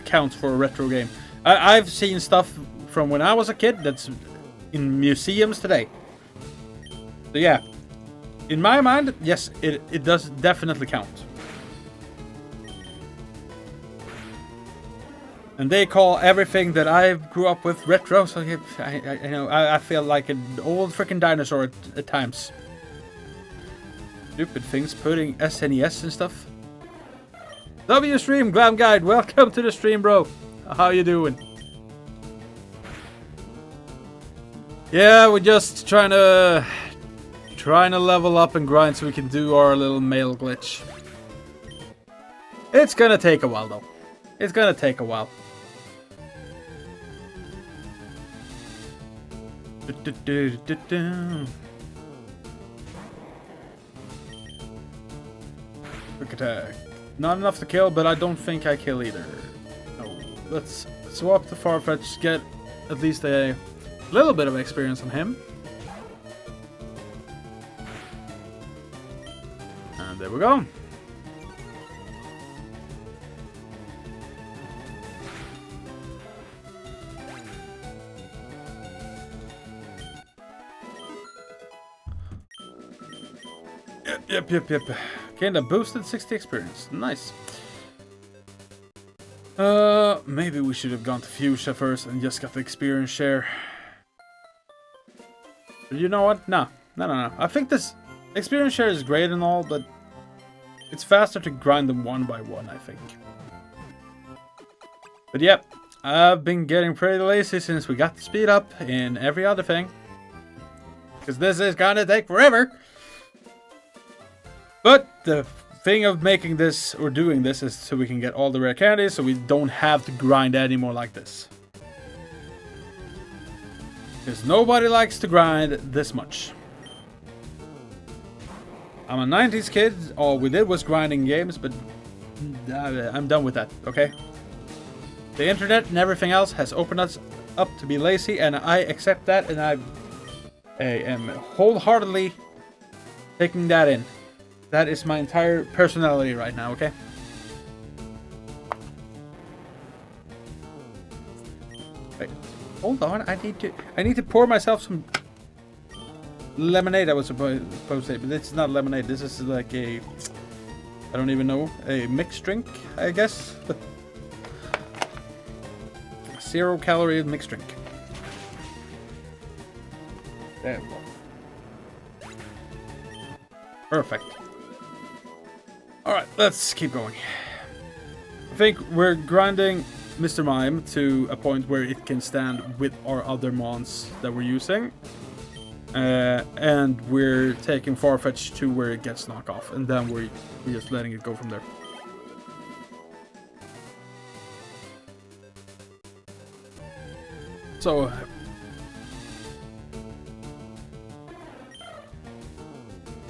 counts for a retro game? I've seen stuff from when I was a kid that's in museums today. So yeah, in my mind, yes, it does definitely count. And they call everything that I grew up with retro, so yeah, I feel like an old freaking dinosaur at times. Stupid things, putting SNES and stuff. W stream, Glam Guide, welcome to the stream, bro. How you doing? Yeah, we're just trying to level up and grind so we can do our little mail glitch. It's gonna take a while though. It's gonna take a while. Quick attack. Not enough to kill, but I don't think I kill either. No. Let's swap the Farfetch, get at least a little bit of experience on him. And there we go. Yep. Gained a boosted 60 experience. Nice. Maybe we should have gone to Fuchsia first and just got the experience share. But you know what? No. I think this experience share is great and all, but it's faster to grind them one by one, I think. But yep, I've been getting pretty lazy since we got the speed up in every other thing. Because this is gonna take forever. But the thing of making this or doing this is so we can get all the rare candies, so we don't have to grind anymore like this. Because nobody likes to grind this much. I'm a 90s kid, all we did was grinding games, but I'm done with that, okay? The internet and everything else has opened us up to be lazy, and I accept that, and I am wholeheartedly taking that in. That is my entire personality right now, okay? Wait, hold on, I need to pour myself some lemonade, I was supposed to say, but it's not lemonade, this is like a, I don't even know, a mixed drink, I guess? 0 calorie mixed drink. There we go. Perfect. Alright, let's keep going. I think we're grinding Mr. Mime to a point where it can stand with our other mons that we're using. And we're taking Farfetch to where it gets knocked off. And then we're just letting it go from there. So...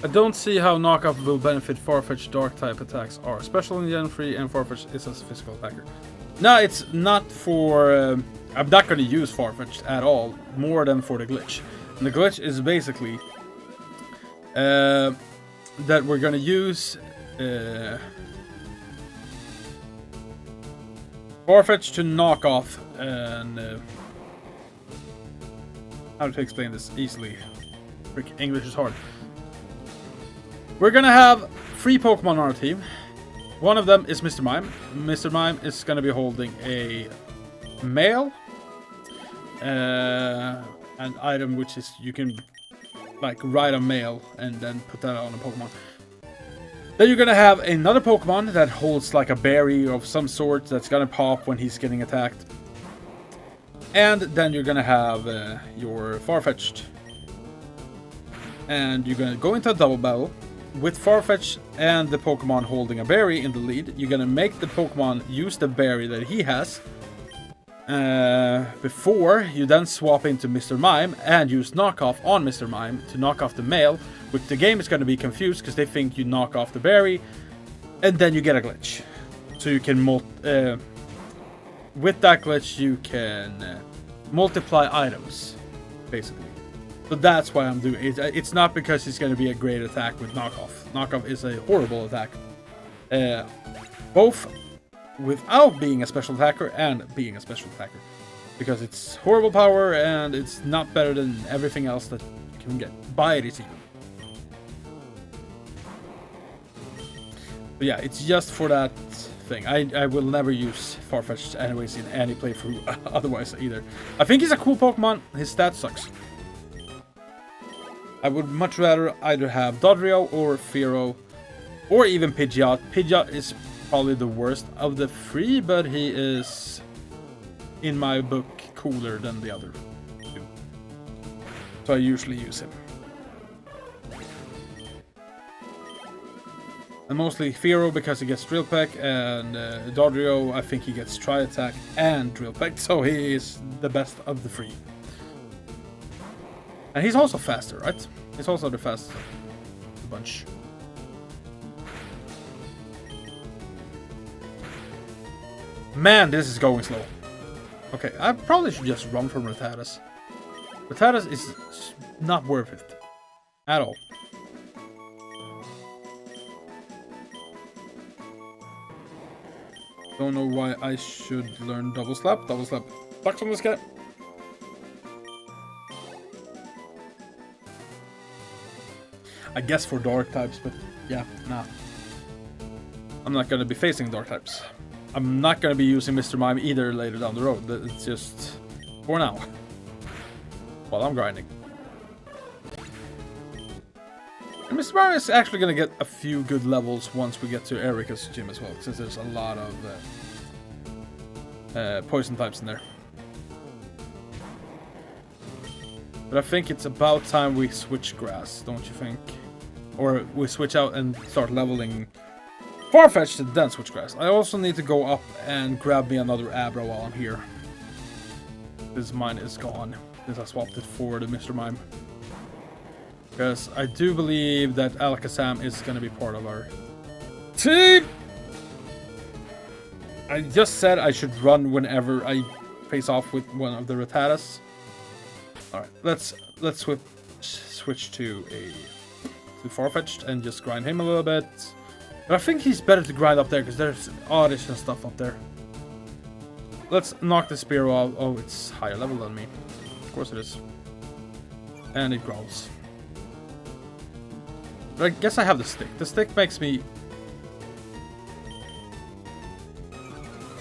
I don't see how knockoff will benefit Farfetch dark type attacks are special in Gen 3 and Farfetch is a physical attacker. No, it's not for... I'm not going to use Farfetch at all, more than for the glitch. And the glitch is basically that we're going to use Farfetch to knock off and... how to explain this easily? Frick, English is hard. We're gonna have 3 Pokemon on our team. One of them is Mr. Mime. Mr. Mime is gonna be holding a mail, an item which is you can like write a mail and then put that on a Pokemon. Then you're gonna have another Pokemon that holds like a berry of some sort that's gonna pop when he's getting attacked. And then you're gonna have your Farfetch'd. And you're gonna go into a double battle. With Farfetch and the Pokemon holding a berry in the lead, you're gonna make the Pokemon use the berry that he has before you then swap into Mr. Mime and use knockoff on Mr. Mime to knock off the male, which the game is gonna be confused because they think you knock off the berry and then you get a glitch. So you can with that glitch you can multiply items, basically. So that's why I'm doing it. It's not because it's going to be a great attack with knockoff. Knockoff is a horrible attack. Both without being a special attacker and being a special attacker. Because it's horrible power and it's not better than everything else that you can get. Buy it, it's even. But yeah, it's just for that thing. I will never use Farfetch'd anyways in any playthrough otherwise either. I think he's a cool Pokemon. His stat sucks. I would much rather either have Dodrio or Fearow or even Pidgeot. Pidgeot is probably the worst of the three, but he is, in my book, cooler than the other two. So I usually use him. And mostly Fearow because he gets Drill Peck, and Dodrio, I think he gets Tri Attack and Drill Peck, so he is the best of the three. And he's also faster, right? He's also the fastest of the bunch. Man, this is going slow. Okay, I probably should just run from Rattatas. Rattatas is not worth it. At all. Don't know why I should learn Double Slap. Double Slap sucks on this guy. I guess for dark types, but yeah, nah. I'm not gonna be facing dark types. I'm not gonna be using Mr. Mime either later down the road. It's just for now. While I'm grinding. And Mr. Mime is actually gonna get a few good levels once we get to Erika's gym as well, since there's a lot of poison types in there. But I think it's about time we switch grass, don't you think? Or we switch out and start leveling Farfetch'd and then switch grass. I also need to go up and grab me another Abra while I'm here. This mine is gone, since I swapped it for the Mr. Mime. Because I do believe that Alakazam is going to be part of our team! I just said I should run whenever I face off with one of the Rattatas. Alright, let's switch to Farfetch'd and just grind him a little bit. But I think he's better to grind up there because there's oddish and stuff up there. Let's knock the Spearow off. Oh, it's higher level than me. Of course it is. And it growls. But I guess I have the stick. The stick makes me...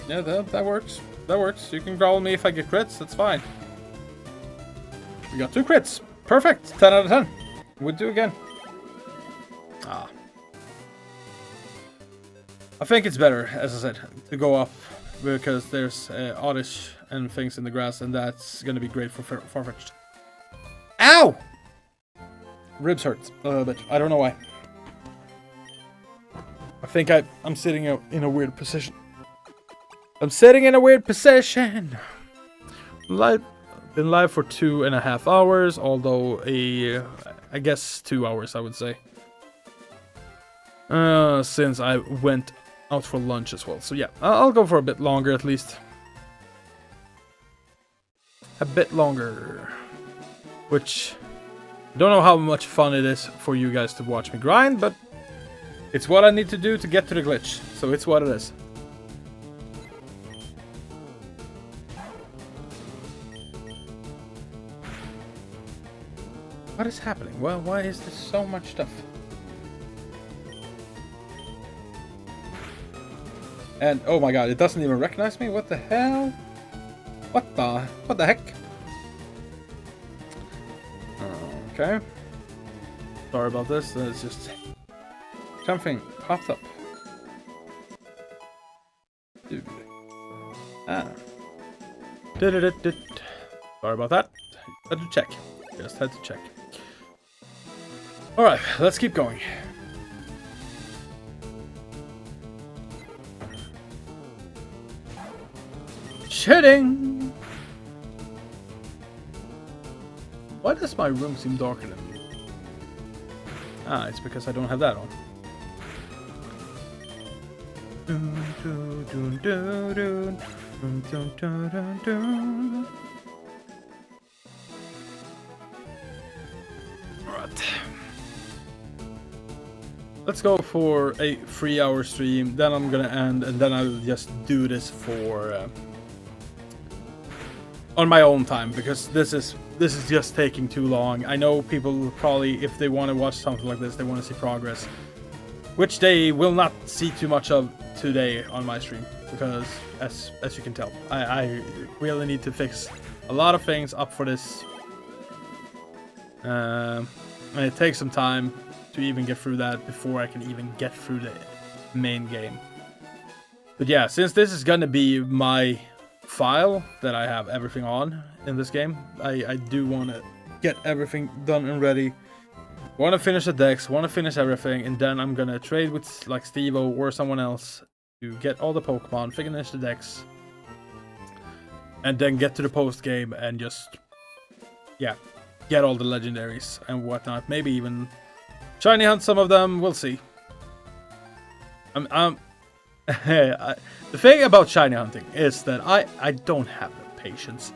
Yeah, that works. That works. You can growl me if I get crits. That's fine. We got 2 crits. Perfect. 10 out of 10. We'll do again. Ah. I think it's better, as I said, to go up because there's oddish and things in the grass, and that's gonna be great for Farfetch'd. Ow! Ribs hurt a little bit. I don't know why. I think I'm sitting in a weird position. I'm sitting in a weird position. Been live for 2.5 hours, although I guess 2 hours, I would say. Since I went out for lunch as well. So yeah, I'll go for a bit longer at least. A bit longer. Which, don't know how much fun it is for you guys to watch me grind, but it's what I need to do to get to the glitch. So it's what it is. What is happening? Well, why is there so much stuff? And oh my god, it doesn't even recognize me? What the hell? What the heck? Okay. Sorry about this, it's just something popped up. Dude. Ah. Sorry about that. Had to check. Just had to check. Alright, let's keep going. Shitting! Why does my room seem darker than me? Ah, it's because I don't have that on. Alright. Let's go for a 3-hour stream, then I'm gonna end, and then I'll just do this for... on my own time, because this is just taking too long. I know people probably, if they want to watch something like this, they want to see progress. which they will not see too much of today on my stream, because as you can tell, I really need to fix a lot of things up for this, and it takes some time to even get through that before I can even get through the main game. But yeah, since this is gonna be my file that I have everything on in this game, I do want to get everything done and ready. Want to finish the decks, want to finish everything, and then I'm gonna trade with like Steve-O or someone else to get all the Pokemon, finish the decks, and then get to the post game and just, yeah, get all the legendaries and whatnot. Maybe even shiny hunt some of them. We'll see. The thing about shiny hunting is that I don't have the patience.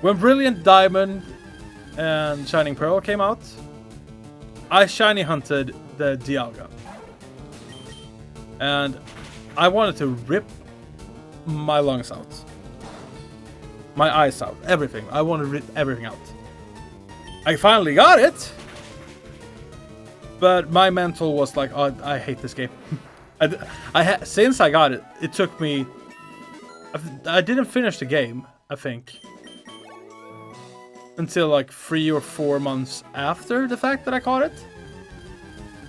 When Brilliant Diamond and Shining Pearl came out, I shiny hunted the Dialga, and I wanted to rip my lungs out, my eyes out, everything. I wanted to rip everything out. I finally got it, but my mental was like, oh, I hate this game. Since I got it, it took me, I didn't finish the game, I think, until like 3 or 4 months after the fact that I caught it.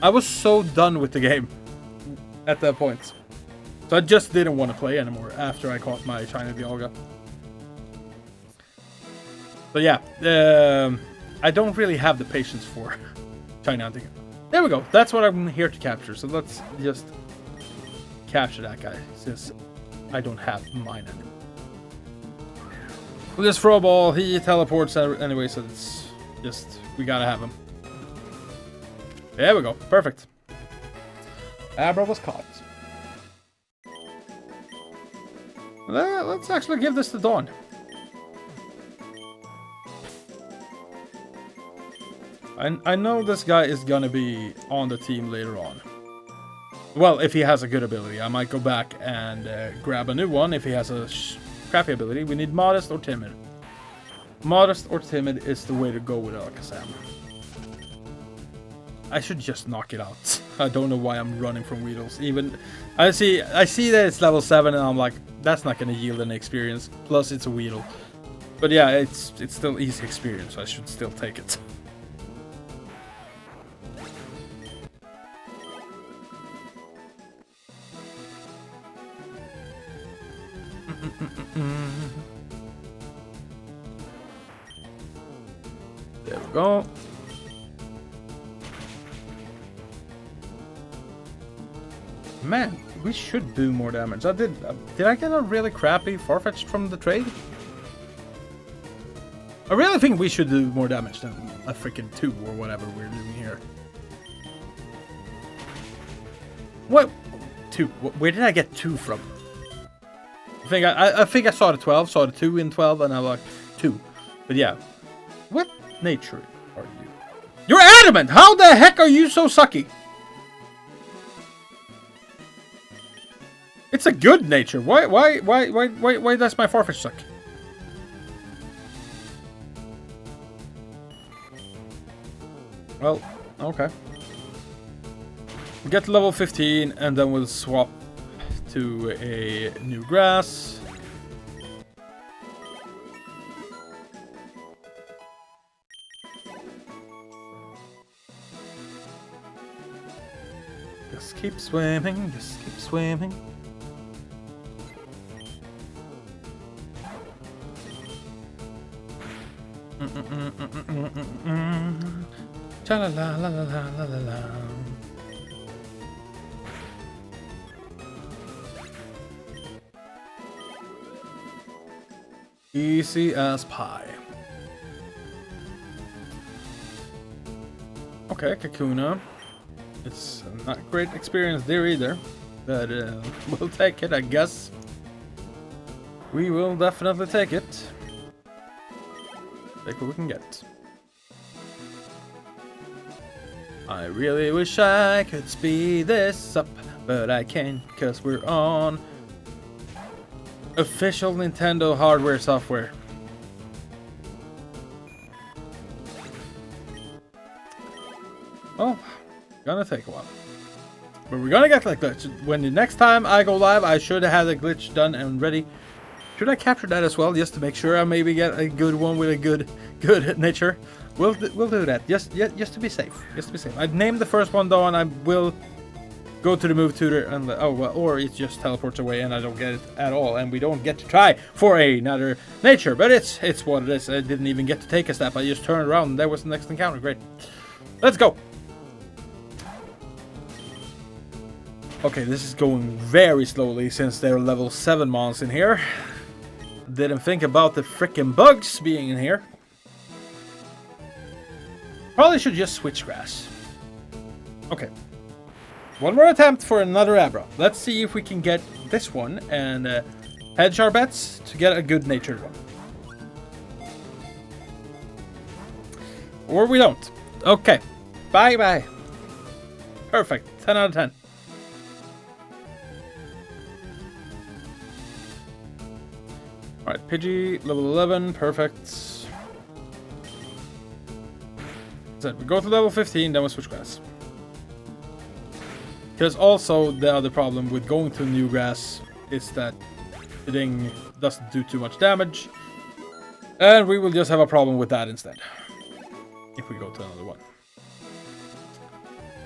I was so done with the game at that point. So I just didn't want to play anymore after I caught my shiny Dialga. So yeah, I don't really have the patience for shiny hunting. There we go. That's what I'm here to capture. So let's just capture that guy, since I don't have mine anymore. With this throw ball, he teleports anyway, so it's just, we gotta have him. There we go. Perfect. Abra was caught. Let's actually give this to Dawn. I know this guy is gonna be on the team later on. Well, if he has a good ability, I might go back and grab a new one. If he has a crappy ability, we need Modest or Timid. Modest or Timid is the way to go with Alakazam. I should just knock it out. I don't know why I'm running from Weedles. Even I see that it's level 7, and I'm like, that's not gonna yield any experience. Plus, it's a Weedle. But yeah, it's still easy experience, so I should still take it. There we go. Man, we should do more damage. Did I get a really crappy Farfetch'd from the trade? I really think we should do more damage than a freaking 2 or whatever we're doing here. What? 2? Where did I get 2 from? I think I saw the 12, saw the 2 in 12, and I like 2. But yeah. What nature are you? You're adamant! How the heck are you so sucky? It's a good nature. Why does my Farfetch suck? Well, okay. We'll get to level 15, and then we'll swap to a new grass. Just keep swimming, just keep swimming. Cha la la la la la la la. Easy as pie. Okay, Kakuna. It's not great experience there either, but we'll take it, I guess. We will definitely take it. Take what we can get. I really wish I could speed this up, but I can't because we're on official Nintendo hardware software. Oh, gonna take a while. But we're gonna get that glitch. When the next time I go live, I should have had the glitch done and ready. Should I capture that as well, just to make sure I maybe get a good one with a good nature? We'll do that, just to be safe. Just to be safe. I'd name the first one though, and I will go to the move tutor and or it just teleports away and I don't get it at all, and we don't get to try for another nature. But it's what it is. I didn't even get to take a step. I just turned around and there was the next encounter. Great. Let's go. Okay, this is going very slowly since there are level 7 mons in here. Didn't think about the frickin' bugs being in here. Probably should just switch grass. Okay. One more attempt for another Abra. Let's see if we can get this one and hedge our bets to get a good natured one. Or we don't. Okay. Bye-bye. Perfect. 10 out of 10. Alright, Pidgey, level 11, perfect. So we go to level 15, then we switch grass. Because also the other problem with going to new grass is that the thing doesn't do too much damage. And we will just have a problem with that instead. If we go to another one.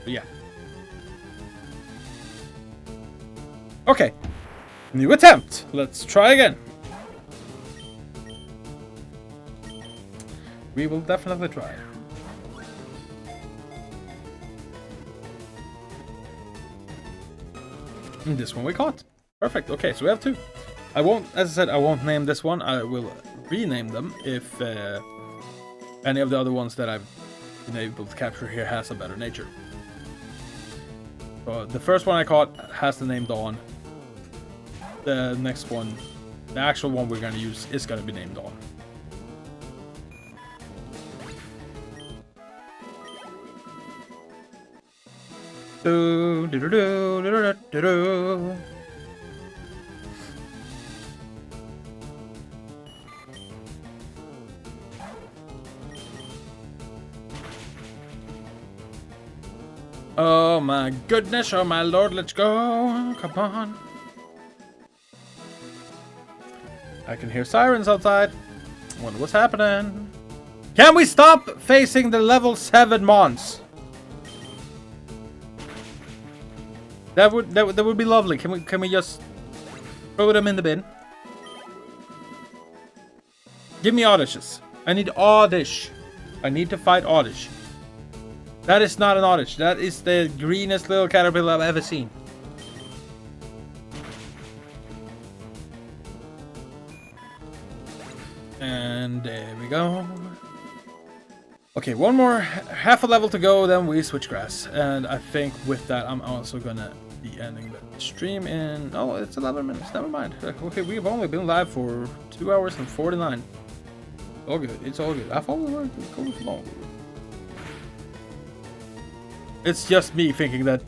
But yeah. Okay. New attempt. Let's try again. We will definitely try. And this one we caught. Perfect. Okay, so we have 2. I won't, as I said, I won't name this one. I will rename them if any of the other ones that I've been able to capture here has a better nature. So the first one I caught has the name Dawn. The next one, the actual one we're going to use, is going to be named Dawn. Oh my goodness, oh my lord, let's go. Come on. I can hear sirens outside. Wonder what's happening. Can we stop facing the level 7 mons? That would be lovely. Can we just throw them in the bin? Give me Oddishes. I need Oddish. I need to fight Oddish. That is not an Oddish. That is the greenest little caterpillar I've ever seen. And there we go. Okay, one more half a level to go, then we switch grass. And I think with that, I'm also gonna be ending the stream in... Oh, it's 11 minutes. Never mind. Okay, we've only been live for 2 hours and 49. All good. It's all good. I thought we were going for long. It's just me thinking that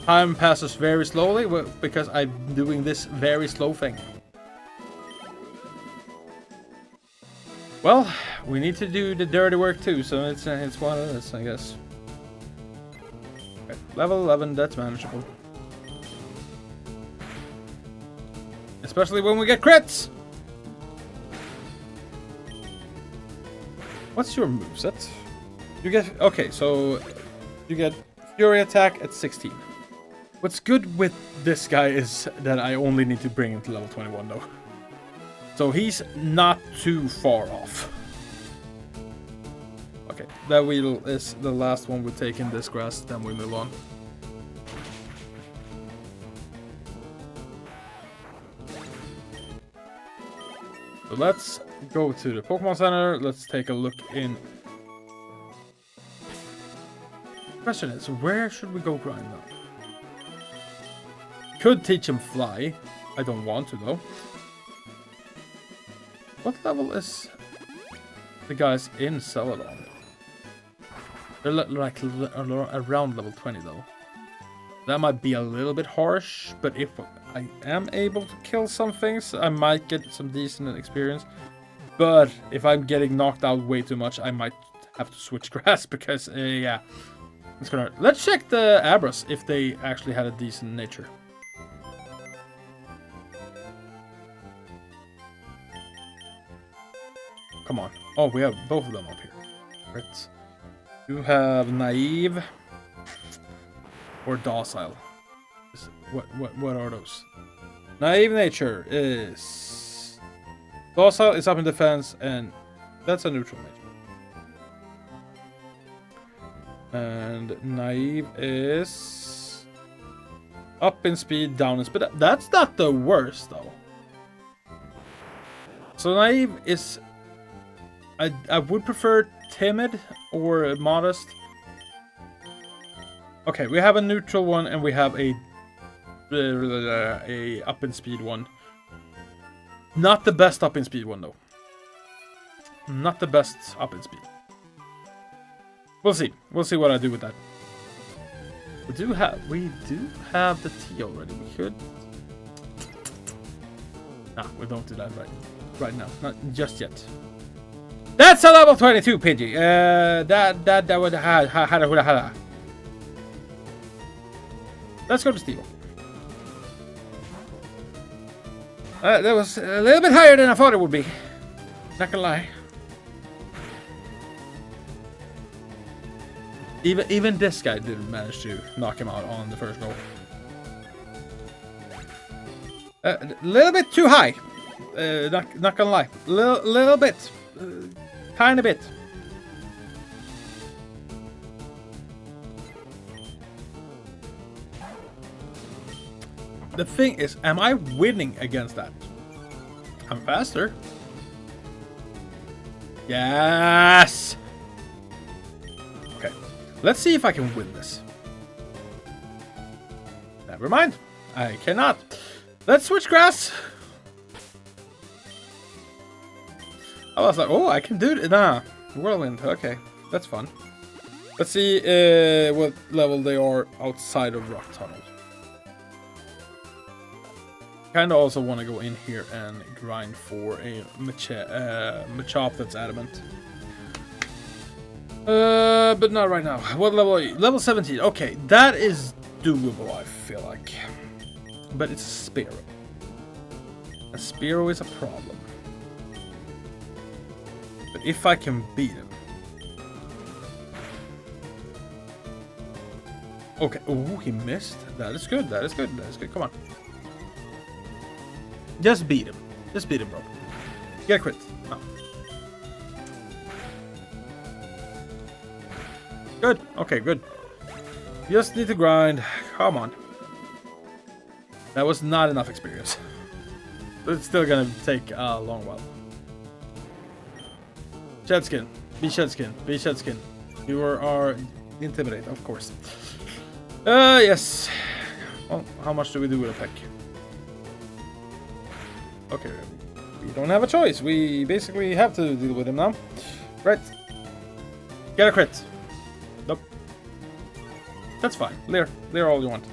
time passes very slowly because I'm doing this very slow thing. Well, we need to do the dirty work too, so it's one of this, I guess. Okay, level 11, that's manageable. Especially when we get crits! What's your moveset? You get... Okay, so... You get Fury Attack at 16. What's good with this guy is that I only need to bring him to level 21 though. So he's not too far off. Okay, that wheel is the last one we take in this grass, then we move on. So let's go to the Pokemon Center. Let's take a look in. Question is, where should we go grind up? Could teach him fly. I don't want to though. What level is the guys in Celadon? They're like around level 20 though. That might be a little bit harsh, but if I am able to kill some things, I might get some decent experience. But if I'm getting knocked out way too much, I might have to switch grass because, yeah. Let's check the Abras if they actually had a decent nature. Come on. Oh, we have both of them up here. Right. You have naive or docile. What are those? Naive nature is docile is up in defense, and that's a neutral nature. And naive is up in speed, down in speed. That's not the worst though. So naive is I would prefer timid or modest. Okay, we have a neutral one and we have a up in speed one. Not the best up in speed one though. Not the best up in speed. We'll see. We'll see what I do with that. We do have the T already. We could. Nah, we don't do that right now. Not just yet. That's a level 22 Pidgey. That would have. Let's go to Steve. That was a little bit higher than I thought it would be. Not gonna lie. Even this guy didn't manage to knock him out on the first go. A little bit too high. Not gonna lie. Little bit. Tiny bit. The thing is, am I winning against that? I'm faster. Yes! Okay. Let's see if I can win this. Never mind. I cannot. Let's switch grass. I was like, oh, I can do it. Nah. Whirlwind. Okay. That's fun. Let's see what level they are outside of Rock Tunnel. Kinda also want to go in here and grind for a Machop that's adamant. But not right now. What level are you? Level 17. Okay, that is doable, I feel like. But it's a Spearow. A Spearow is a problem. But if I can beat him. Okay, oh, he missed. That is good, that is good, that is good. Come on. Just beat him. Just beat him, bro. Get a crit. Oh. Good. Okay, good. Just need to grind. Come on. That was not enough experience. But it's still gonna take a long while. Shedskin. Be Shedskin. Be Shedskin. You are intimidate, of course. Yes. Well, how much do we do with a peck? Okay, we don't have a choice. We basically have to deal with him now. Right. Get a crit. Nope. That's fine. Leer all you want.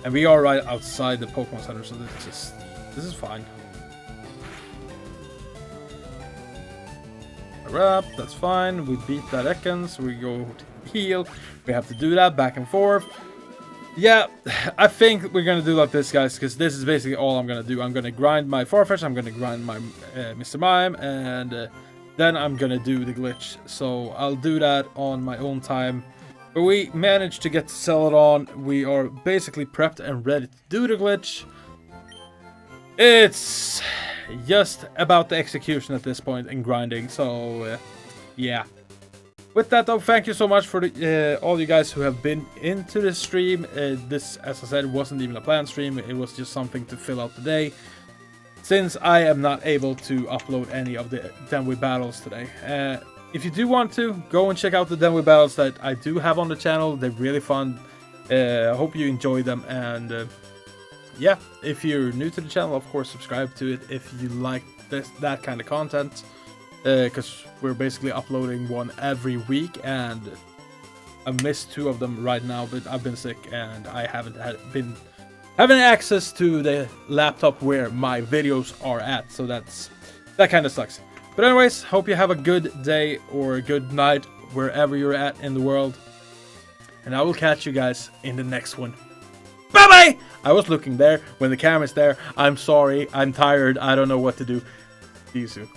And we are right outside the Pokemon Center, so this is fine. Up, that's fine. We beat that Ekans, so we go to heal. We have to do that back and forth. Yeah, I think we're gonna do like this, guys, because this is basically all I'm gonna do. I'm gonna grind my Farfetch, I'm gonna grind my Mr. Mime, and then I'm gonna do the glitch. So I'll do that on my own time. But we managed to get to Celadon. We are basically prepped and ready to do the glitch. It's just about the execution at this point and grinding. So yeah. With that though, thank you so much for all you guys who have been into this stream. This, as I said, wasn't even a planned stream. It was just something to fill out the day, since I am not able to upload any of the Denway battles today. If you do want to, go and check out the Denway battles that I do have on the channel. They're really fun. I hope you enjoy them. And yeah, if you're new to the channel, of course, subscribe to it if you like that kind of content. Because we're basically uploading one every week, and I missed 2 of them right now, but I've been sick and I haven't been having access to the laptop where my videos are at, so that kind of sucks. But anyways, hope you have a good day or a good night wherever you're at in the world. And I will catch you guys in the next one. Bye-bye! I was looking there when the camera's there. I'm sorry. I'm tired. I don't know what to do. See you soon.